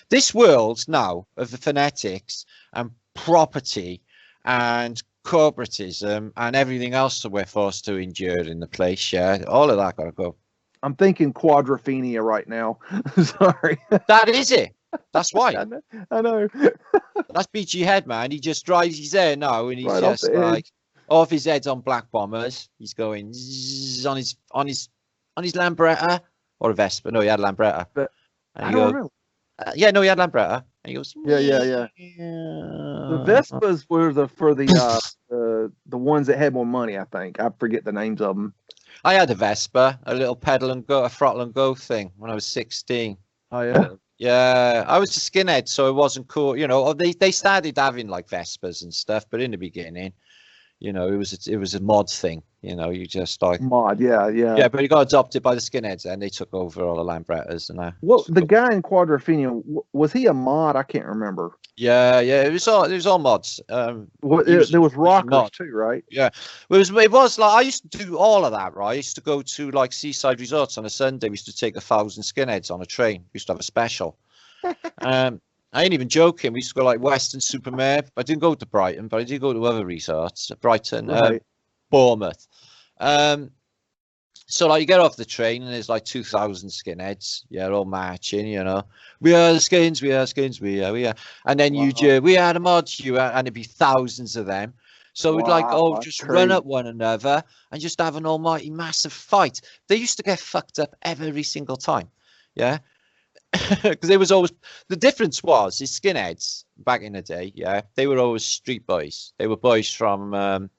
This world now of the phonetics and property and corporatism and everything else that we're forced to endure in the place. Yeah, all of that got to go. I'm thinking quadrophenia right now. Sorry. That is it. That's why. I know. That's BG Head, man. He just drives his hair now, and he's Right just off the like edge. off his head's on black bombers. He's going zzz on his Lambretta or a Vespa. No, he had a Lambretta. But And I he don't goes, remember. yeah, no, he had Lambretta. And he goes, Yeah. The Vespas were the ones that had more money. I think I forget the names of them. I had a Vespa, a little pedal and go, a throttle and go thing when I was 16. Oh yeah. Yeah, I was a skinhead, so it wasn't cool. You know, they started having like Vespas and stuff, but in the beginning, you know, it was a mod thing. You know, you just like Mod. Yeah. but he got adopted by the skinheads, and they took over all the Lambrettas and that. Well, the guy in Quadrophenia, was he a mod? I can't remember. Yeah, it was all mods. There was rockers mod. too, right? Yeah, it was like I used to do all of that, right? I used to go to like seaside resorts on a Sunday. We used to take 1,000 skinheads on a train. We used to have a special. I ain't even joking. We used to go like Western-super-Mare. I didn't go to Brighton, but I did go to other resorts. Brighton, Right. Bournemouth. So like you get off the train and there's like 2,000 skinheads, yeah, all marching, you know. We are the skins, we are skins, we are. And then we are the mods, and it'd be thousands of them. So we'd like, just run at one another and just have an almighty massive fight. They used to get fucked up every single time, yeah. Because there was always the difference was is skinheads back in the day, yeah, they were always street boys. They were boys from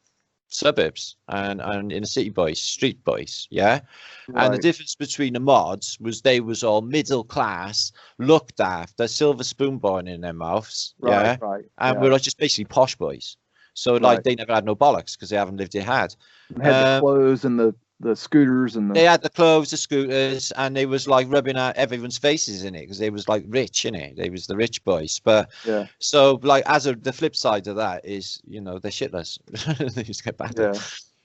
suburbs and inner city boys, street boys, yeah. Right. And the difference between the mods was they was all middle class, looked after, silver spoon born in their mouths, yeah. Right. And we're just basically posh boys. So like they never had no bollocks because they haven't lived it hard. They had the clothes and the scooters and they had the clothes, the scooters, and they was like rubbing out everyone's faces in it because they was like rich in it. They was the rich boys. But yeah. So like the flip side of that is, you know, they're shitless. They just get back. Yeah.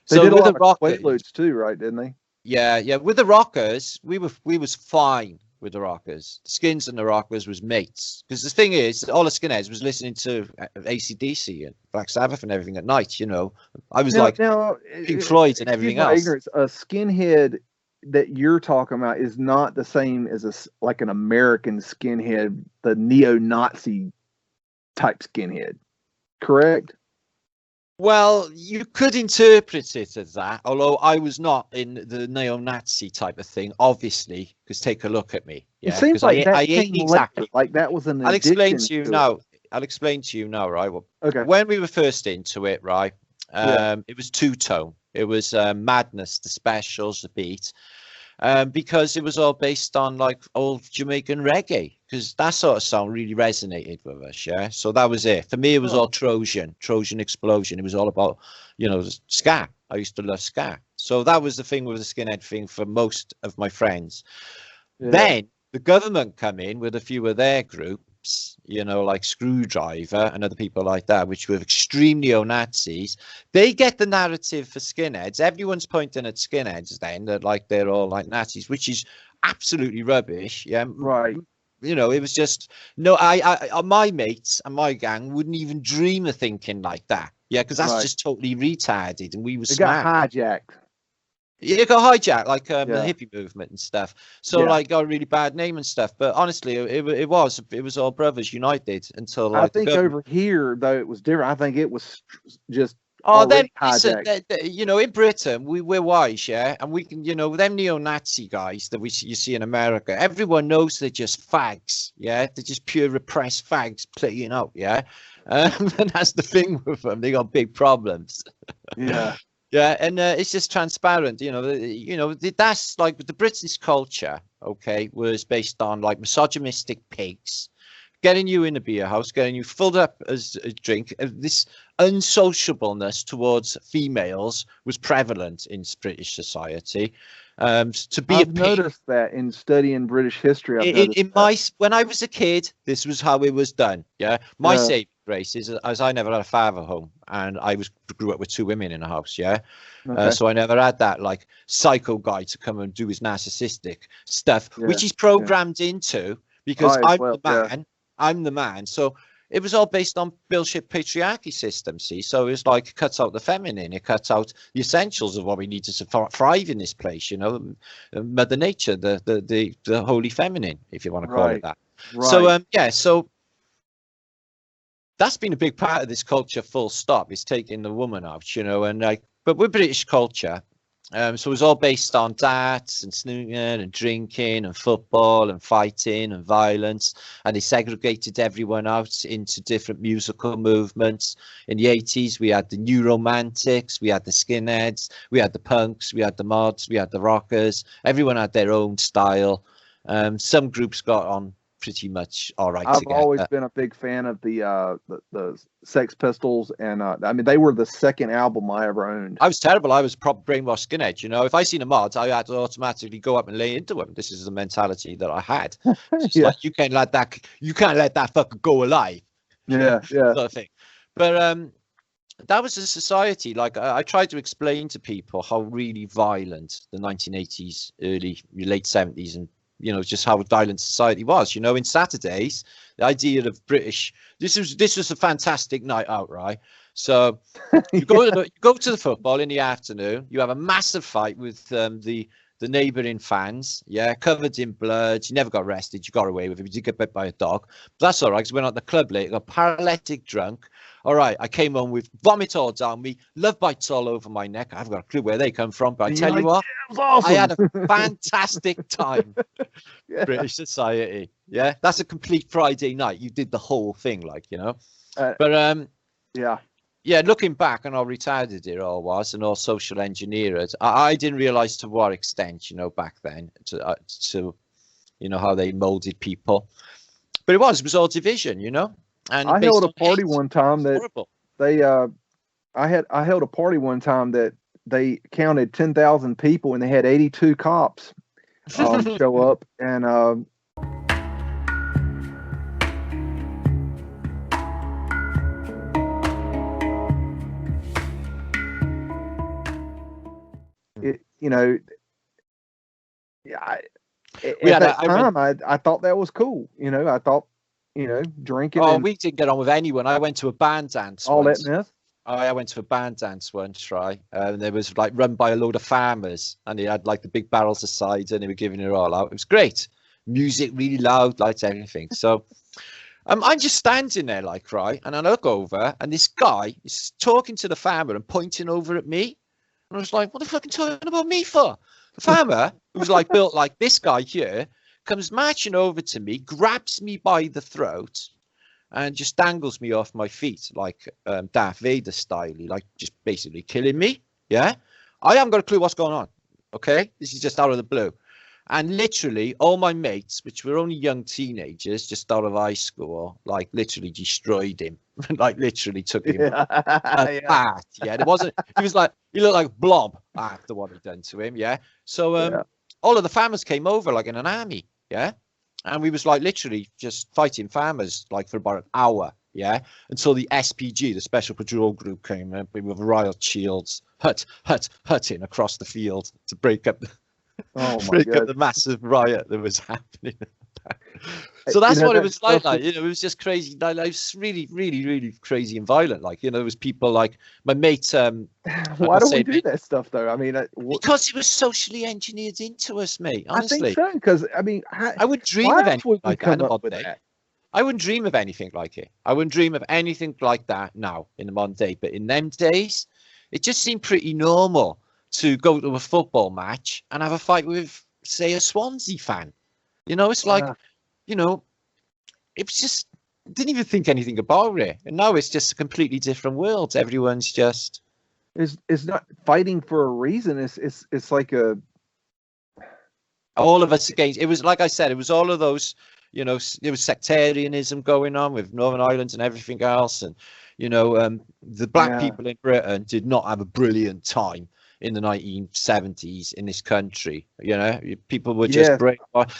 So they did with a the lot rockers, of loads too, right? Didn't they? Yeah. With the rockers, we was fine with the rockers. The skins and the rockers was mates. Because the thing is, all the skinheads was listening to AC/DC and Black Sabbath and everything at night, you know. I was Pink Floyd and everything else. Ignorance, a skinhead that you're talking about is not the same as like an American skinhead, the neo-Nazi type skinhead, correct? Well, you could interpret it as that, although I was not in the neo-Nazi type of thing, obviously, because take a look at me. Yeah? It seems like I ain't exactly like that was an. I'll explain to you now. I'll explain to you now, right? Well, okay. When we were first into it, right, it was two-tone. It was Madness, the specials, the beat. Because it was all based on like old Jamaican reggae, because that sort of sound really resonated with us, yeah. So that was it. For me, it was all Trojan Explosion. It was all about, you know, ska. I used to love ska. So that was the thing with the skinhead thing for most of my friends. Yeah. Then the government come in with a few of their groups, you know, like Screwdriver and other people like that, which were extreme neo-Nazis. They get the narrative for skinheads. Everyone's pointing at skinheads then, that like they're all like Nazis, which is absolutely rubbish. Yeah, right. You know, it was just I my mates and my gang wouldn't even dream of thinking like that. Yeah, because that's just totally retarded, and we were got hijacked. It got hijacked, like the hippie movement and stuff. So like got a really bad name and stuff. But honestly, it was all brothers united until like, I think over here though it was different. I think it was just then listen, you know, in Britain we're wise, yeah, and we can, you know, them neo-Nazi guys that you see in America. Everyone knows they're just fags, yeah. They're just pure repressed fags playing out, yeah. And that's the thing with them. They got big problems. Yeah. Yeah, and it's just transparent, you know. That's like the British culture, okay, was based on like misogynistic pigs, getting you in a beer house, getting you filled up as a drink. This unsociableness towards females was prevalent in British society. To be I've noticed that in studying British history. When I was a kid, this was how it was done. Yeah, my saving grace is as I never had a father home, and I grew up with two women in the house. Yeah, so I never had that like psycho guy to come and do his narcissistic stuff, which he's programmed into because I'm the man. I'm the man. So it was all based on bullshit patriarchy system, see? So it's like it cuts out the feminine, it cuts out the essentials of what we need to thrive in this place, you know, Mother Nature, the holy feminine, if you want to call it that. Right. So yeah, so that's been a big part of this culture, full stop, is taking the woman out, you know, and like, but we're British culture. So it was all based on darts and snoozing and drinking and football and fighting and violence, and they segregated everyone out into different musical movements. In the 80s, we had the new romantics, we had the skinheads, we had the punks, we had the mods, we had the rockers. Everyone had their own style. Some groups got on pretty much all right I've together. always been a big fan of the Sex Pistols, and I mean, they were the second album I ever owned. I was terrible. I was a proper brainwashed skinhead. You know, if I seen a mod, I had to automatically go up and lay into him. This is the mentality that I had. It's Yeah. like you can't let that fucker go alive. Yeah, yeah. Sort of thing. But that was a society. Like I tried to explain to people how really violent the 1980s, late 70s, and you know, just how violent society was. You know, in Saturdays, the idea of British, this was a fantastic night out, right? So you go to the football in the afternoon, you have a massive fight with the neighbouring fans, yeah, covered in blood. You never got arrested, you got away with it. You did get bit by a dog, but that's all right, because we went out the club late, got paralytic drunk. All right, I came home with vomit all down me, love bites all over my neck. I haven't got a clue where they come from, but I tell you what, it was awesome. I had a fantastic time. Yeah. British society, yeah, that's a complete Friday night. You did the whole thing, like, you know. But yeah, looking back on how retarded it all was and all social engineered, I didn't realize to what extent, you know, back then to you know, how they molded people. But it was all division, you know. And I held a party one time that horrible. I held a party one time that they counted 10,000 people and they had 82 cops show up, and it, you know, at that time I thought that was cool. You know, I thought, you know, drinking. Oh, we didn't get on with anyone. I went to a band dance. All once. that mess. I went to a band dance once, right? And it was like run by a load of farmers, and they had like the big barrels of cider, and they were giving it all out. It was great. Music really loud, lights, everything. So I'm just standing there, like, right, and I look over, and this guy is talking to the farmer and pointing over at me. And I was like, what the fucking talking about me for? The farmer, who was like built like this guy here, comes marching over to me, grabs me by the throat, and just dangles me off my feet like Darth Vader style, like just basically killing me. Yeah, I haven't got a clue what's going on. Okay, this is just out of the blue, and literally all my mates, which were only young teenagers just out of high school, like literally destroyed him. Like literally took him apart. Yeah, it wasn't. He was like, he looked like Blob after what he'd done to him. Yeah, so all of the farmers came over like in an army. Yeah, and we was like literally just fighting farmers like for about an hour. Yeah, until the SPG, the Special Patrol Group, came in with riot shields, hutting across the field to break up the massive riot that was happening. So that's what it was like. You know, it was just crazy. Like, it was really, really, really crazy and violent. Like, you know, there was people like my mate. Why do we do that stuff though? I mean, because it was socially engineered into us, mate. Honestly, I think so. Because I mean, I would dream of anything like that. I wouldn't dream of anything like it. I wouldn't dream of anything like that now in the modern day. But in them days, it just seemed pretty normal to go to a football match and have a fight with, say, a Swansea fan. You know, it's like. You know, it was just, didn't even think anything about it. And now it's just a completely different world. Everyone's just. It's not fighting for a reason. It's like a. All of us against, it was like I said, it was all of those, you know, there was sectarianism going on with Northern Ireland and everything else. And, you know, the black people in Britain did not have a brilliant time in the 1970s in this country. You know, people were just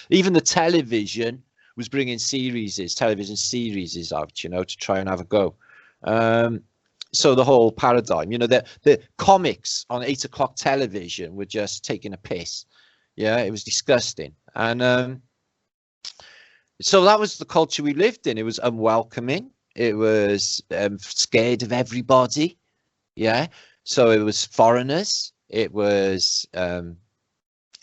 even the television was bringing television series out, you know, to try and have a go. So the whole paradigm, you know, the comics on 8 o'clock television were just taking a piss. Yeah, it was disgusting. And so that was the culture we lived in. It was unwelcoming. It was scared of everybody. Yeah. So it was foreigners. It was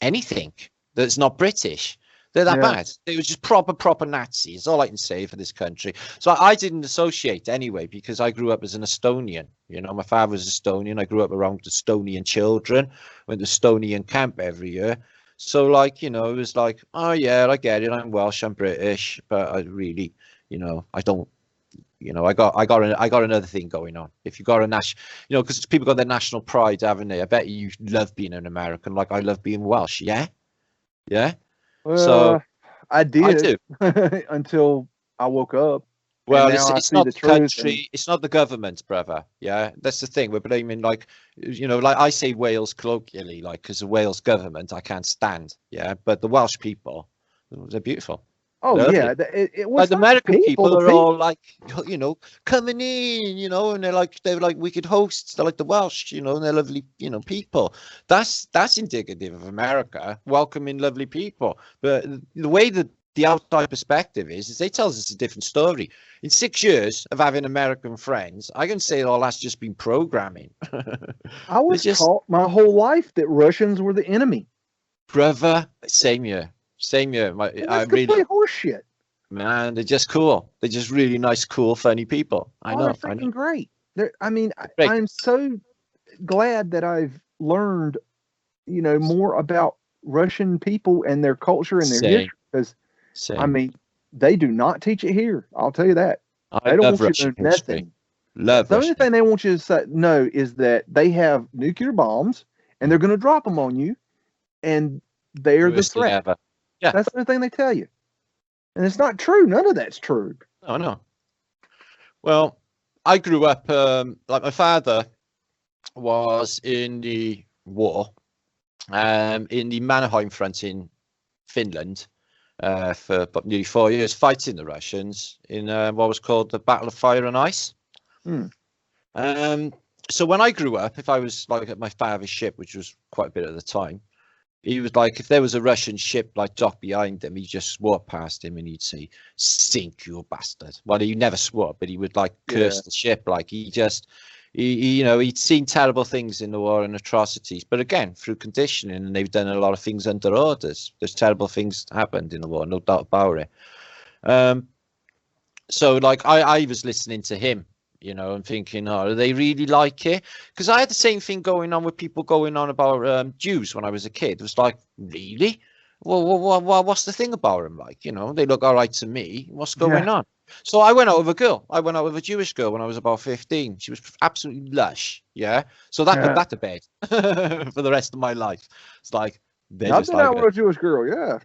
anything that's not British. They're that bad. They were just proper Nazis. All I can say for this country. So I didn't associate anyway, because I grew up as an Estonian. You know, my father was Estonian. I grew up around Estonian children. Went to Estonian camp every year. So, like, you know, it was like, oh yeah, I get it. I'm Welsh. I'm British, but I really, you know, I don't. You know, I got another thing going on. If you got a you know, because people got their national pride, haven't they? I bet you love being an American, like I love being Welsh. Yeah, yeah. Well, So I did. I do. Until I woke up. Well, it's not the country, it's not the government, brother. Yeah, that's the thing. We're blaming, like, you know, like I say Wales colloquially, like, because the Wales government I can't stand. Yeah, but the Welsh people, they're beautiful. Oh They're yeah, lovely. it was Like the American people are people. all like, you know, coming in, you know, and they're like wicked hosts. They're like the Welsh, you know, and they're lovely, you know, people. That's indicative of America welcoming lovely people. But the way that the outside perspective is they tell us a different story. In 6 years of having American friends, I can say all that's just been programming. I was taught my whole life that Russians were the enemy. Brother, same year. Same year. That's complete horseshit. Man, they're just cool. They're just really nice, cool, funny people. I know. They're freaking great. I'm so glad that I've learned, you know, more about Russian people and their culture and their history. Because, I mean, they do not teach it here. I'll tell you that. They don't want you to know nothing. The only thing they want you to know is that they have nuclear bombs and they're going to drop them on you, and they're the threat. Yeah. That's the only thing they tell you. And it's not true. None of that's true. No. Well, I grew up, like my father was in the war, in the Mannerheim front in Finland, for about nearly 4 years, fighting the Russians in what was called the Battle of Fire and Ice. So when I grew up, if I was like at my father's ship, which was quite a bit at the time, he was like, if there was a Russian ship like docked behind him, he'd just swore past him and he'd say, "Sink, you bastard." Well, he never swore, but he would like curse the ship. Like he you know, he'd seen terrible things in the war and atrocities, but again, through conditioning, and they've done a lot of things under orders. There's terrible things happened in the war, no doubt about it. So like I was listening to him, you know, and thinking, oh, do they really like it? Because I had the same thing going on with people going on about Jews when I was a kid. It was like, really? Well, what's the thing about them? Like, you know, they look all right to me. What's going on? So I went out with a girl. I went out with a Jewish girl when I was about 15. She was absolutely lush. Yeah. So that put that to bed for the rest of my life. It's like, I've been out with a Jewish girl. Yeah.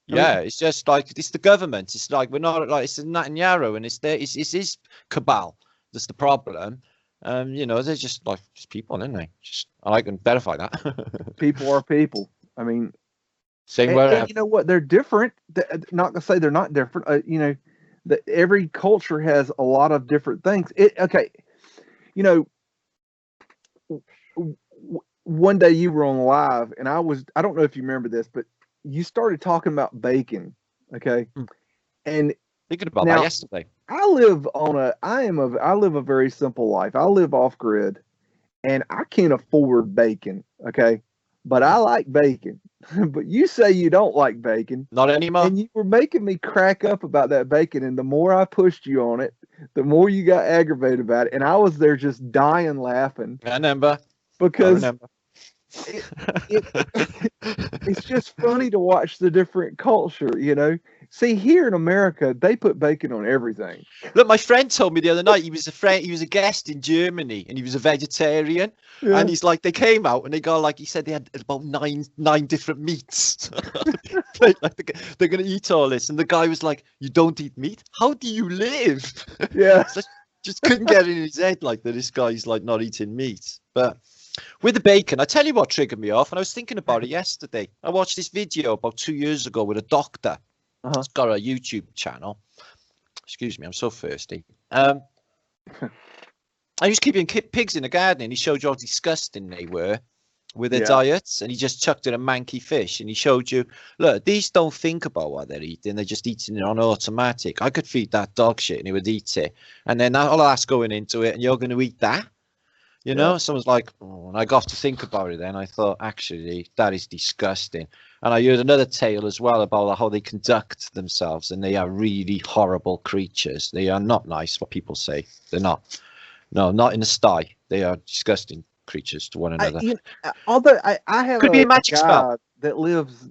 Yeah, it's just like, it's the government. It's like, we're not like, it's Netanyahu, and it's his cabal. That's the problem. You know, they're just like people, aren't they? I can verify that. People are people. I mean, same way. You know what? They're different. Not to say they're not different. You know, every culture has a lot of different things. Okay. You know, one day you were on live, and I don't know if you remember this, but you started talking about bacon. Okay. And thinking about that yesterday. I live a very simple life. I live off grid, and I can't afford bacon. Okay, but I like bacon. But you say you don't like bacon. Not anymore. And you were making me crack up about that bacon. And the more I pushed you on it, the more you got aggravated about it. And I was there just dying laughing. I remember. Because it's just funny to watch the different culture, you know. See, here in America, they put bacon on everything. Look, my friend told me the other night he was a guest in Germany, and he was a vegetarian. Yeah. And he's like, they came out and they got, like, he said they had about nine different meats. like they're gonna eat all this, and the guy was like, "You don't eat meat? How do you live?" Yeah, so just couldn't get it in his head like that. This guy's like not eating meat, but. With the bacon, I tell you what triggered me off, and I was thinking about it yesterday. I watched this video about 2 years ago with a doctor. He's got a YouTube channel. Excuse me, I'm so thirsty. I was keeping pigs in the garden, and he showed you how disgusting they were. with their diets, and he just chucked in a manky fish, and he showed you, look, these don't think about what they're eating, they're just eating it on automatic. I could feed that dog shit and he would eat it, and then all that's going into it, and you're going to eat that, you know? Someone's like, oh, and I got to think about it then. I thought, actually, that is disgusting. And I heard another tale as well about how they conduct themselves, and they are really horrible creatures. They are not nice, what people say. They're not. No, not in a sty. They are disgusting creatures to one another. Although I have Could be a magic guy spell that lives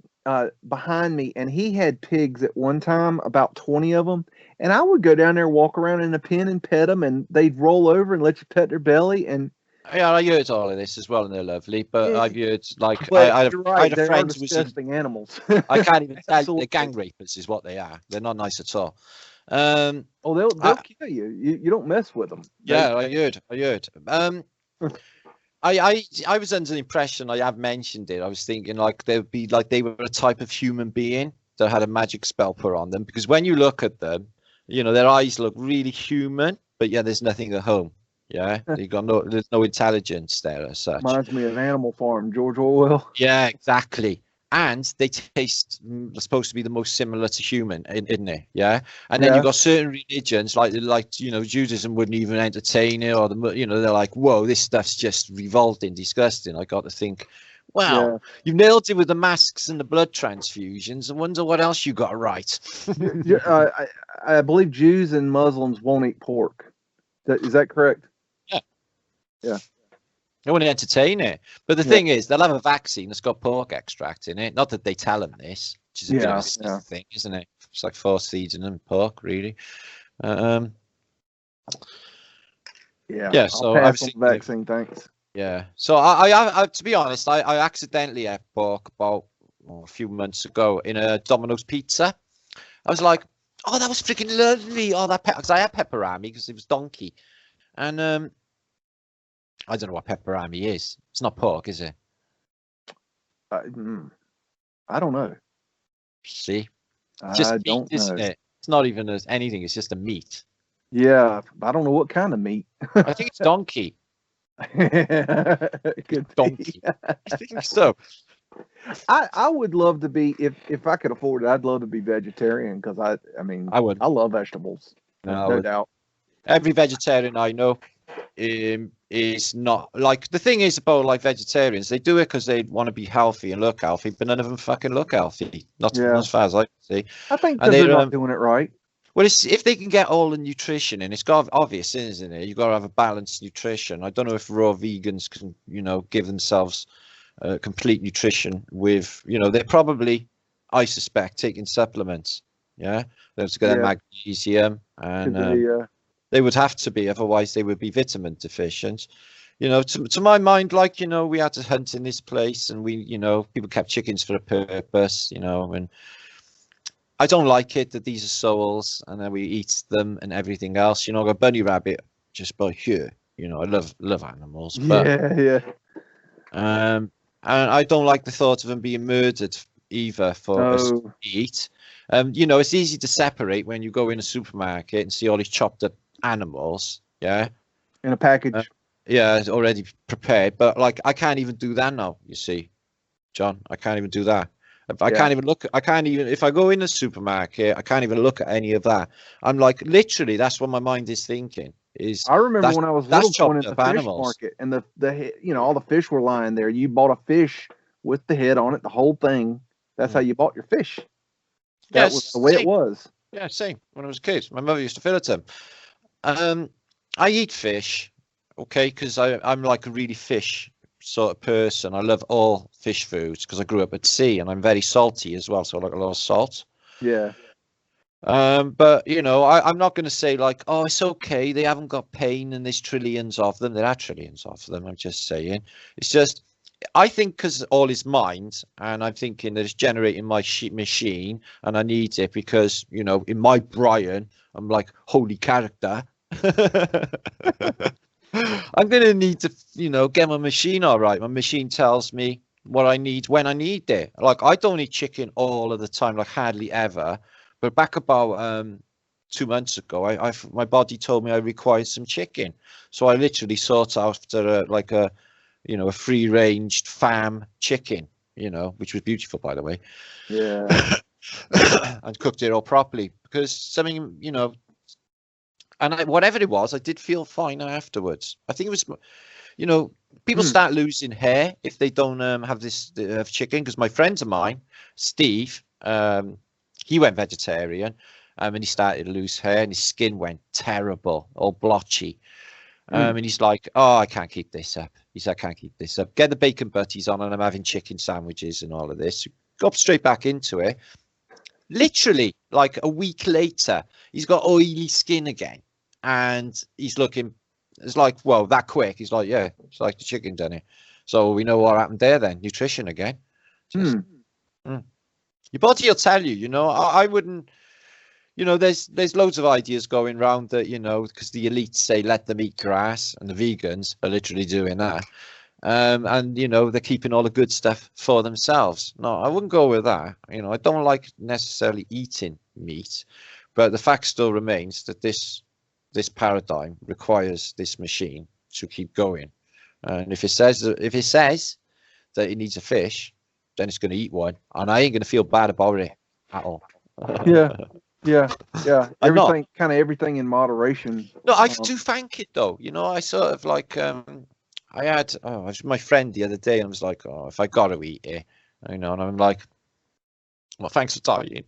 behind me, and he had pigs at one time, about 20 of them, and I would go down there, walk around in the pen and pet them, and they'd roll over and let you pet their belly. And yeah, I heard all of this as well, and they're lovely. But I've heard, like, but I right, had a friend who was disgusting animals. I can't even tell you, they're gang rapers is what they are. They're not nice at all. Oh, they'll kill you. You don't mess with them. Yeah, I heard. I was under the impression, I have mentioned it, I was thinking like they would be like they were a type of human being that had a magic spell put on them, because when you look at them, you know, their eyes look really human, but yeah, there's nothing at home. Yeah, there's no intelligence there as such. Reminds me of Animal Farm, George Orwell. Yeah, exactly. And they taste supposed to be the most similar to human, isn't it? Yeah. And then you've got certain religions like you know, Judaism wouldn't even entertain it, or you know, they're like, whoa, this stuff's just revolting, disgusting. I got to think, wow, you nailed it with the masks and the blood transfusions. I wonder what else you got right. I believe Jews and Muslims won't eat pork. Is that correct? Yeah. Yeah. They want to entertain it, but the thing is, they'll have a vaccine that's got pork extract in it. Not that they tell them this, which is a bit of a thing, isn't it? It's like force feeding them pork, really. Yeah. So I'll pass on the vaccine, thanks. Yeah. So I to be honest, I accidentally ate pork about a few months ago in a Domino's pizza. I was like, oh, that was freaking lovely. Oh, that because I had pepperami because it was donkey, and I don't know what pepperami is. It's not pork, is it? I don't know. See? It's just meat, isn't it? It's not even anything. It's just a meat. Yeah, I don't know what kind of meat. I think it's donkey. Donkey. I think so. I would love to be, if I could afford it, I'd love to be vegetarian, because I mean, I love vegetables. No doubt. Every vegetarian I know is not, like, the thing is about like vegetarians, they do it because they want to be healthy and look healthy, but none of them fucking look healthy, not as far as I can see. I think they're not doing it right. Well, if they can get all the nutrition in, it's got obvious, isn't it? You've got to have a balanced nutrition. I don't know if raw vegans can, you know, give themselves complete nutrition with, you know, they're probably, I suspect, taking supplements. Yeah, they've got magnesium, and they would have to be, otherwise they would be vitamin deficient. You know, to my mind, like, you know, we had to hunt in this place, and we, you know, people kept chickens for a purpose, you know, and I don't like it that these are souls and then we eat them and everything else. You know, I got bunny rabbit just by here. You know, I love animals. But, and I don't like the thought of them being murdered either for us to eat. You know, it's easy to separate when you go in a supermarket and see all these chopped up animals. Yeah. In a package. Yeah, it's already prepared. But like, I can't even do that now. You see, John, I can't even do that. I can't even look. I can't even, if I go in a supermarket, I can't even look at any of that. I'm like, literally, that's what my mind is thinking. I remember when I was little going to the fish market, and the you know, all the fish were lying there. You bought a fish with the head on it, the whole thing. That's how you bought your fish. That was the way it was. Yeah, same. When I was a kid, my mother used to fillet them. I eat fish, okay, because I'm like a really fish sort of person. I love all fish foods because I grew up at sea, and I'm very salty as well, so I like a lot of salt. Yeah. But you know, I'm not going to say like, oh, it's okay, they haven't got pain and there's trillions of them. There are trillions of them. I'm just saying. It's just, I think because all is mind, and I'm thinking that it's generating my machine, and I need it because, you know, in my Brian, I'm like holy character. I'm going to need to, you know, get my machine all right. My machine tells me what I need when I need it. Like, I don't eat chicken all of the time, like hardly ever. But back about 2 months ago, my body told me I required some chicken. So I literally sought after a you know, a free-ranged farm chicken, you know, which was beautiful, by the way. Yeah. And cooked it all properly, because something, you know, and whatever it was, I did feel fine afterwards. I think it was, you know, people start losing hair if they don't have this chicken. Because my friends of mine, Steve, he went vegetarian, and he started to lose hair, and his skin went terrible, all blotchy. And he's like, "Oh, I can't keep this up." He said, "I can't keep this up. Get the bacon butties on, and I'm having chicken sandwiches and all of this." Got straight back into it. Literally, like a week later, he's got oily skin again, and he's looking. It's like, well, that quick. He's like, yeah, it's like the chicken done it. So we know what happened there then. Nutrition again. Just, Your body will tell you. You know, I wouldn't. You know, there's loads of ideas going around that, you know, because the elites say let them eat grass, and the vegans are literally doing that. And, you know, they're keeping all the good stuff for themselves. No, I wouldn't go with that. You know, I don't like necessarily eating meat, but the fact still remains that this paradigm requires this machine to keep going. And if it says that it needs a fish, then it's going to eat one, and I ain't going to feel bad about it at all. Yeah. Everything in moderation. No, I do thank it though. You know, I sort of like I had I was with my friend the other day, and I was like, oh, if I gotta eat it, you know, and I'm like, well, thanks for dying.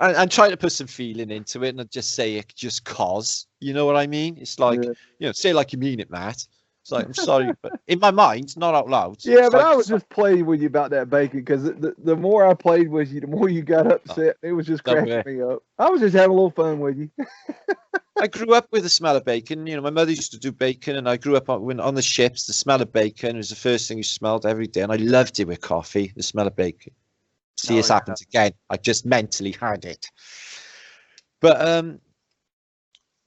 and trying to put some feeling into it, and not just say it just cause. You know what I mean? It's like, you know, say it like you mean it, Matt. It's like, I'm sorry, but in my mind, not out loud. Yeah, but like, I was just playing with you about that bacon, because the more I played with you, the more you got upset. It was just cracking me up. I was just having a little fun with you. I grew up with the smell of bacon. You know, my mother used to do bacon, and I grew up on the ships. The smell of bacon was the first thing you smelled every day, and I loved it with coffee, the smell of bacon. See, it's happened again. I just mentally had it. But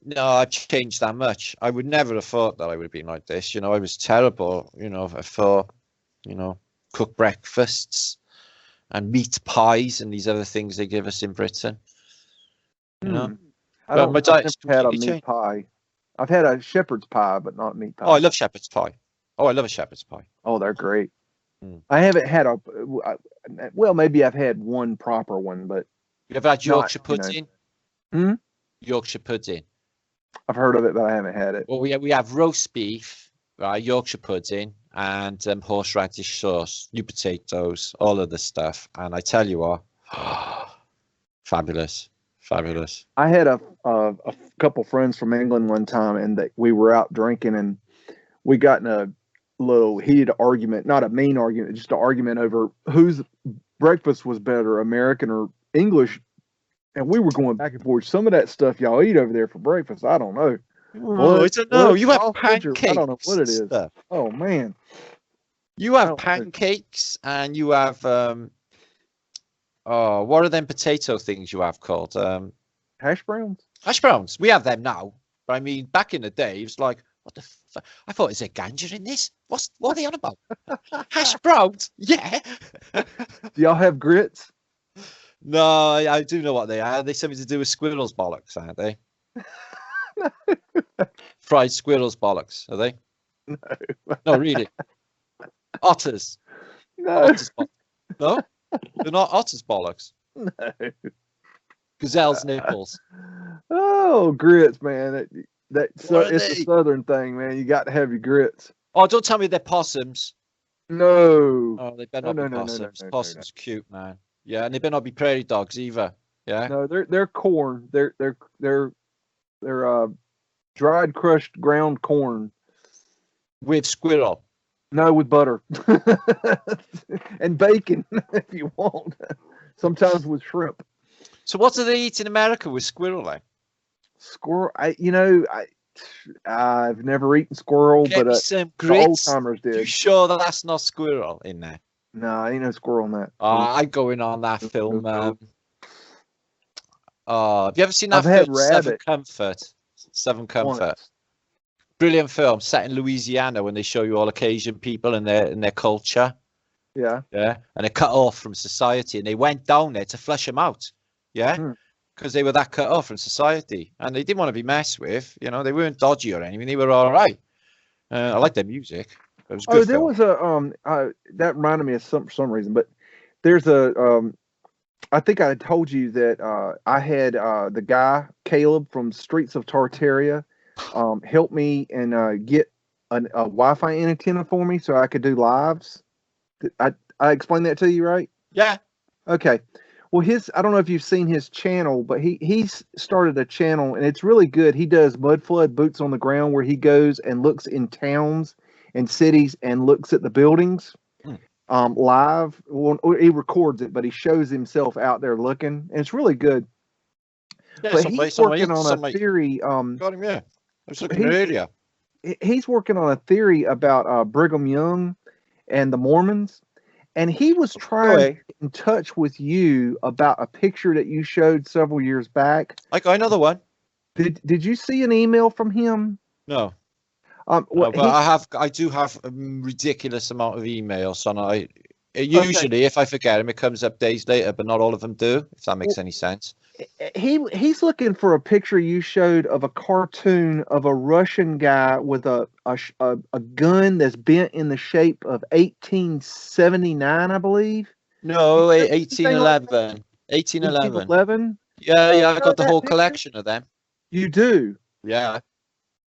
no, I've changed that much. I would never have thought that I would have been like this. You know, I was terrible. You know, for, you know, cook breakfasts and meat pies and these other things they give us in Britain. You know, I've never had a meat pie. I've had a shepherd's pie, but not meat pie. Oh, I love shepherd's pie. Oh, I love a shepherd's pie. Oh, they're great. I haven't had well, maybe I've had one proper one, but you ever had Yorkshire pudding? You know. Yorkshire pudding. I've heard of it, but I haven't had it. Well, we have roast beef, right? Yorkshire pudding, and horseradish sauce, new potatoes, all of the stuff. And I tell you what, fabulous. I had a couple friends from England one time, and we were out drinking, and we got in a little heated argument, not a mean argument, just an argument over whose breakfast was better, American or English. And we were going back and forth. Some of that stuff y'all eat over there for breakfast, I don't know. Oh, I don't know. You have pancakes. I don't know what it is. Oh man. You have pancakes, and you have what are them potato things you have called? Hash browns? Hash browns. We have them now. But I mean, back in the day, it was like, what the fuck? I thought, is there ganja in this? What are they on about? Hash browns? Yeah. Do y'all have grits? No, I do know what they are. They something to do with squirrels' bollocks, aren't they? Fried squirrels' bollocks, are they? No. No, really. Otters. No. No? They're not otters' bollocks. No. Gazelle's nipples. Oh, grits, man. It's a southern thing, man. You got to have your grits. Oh, don't tell me they're possums. No. Oh, they better not be possums. Possums are cute, man. Yeah, and they better not be prairie dogs either. Yeah. No, they're corn. They're dried, crushed, ground corn with squirrel. No, with butter and bacon if you want. Sometimes with shrimp. So what do they eat in America with squirrel? Like squirrel? I've never eaten squirrel, but some the old timers did. You sure that's not squirrel in there? No, ain't no squirrel in that. I'm going on that film. Have you ever seen that film, Seven Comfort? Brilliant film set in Louisiana when they show you all Caucasian people and their culture. Yeah. Yeah. And they're cut off from society, and they went down there to flush them out. Yeah. Because they were that cut off from society, and they didn't want to be messed with. You know, they weren't dodgy or anything. They were all right. I like their music. It was a Oh, good there film. was a that reminded me of for some reason, but there's a I think I told you that I had the guy Caleb from Streets of Tartaria help me and get a Wi-Fi antenna for me so I could do lives. I explained that to you, right? Yeah. Okay. Well, I don't know if you've seen his channel, but he's started a channel and it's really good. He does Mudflood boots on the ground where he goes and looks in towns and cities and looks at the buildings live. Well, he records it, but he shows himself out there looking, and it's really good. Yeah, But he's working on a theory. Got him, yeah. I was looking earlier. He's working on a theory about Brigham Young and the Mormons, and he was trying to get in touch with you about a picture that you showed several years back. I got another one. Did you see an email from him? No. Well, but I do have a ridiculous amount of emails, and usually if I forget them, it comes up days later, but not all of them do. If that makes any sense. He's looking for a picture you showed of a cartoon of a Russian guy with a gun that's bent in the shape of 1879, I believe. No, 1811. 1811. Yeah, I got the whole collection of them. You do? Yeah.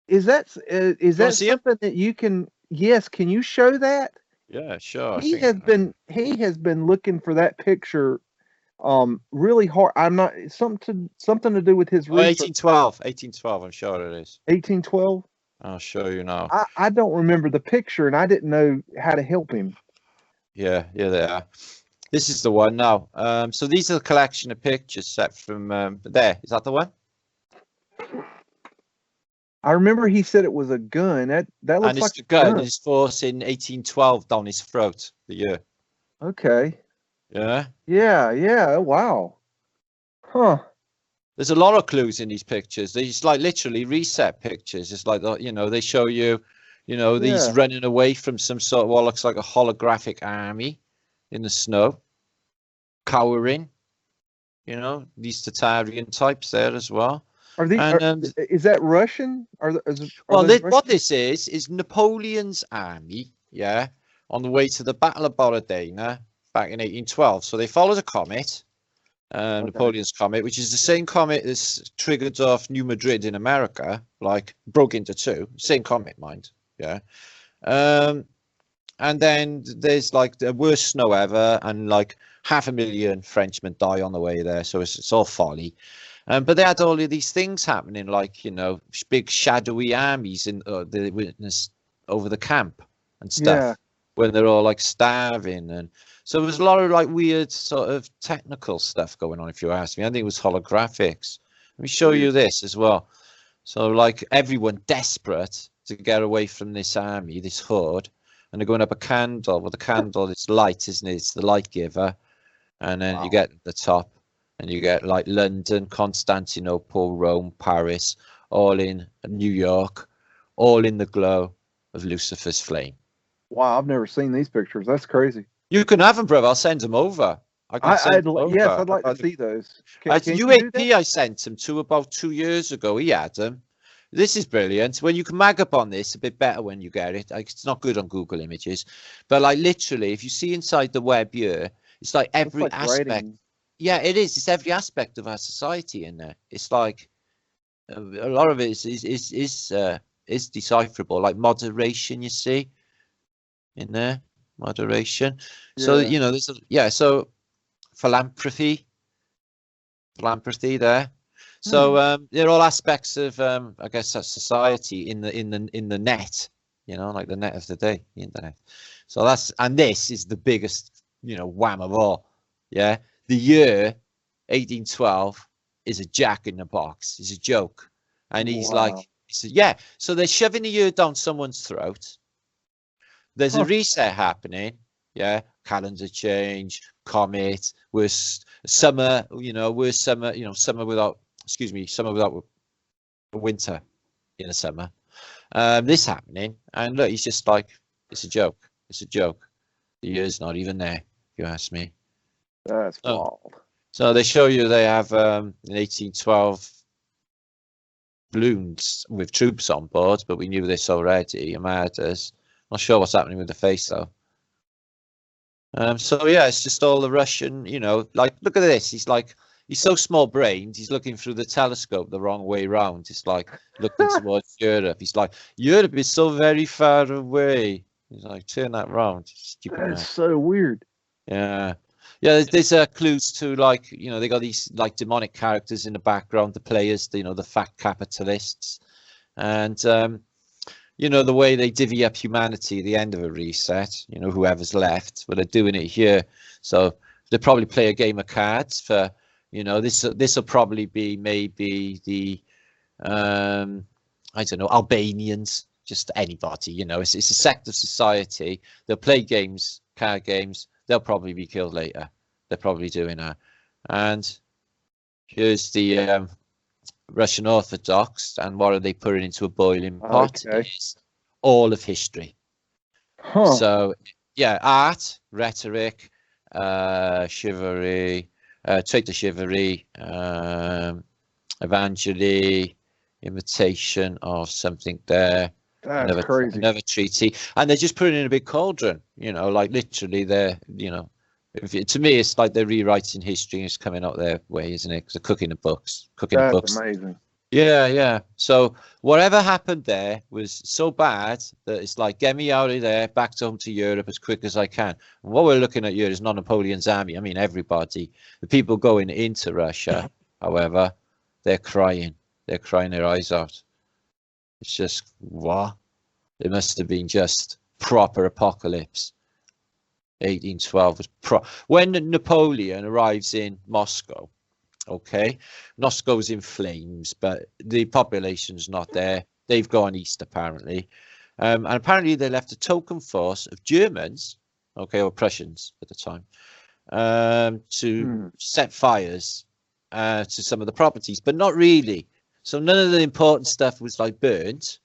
Is that something that you can? Yes. Can you show that? Yeah, sure. He has been looking for that picture really hard. I'm not something to do with his research. 1812, I'm sure it is. 1812. I'll show you now. I don't remember the picture, and I didn't know how to help him. Yeah, they are. This is the one now. So these are the collection of pictures set from there. Is that the one? I remember he said it was a gun. That looks and like a gun. His force in 1812 down his throat. The year. Okay. Yeah. Yeah. Wow. Huh. There's a lot of clues in these pictures. These like literally reset pictures. It's like they show you, these running away from some sort of what looks like a holographic army in the snow, cowering. These Tartarian types there as well. Are these? Is that Russian? What this is Napoleon's army, on the way to the Battle of Borodina back in 1812. So they followed a comet, Napoleon's comet, which is the same comet that's triggered off New Madrid in America, like broke into two. Same comet, mind, and then there's like the worst snow ever, and like 500,000 Frenchmen die on the way there. So it's all folly. But they had all of these things happening, like, big shadowy armies they witnessed over the camp and stuff when they're all like starving. And so there was a lot of like weird sort of technical stuff going on, if you ask me. I think it was holographics. Let me show you this as well. So like everyone desperate to get away from this army, this horde, and they're going up a candle. Well, the candle is light, isn't it? It's the light giver. And then you get the top. And you get like London, Constantinople, Rome, Paris, all in New York, all in the glow of Lucifer's flame. Wow, I've never seen these pictures. That's crazy. You can have them, brother. I'll send them over. Yes, I'd like to see those. UAP, I sent them to about 2 years ago. He had them. This is brilliant. When you can mag up on this, a bit better when you get it. Like, it's not good on Google Images. But like literally, if you see inside the web here, it's like every aspect. Writing. Yeah, it is. It's every aspect of our society in there. It's like a lot of it is decipherable, like moderation. You see in there, moderation. Yeah. So there's so philanthropy there. So they're all aspects of I guess that society in the net. Like the net of the day, the internet. So this is the biggest wham of all. Yeah. The year 1812 is a jack in the box. It's a joke. And he's so they're shoving the year down someone's throat. There's a reset happening. Yeah. Calendar change, comet, worse summer, summer without winter in the summer. This happening. And look, he's just like, it's a joke. It's a joke. The year's not even there, if you ask me. That's wild. So they show you they have in 1812 balloons with troops on board, but we knew this already. Armadas. Not sure what's happening with the face though. So yeah, it's just all the Russian, you know, like look at this. He's so small brained, he's looking through the telescope the wrong way round. It's like looking towards Europe. He's like, Europe is so very far away. He's like, turn that round. That's so weird. Yeah. Yeah, there's clues to, like, you know, they got these like demonic characters in the background, the players, you know, the fat capitalists. And you know, the way they divvy up humanity at the end of a reset, you know, whoever's left, but they're doing it here. So they probably play a game of cards for, you know, this will probably be maybe the, I don't know, Albanians, just anybody, you know, it's a sect of society. They'll play games, card games. They'll probably be killed later. They're probably doing that. And here's the Russian Orthodox, and what are they putting into a boiling pot? Okay. Is all of history. Huh. So yeah, art, rhetoric, chivalry, trait of chivalry, evangely, imitation of something there. That's crazy. Another treaty, and they're just putting in a big cauldron. You know, like literally, they're, you know, to me, it's like they're rewriting history and it's coming out their way, isn't it? Because they're cooking the books, That's amazing. Yeah, yeah. So whatever happened there was so bad that it's like, get me out of there, back home to Europe as quick as I can. And what we're looking at here is not Napoleon's army. I mean, everybody. The people going into Russia, however, they're crying. They're crying their eyes out. It's just, what? It must have been just proper apocalypse. 1812 was when Napoleon arrives in Moscow. Okay, Moscow's in flames, but the population's not there. They've gone east apparently, and apparently they left a token force of Germans, okay, or Prussians at the time, to set fires to some of the properties, but not really. So none of the important stuff was like burnt.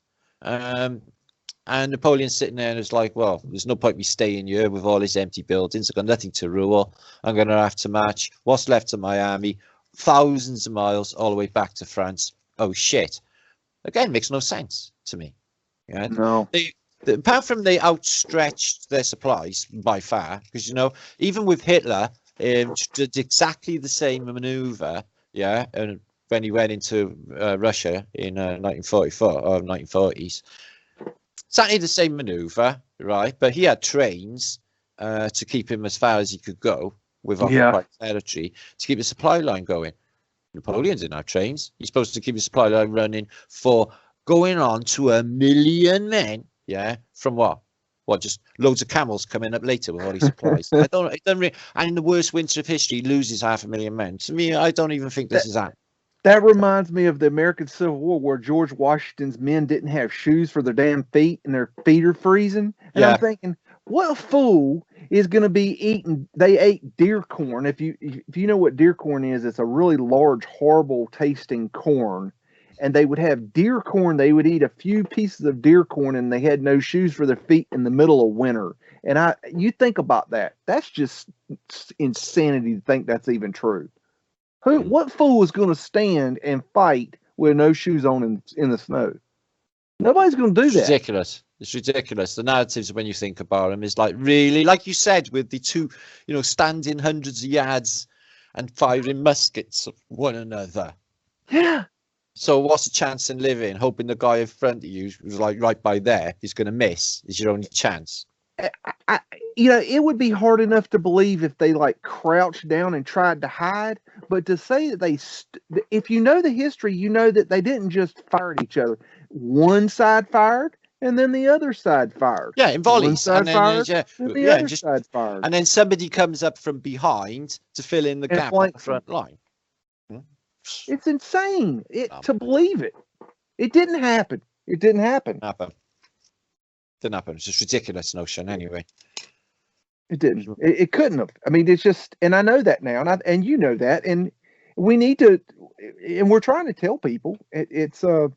And Napoleon's sitting there and it's like, well, there's no point me staying here with all these empty buildings. I've got nothing to rule. I'm going to have to march what's left of my army thousands of miles all the way back to France. Oh, shit. Again, makes no sense to me. Yeah? No. Apart from they outstretched their supplies by far, because, you know, even with Hitler, did exactly the same maneuver, yeah, and when he went into Russia in 1944 or 1940s. Exactly the same maneuver, right? But he had trains to keep him as far as he could go with occupied territory to keep the supply line going. Napoleon didn't have trains. He's supposed to keep the supply line running for going on to 1 million men. Yeah, from what? What, just loads of camels coming up later with all these supplies? It doesn't really, and in the worst winter of history, he loses 500,000 men. To me, I don't even think this is that. That reminds me of the American Civil War, where George Washington's men didn't have shoes for their damn feet and their feet are freezing. And I'm thinking, what fool is going to be eating? They ate deer corn. If you know what deer corn is, it's a really large, horrible tasting corn. And they would have deer corn. They would eat a few pieces of deer corn, and they had no shoes for their feet in the middle of winter. And you think about that. That's just insanity to think that's even true. What fool is going to stand and fight with no shoes on in the snow? Nobody's going to do that. Ridiculous. It's ridiculous. The narratives, when you think about them, is like, really, like you said, with the two, you know, standing hundreds of yards and firing muskets at one another. Yeah. So what's the chance in living? Hoping the guy in front of you, who's like right by there, is going to miss, is your only chance. You know, it would be hard enough to believe if they like crouched down and tried to hide, but to say that if you know the history, you know that they didn't just fire at each other. One side fired, and then the other side fired. Yeah, in volleys. One side fired, and the other side fired. And then somebody comes up from behind to fill in the gap on the front line. It's insane to believe it. It didn't happen. It didn't happen. Didn't happen. It's just ridiculous notion anyway. It didn't. It couldn't have. I mean, it's just, and I know that now, and you know that, and we need to, and we're trying to tell people it's the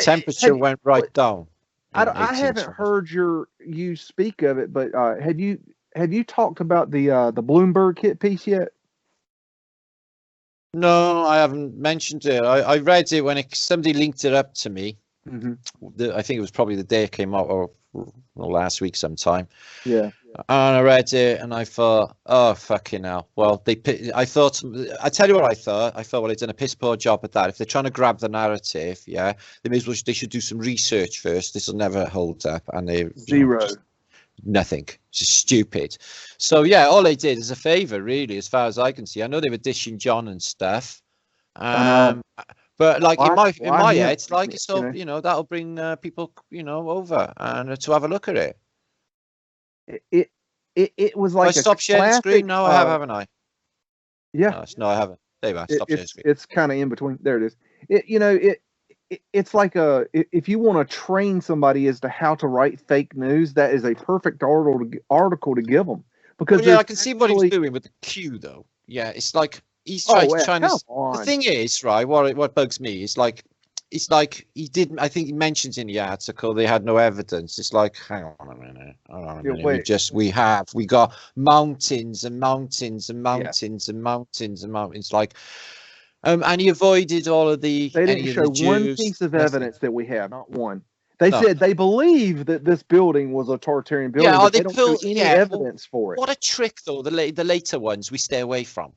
temperature went right down. I haven't heard you speak of it, but have you talked about the Bloomberg hit piece yet? No, I haven't mentioned it. I read it when somebody linked it up to me. I think it was probably the day it came out, or last week sometime. Yeah. And I read it and I thought, oh, fucking hell. Well, I tell you what I thought. I thought, well, they've done a piss poor job at that. If they're trying to grab the narrative, yeah, they should do some research first. This will never hold up. And Zero. Nothing. Just stupid. So, yeah, all they did is a favor, really, as far as I can see. I know they were dishing John and stuff. But like in my head, it's like, so, that'll bring people, over and to have a look at it. It was like I stopped sharing the screen. No, I haven't I? Yeah. No, I haven't. There you go. Stop sharing screen. It's kind of in between. There it is. It's like if you want to train somebody as to how to write fake news, that is a perfect article to give them. Because I can see what he's doing with the Q though. Yeah, it's like he's trying to. The thing is, right? What bugs me is like. It's like he didn't. I think he mentions in the article they had no evidence. It's like, hang on a minute. We got mountains and mountains and mountains and mountains and mountains. Like, and he avoided all of the. They didn't show one piece of evidence that we have, not one. They said they believe that this building was a Tartarian building, but they don't show any evidence for it. What a trick, though. The later ones we stay away from.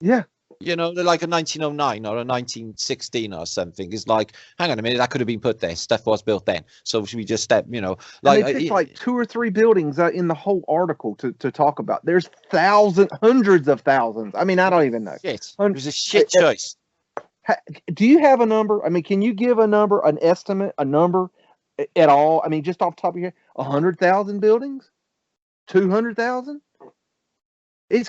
Yeah. They're like a 1909 or a 1916 or something. It's like, hang on a minute, that could have been put there. Stuff was built then. So should we just step, like they picked like 2 or 3 buildings in the whole article to talk about. There's hundreds of thousands. I mean, I don't even know. Shit. It was a shit choice. Do you have a number? I mean, can you give a number, an estimate, a number at all? I mean, just off the top of your head, 100,000 buildings, 200,000.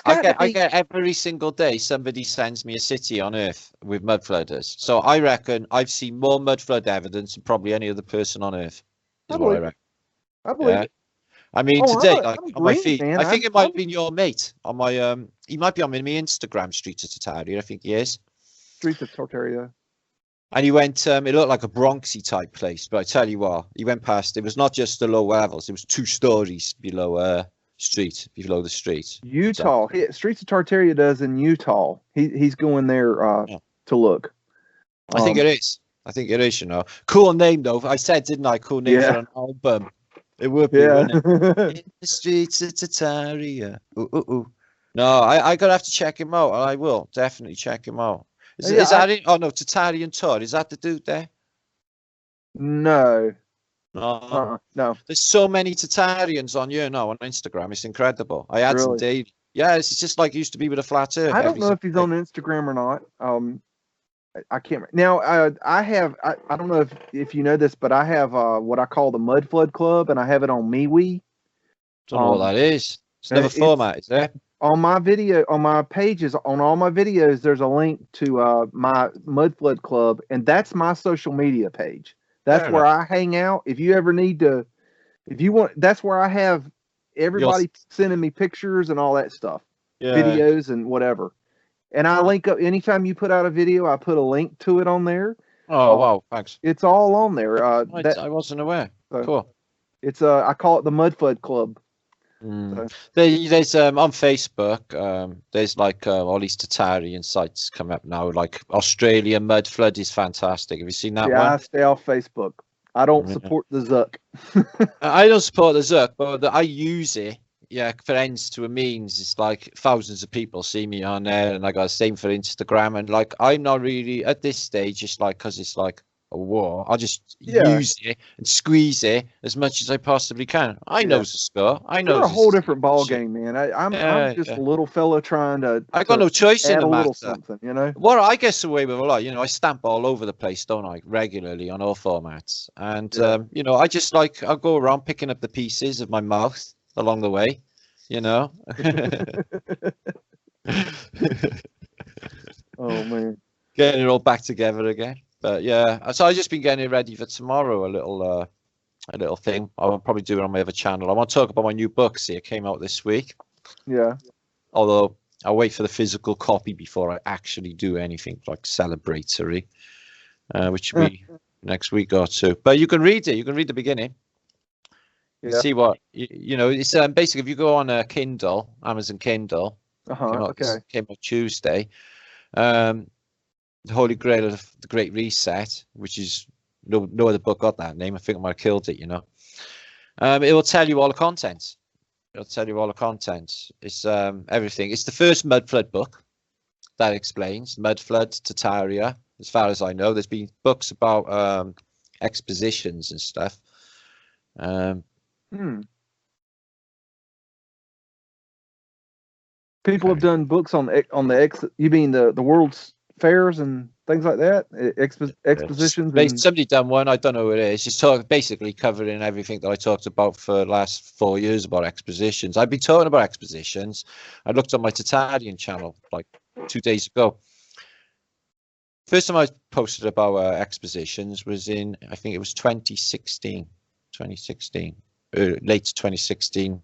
I get every single day somebody sends me a city on Earth with mud flooders. So I reckon I've seen more mud flood evidence than probably any other person on Earth. I believe it. I mean, today, on my feed, man. I think it might have been your mate on my. He might be on my Instagram, Streets of Tartaria. I think he is. Streets of Tartaria. And he went. It looked like a Bronxy type place, but I tell you what, he went past. It was not just the low levels; it was 2 stories below below the street. Utah. Streets of Tartaria does in Utah. He's going there to look. I think it is. Cool name though. I said, didn't I? Cool name for an album. It would be, wouldn't it? In the streets of Tartaria. Ooh. No, I gotta have to check him out. I will definitely check him out. Is that it? Oh no, Tartarian Tour. Is that the dude there? No. No. There's so many Tartarians on here now on Instagram. It's incredible. I add some daily. Yeah, it's just like it used to be with a flat Earth. I don't know if he's on Instagram or not. I can't. Now I have. I don't know if you know this, but I have what I call the Mudflood Club, and I have it on MeWe. Don't know what that is. It's never formatted, is there? On my video, on my pages, on all my videos, there's a link to my Mudflood Club, and that's my social media page. That's where I hang out. If you ever need to, if you want, that's where I have everybody sending me pictures and all that stuff, videos and whatever. And I link up anytime you put out a video, I put a link to it on there. Oh wow, thanks. It's all on there. I wasn't aware. Cool. It's I call it the Mudflood Club. So. There's on Facebook. There's like all these Tartarian sites come up now. Like Australia Mudflood is fantastic. Have you seen that one? Yeah, I stay off Facebook. I don't support the Zuck. I don't support the Zuck, but I use it. Yeah, for ends to a means. It's like thousands of people see me on there, and I got the same for Instagram. And like, I'm not really at this stage. It's like because it's like a war. I'll just use it and squeeze it as much as I possibly can. I know the score. I know. It's a whole different ball game, man. I'm just a little fella trying to. I got no choice in the matter. Something, you know. Well, I guess away with a lot. I stamp all over the place, don't I? Regularly on all formats, and I just like I'll go around picking up the pieces of my mouth along the way. Oh man, getting it all back together again. But yeah, so I've just been getting it ready for tomorrow. A little thing. I'll probably do it on my other channel. I want to talk about my new book. See, it came out this week. Yeah. Although I'll wait for the physical copy before I actually do anything like celebratory, which will be next week or two. But you can read it. You can read the beginning. You see what it's basically if you go on a Kindle, Amazon Kindle, came out Tuesday. The Holy Grail of the Great Reset, which is no other book got that name. I think I might have killed it, you know. It will tell you all the content. It'll tell you all the content. It's everything. It's the first Mudflood book that explains Mudflood, Tartaria. As far as I know, there's been books about expositions and stuff. People have done books on the you mean the world's fairs and things like that, expositions. Somebody done one. I don't know what it is. It's basically covering everything that I talked about for the last 4 years about expositions. I've been talking about expositions. I looked on my Tartarian channel like 2 days ago. First time I posted about expositions was in, I think it was 2016, late 2016.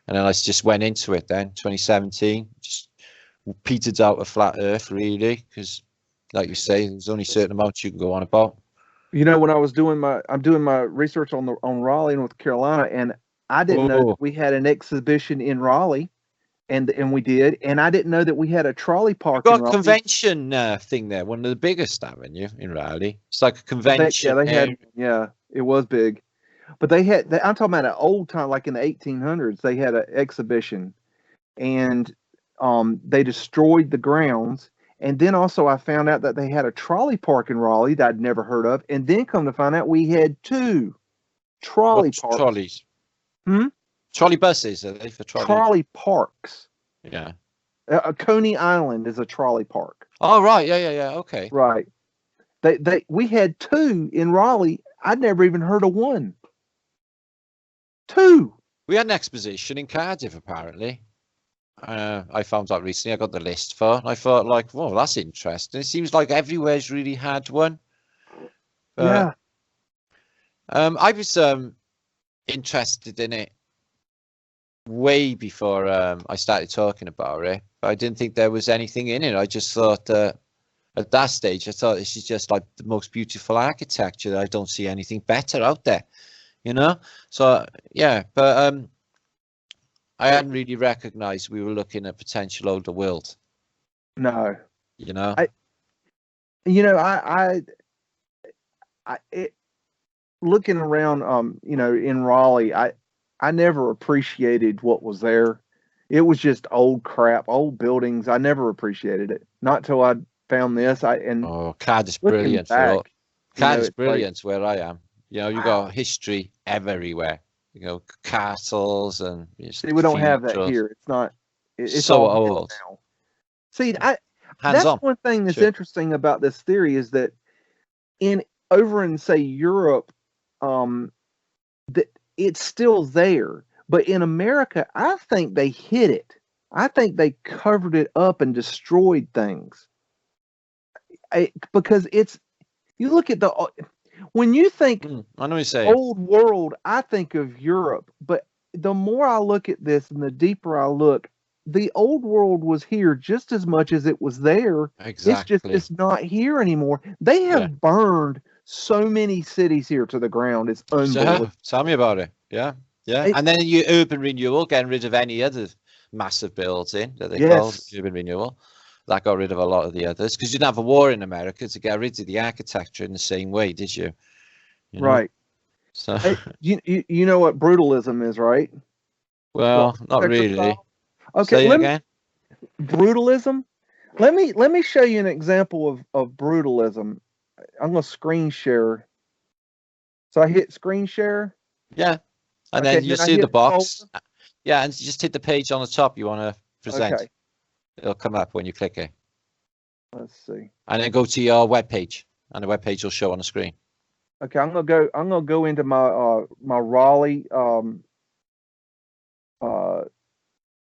And then I just went into it then, 2017, just petered out of flat Earth, really, because, like you say, there's only certain amounts you can go on about. You know, when I was doing I'm doing my research on Raleigh, North Carolina, and I didn't know that we had an exhibition in Raleigh, and we did, and I didn't know that we had a trolley park. You've got a convention thing there, one of the biggest, haven't you, in Raleigh? It's like a convention. It was big. But I'm talking about an old time, like in the 1800s, they had an exhibition, and they destroyed the grounds. And then also I found out that they had a trolley park in Raleigh that I'd never heard of. And then come to find out we had 2 trolley parks. Trolleys? Trolley buses, are they for trolley? Trolley parks. Yeah. Coney Island is a trolley park. Oh, right. Yeah. Okay. Right. We had 2 in Raleigh. I'd never even heard of one. 2. We had an exposition in Cardiff, apparently. I found out recently. I got the list for, and I thought, like, well, that's interesting. It seems like everywhere's really had one. Yeah. I was interested in it way before I started talking about it, but I didn't think there was anything in it. I just thought at that stage, I thought this is just like the most beautiful architecture. I don't see anything better out there, you know. So yeah, but I hadn't really recognized we were looking at potential older world. No, you know. Looking around, you know, in Raleigh, I never appreciated what was there. It was just old crap, old buildings. I never appreciated it. Not till I found this. Cardiff's brilliant. Cardiff's brilliant where I am. You know, you got history everywhere. You know, castles and. See, we don't have that here. It's not. It's so all old. Now. See, that's one thing that's interesting about this theory is that over in say Europe, that it's still there, but in America, I think they hid it. I think they covered it up and destroyed things. Because you look at when you think I know what you're saying. Old world, I think of Europe, but the more I look at this and the deeper I look, the old world was here just as much as it was there. Exactly. It's not here anymore. They have burned so many cities here to the ground. It's unbelievable. Tell me about it. Yeah. And then you urban renewal, getting rid of any other massive building that they call urban renewal. That got rid of a lot of the others because you didn't have a war in America to get rid of the architecture in the same way, did you? You know? Right. So you know what brutalism is, right? Well, not really. Okay, again. Brutalism. Let me show you an example of brutalism. I'm gonna screen share. So I hit screen share. Yeah, and then you see the box. Yeah, and just hit the page on the top you want to present. Okay. It'll come up when you click it. Let's see. And then go to your web page, and the web page will show on the screen. Okay, I'm gonna go into my my Raleigh.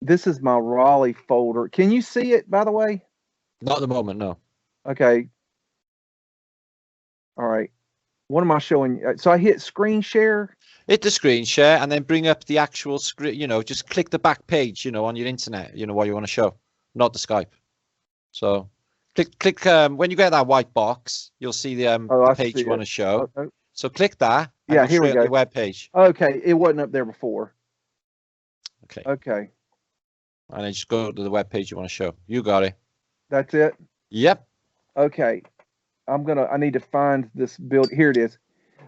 This is my Raleigh folder. Can you see it, by the way? Not at the moment, no. Okay. All right. What am I showing? So I hit screen share. Hit the screen share and then bring up the actual screen. You know, just click the back page. You know, on your internet. You know what you want to show, not the Skype. So click. When you get that white box, you'll see the page you want to show. Okay. So click that. Yeah, here we go. The web page. Okay, it wasn't up there before. Okay. Okay. And then just go to the web page you want to show. You got it. That's it. Yep. Okay. I need to find this build. Here it is.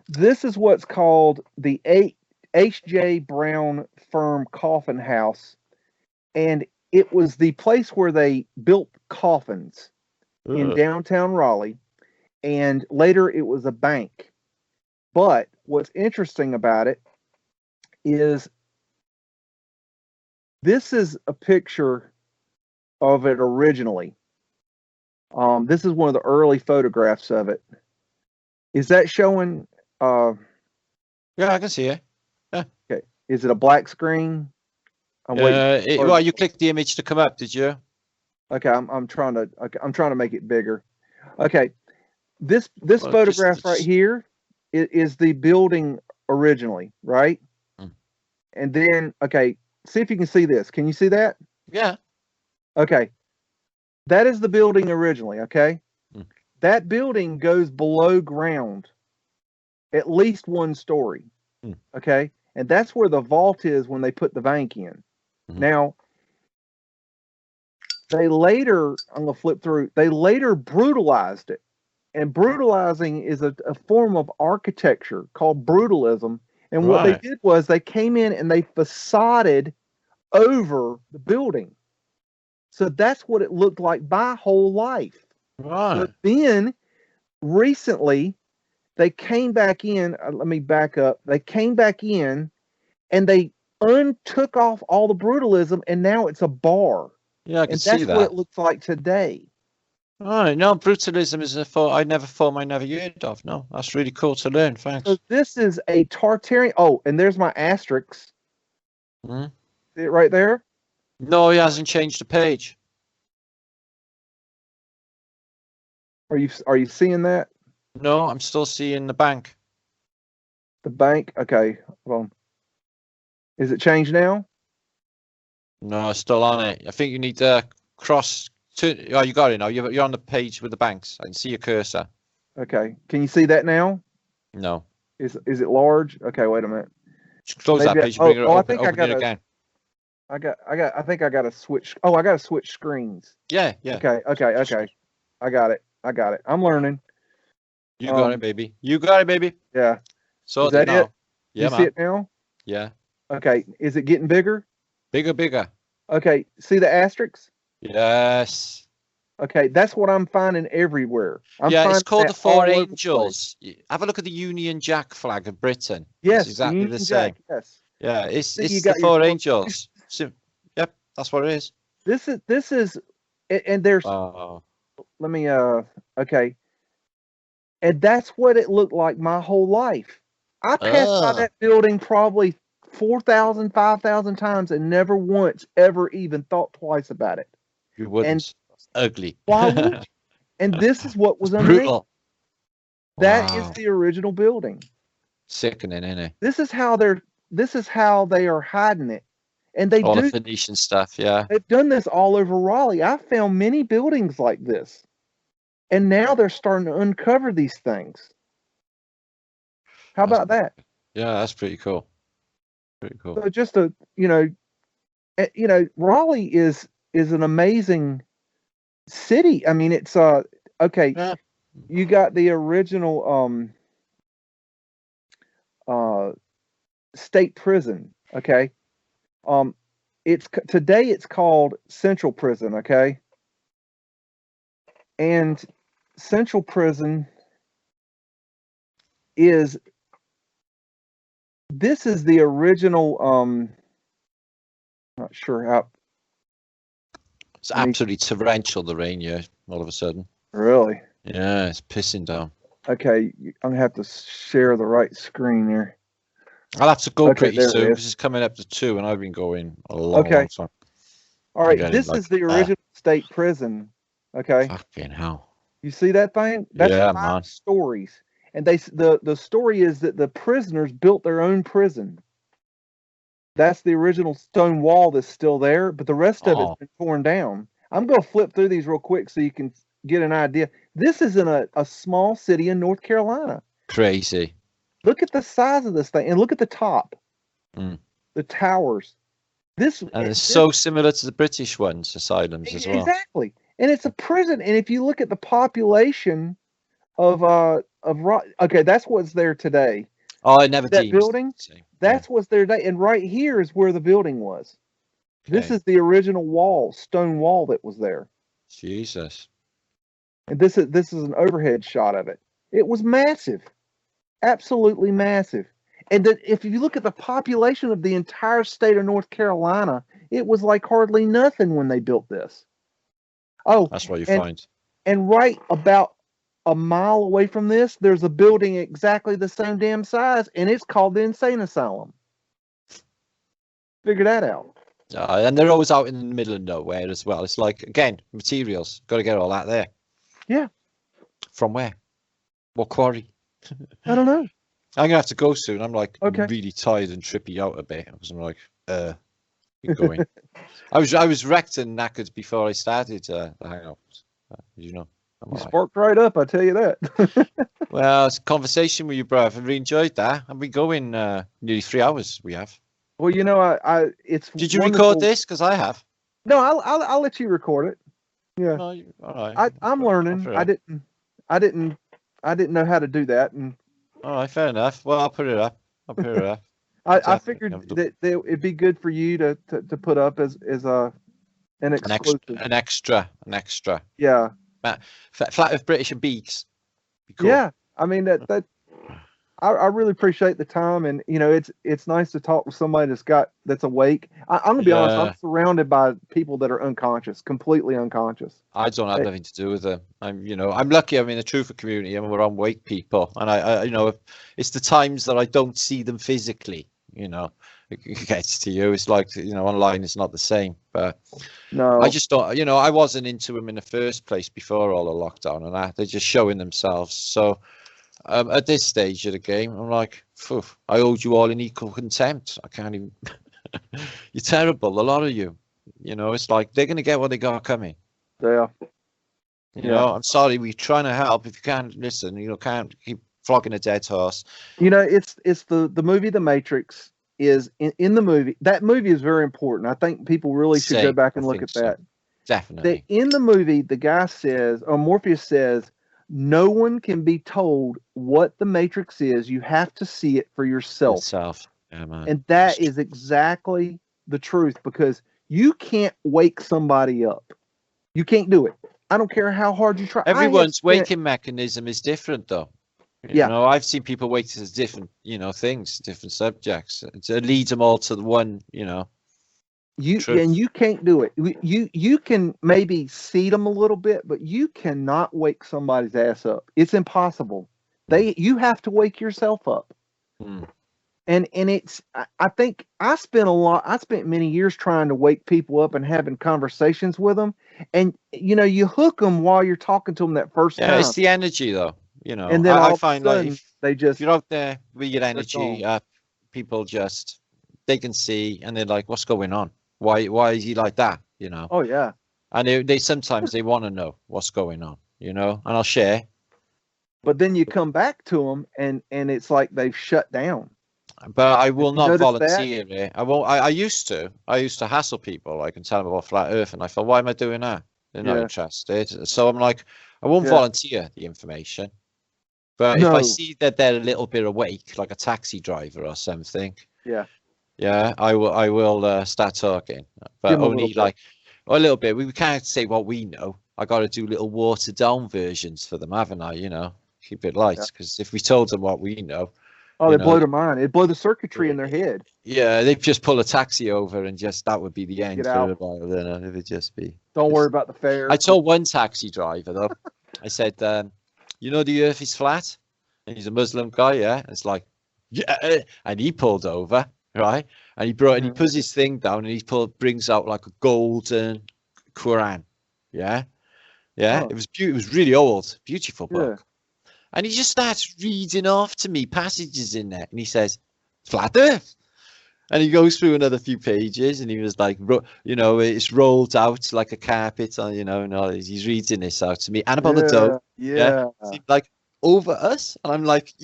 This is what's called the H.J. Brown Firm Coffin House. And it was the place where they built coffins in downtown Raleigh. And later it was a bank. But what's interesting about it is this is a picture of it originally. This is one of the early photographs of it. Is that showing? Yeah, I can see it. Yeah. Okay. Is it a black screen? Well, you clicked the image to come up, did you? Okay, I'm trying to make it bigger. Okay, this photograph right here is the building originally, right? And then, okay, see if you can see this. Can you see that? Yeah. Okay, that is the building originally. Okay, that building goes below ground, at least 1 story. Okay, and that's where the vault is when they put the bank in. Now, they later, I'm going to flip through, they later brutalized it. And brutalizing is a form of architecture called brutalism. And what they did was they came in and they facaded over the building. So that's what it looked like my whole life. But then, recently, they came back in, let me back up, they came back in and they took off all the brutalism, and now it's a bar. Yeah, I can see that. And that's what it looks like today. Right, no, brutalism is a thought I never heard of. No, that's really cool to learn. Thanks. So this is a Tartarian. Oh, and there's my asterisks. See it right there? No, he hasn't changed the page. Are you seeing that? No, I'm still seeing the bank. The bank. Okay, hold on. Is it changed now? No, it's still on it. I think you need to cross to. Oh, you got it now. You're on the page with the banks. I can see your cursor. Okay. Can you see that now? No. Is it large? Okay, wait a minute. Just close that page. Bring it open, I think again. I think I got to switch. Oh, I got to switch screens. Yeah. Okay. I got it. I'm learning. You got it, baby. Yeah. So is that now. it? Yeah, you man. see it now? Yeah. Okay. Is it getting bigger? Bigger. Okay. See the asterisks? Yes. Okay. That's what I'm finding everywhere. It's called the Four Angels. Have a look at the Union Jack flag of Britain. Yes. It's exactly the same. Jack, yes. Yeah. It's the Four Angels. Yep. That's what it is. This is, and there's, let me, okay. And that's what it looked like my whole life. I passed by that building probably 4,000, 5,000 times and never once ever even thought twice about it. You wouldn't. And it's ugly. Why would you? And this is what was underneath. Brutal. That is the original building. Sickening, isn't it? This is how they are hiding it. And they all the Phoenician stuff, yeah. They've done this all over Raleigh. I found many buildings like this. And now they're starting to uncover these things. How about that? Yeah, that's pretty cool. So just Raleigh is an amazing city. I mean, it's okay. Yeah. You got the original state prison, okay? Today it's called Central Prison, okay? And Central Prison is the original not sure how it's absolutely torrential, the rain, yeah, all of a sudden. Really? Yeah, it's pissing down. Okay, I'm gonna have to share the right screen there. I'll have to go pretty soon because it's coming up to 2 and I've been going a long time. All right, this is the original state prison. Okay. Fucking hell. You see that thing? That's 5 stories. And the story is that the prisoners built their own prison. That's the original stone wall that's still there, but the rest of it's been torn down. I'm going to flip through these real quick so you can get an idea. This is in a small city in North Carolina. Crazy. Look at the size of this thing, and look at the top. The towers. It's so similar to the British ones, asylums as well. Exactly. and it's a prison. And if you look at the population of okay, that's what's there today. Oh, I never That deemed building, the same. that's what's there today. And right here is where the building was. This Okay. is the original wall, stone wall that was there. Jesus. And this is an overhead shot of it. It was massive, absolutely massive. And if you look at the population of the entire state of North Carolina, it was like hardly nothing when they built this. Oh, That's what you find. And right about a mile away from this, there's a building exactly the same damn size, and it's called the Insane Asylum. Figure that out. And they're always out in the middle of nowhere as well. It's like, again, materials. Got to get all that there. Yeah. From where? What quarry? I don't know. I'm gonna have to go soon. I'm like Okay. really tired and trippy out a bit because I'm like, keep going. I was wrecked and knackered before I started the hangout. You know. You sparked right up, I tell you that. Well, it's a conversation with you, bro. I've really enjoyed that. And we going nearly 3 hours. We have. Well, you know, it's. Did you wonderful. record this? Because I have. No, I'll let you record it. Yeah. No, all right. I'm learning. I didn't know how to do that, and. All right, fair enough. Well, I'll put it up. I figured that it'd be good for you to put up as an exclusive. An extra. Yeah. Flat Earth British and BEAGS. Cool. Yeah, I mean that I really appreciate the time, and you know it's nice to talk with somebody that's awake. I'm gonna be honest, I'm surrounded by people that are unconscious, completely unconscious. I don't have nothing to do with them. I'm lucky. I'm in the Truther community, and we're awake people, and I it's the times that I don't see them physically. It gets to you. It's like online it's not the same, but no, I just don't. I wasn't into them in the first place before all the lockdown and that. They're just showing themselves. So at this stage of the game, I'm like, I hold you all in equal contempt. I can't even. You're terrible, a lot of you. It's like they're gonna get what they got coming. Yeah. I'm sorry. We're trying to help. If you can't listen, can't keep flogging a dead horse. It's the movie The Matrix. Is in the movie. That movie is very important. I think people really should go back and look at that. Definitely. In the movie, the guy says, or Morpheus says, no one can be told what the Matrix is. You have to see it for yourself. Yeah, man. And that is exactly the truth, because you can't wake somebody up. You can't do it. I don't care how hard you try. Everyone's waking mechanism is different, though. I've seen people wake to different, things, different subjects. It leads them all to the one, truth. And you can't do it. You can maybe seed them a little bit, but you cannot wake somebody's ass up. It's impossible. You have to wake yourself up. And it's, I think I spent many years trying to wake people up and having conversations with them. And, you hook them while you're talking to them that first time. Yeah, it's the energy, though. And then I find like if you're out there with your energy up, people they can see and they're like, what's going on? Why is he like that? Oh yeah. And they sometimes they want to know what's going on, and I'll share. But then you come back to them and it's like they've shut down. But I will not volunteer it. I won't. I used to hassle people, like, and tell them about flat Earth, and I thought, why am I doing that? They're not interested. So I'm like, I won't volunteer the information. But if I see that they're a little bit awake, like a taxi driver or something, I will start talking. But only like a little bit. We can't say what we know. I got to do little watered down versions for them, haven't I? Keep it light, because if we told them what we know, they blow their mind. It'd blow the circuitry in their head. Yeah, they'd just pull a taxi over and that would be the end for a while. Then it would just be. Don't worry about the fare. I told one taxi driver though. I said, the Earth is flat, and he's a Muslim guy. Yeah, it's like, yeah, and he pulled over, right, and he puts his thing down, and he brings out like a golden Quran. Yeah. Oh. It was really old, beautiful book. Yeah. And he just starts reading off to me passages in there, and he says, "Flat Earth," and he goes through another few pages, and he was like, it's rolled out like a carpet, on, and he's reading this out to me, and about the dome, like over us, and I'm like,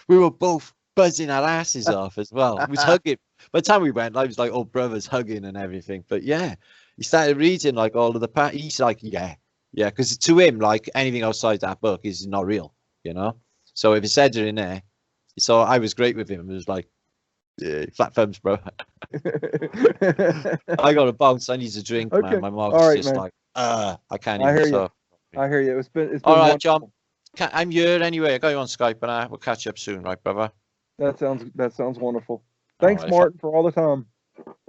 we were both buzzing our asses off as well. It was hugging. By the time we went, I was like, brothers hugging and everything. But he started reading like all of the he's like, Yeah, because to him, like anything outside that book is not real, you know. So if it said it in there, so I was great with him. It was like, yeah, flat thumbs, bro. I got to bounce. I need a drink, Okay. man. My mouth's All right, just man. like, I can't I even. hear you. So. I hear you. It's been All right, wonderful. John. I'm here anyway. I got you on Skype, and we'll catch up soon, right, brother? That sounds wonderful. Thanks, right, Martin, for all the time.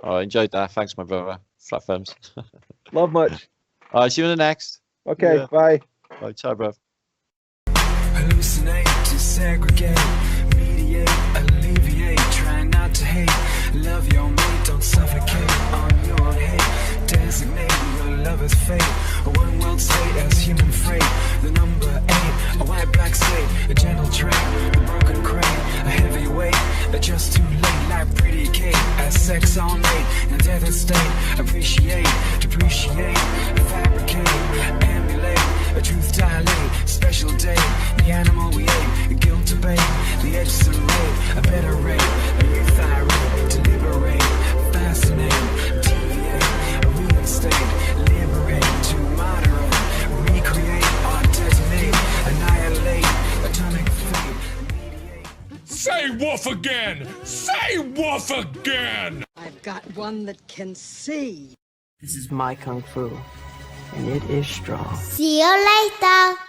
I enjoyed that. Thanks, my brother. Flat thumbs. Love much. All right, see you in the next. Okay, Yeah. bye. All right, ciao, bro. Hallucinate to segregate, mediate, alleviate, try not to hate, love your mate, don't suffocate on your own hate, designate your lover's fate, a one world state as human freight, the number 8, a white black state, a gentle train, a broken crane, a heavy weight, just too late, like pretty Kate, as sex all mate, and death and state, appreciate, depreciate, fabricate, emulate, a truth dilate, special day, the animal we ate, guilt debate, the edge serrate, a better rate, a youth irate, to liberate, fascinate, deviate, reinstate, liberate, to moderate, recreate, or detonate, annihilate, atomic fate, mediate. Say woof again! Say woof again! I've got one that can see. This is my kung fu, and it is strong. See you later.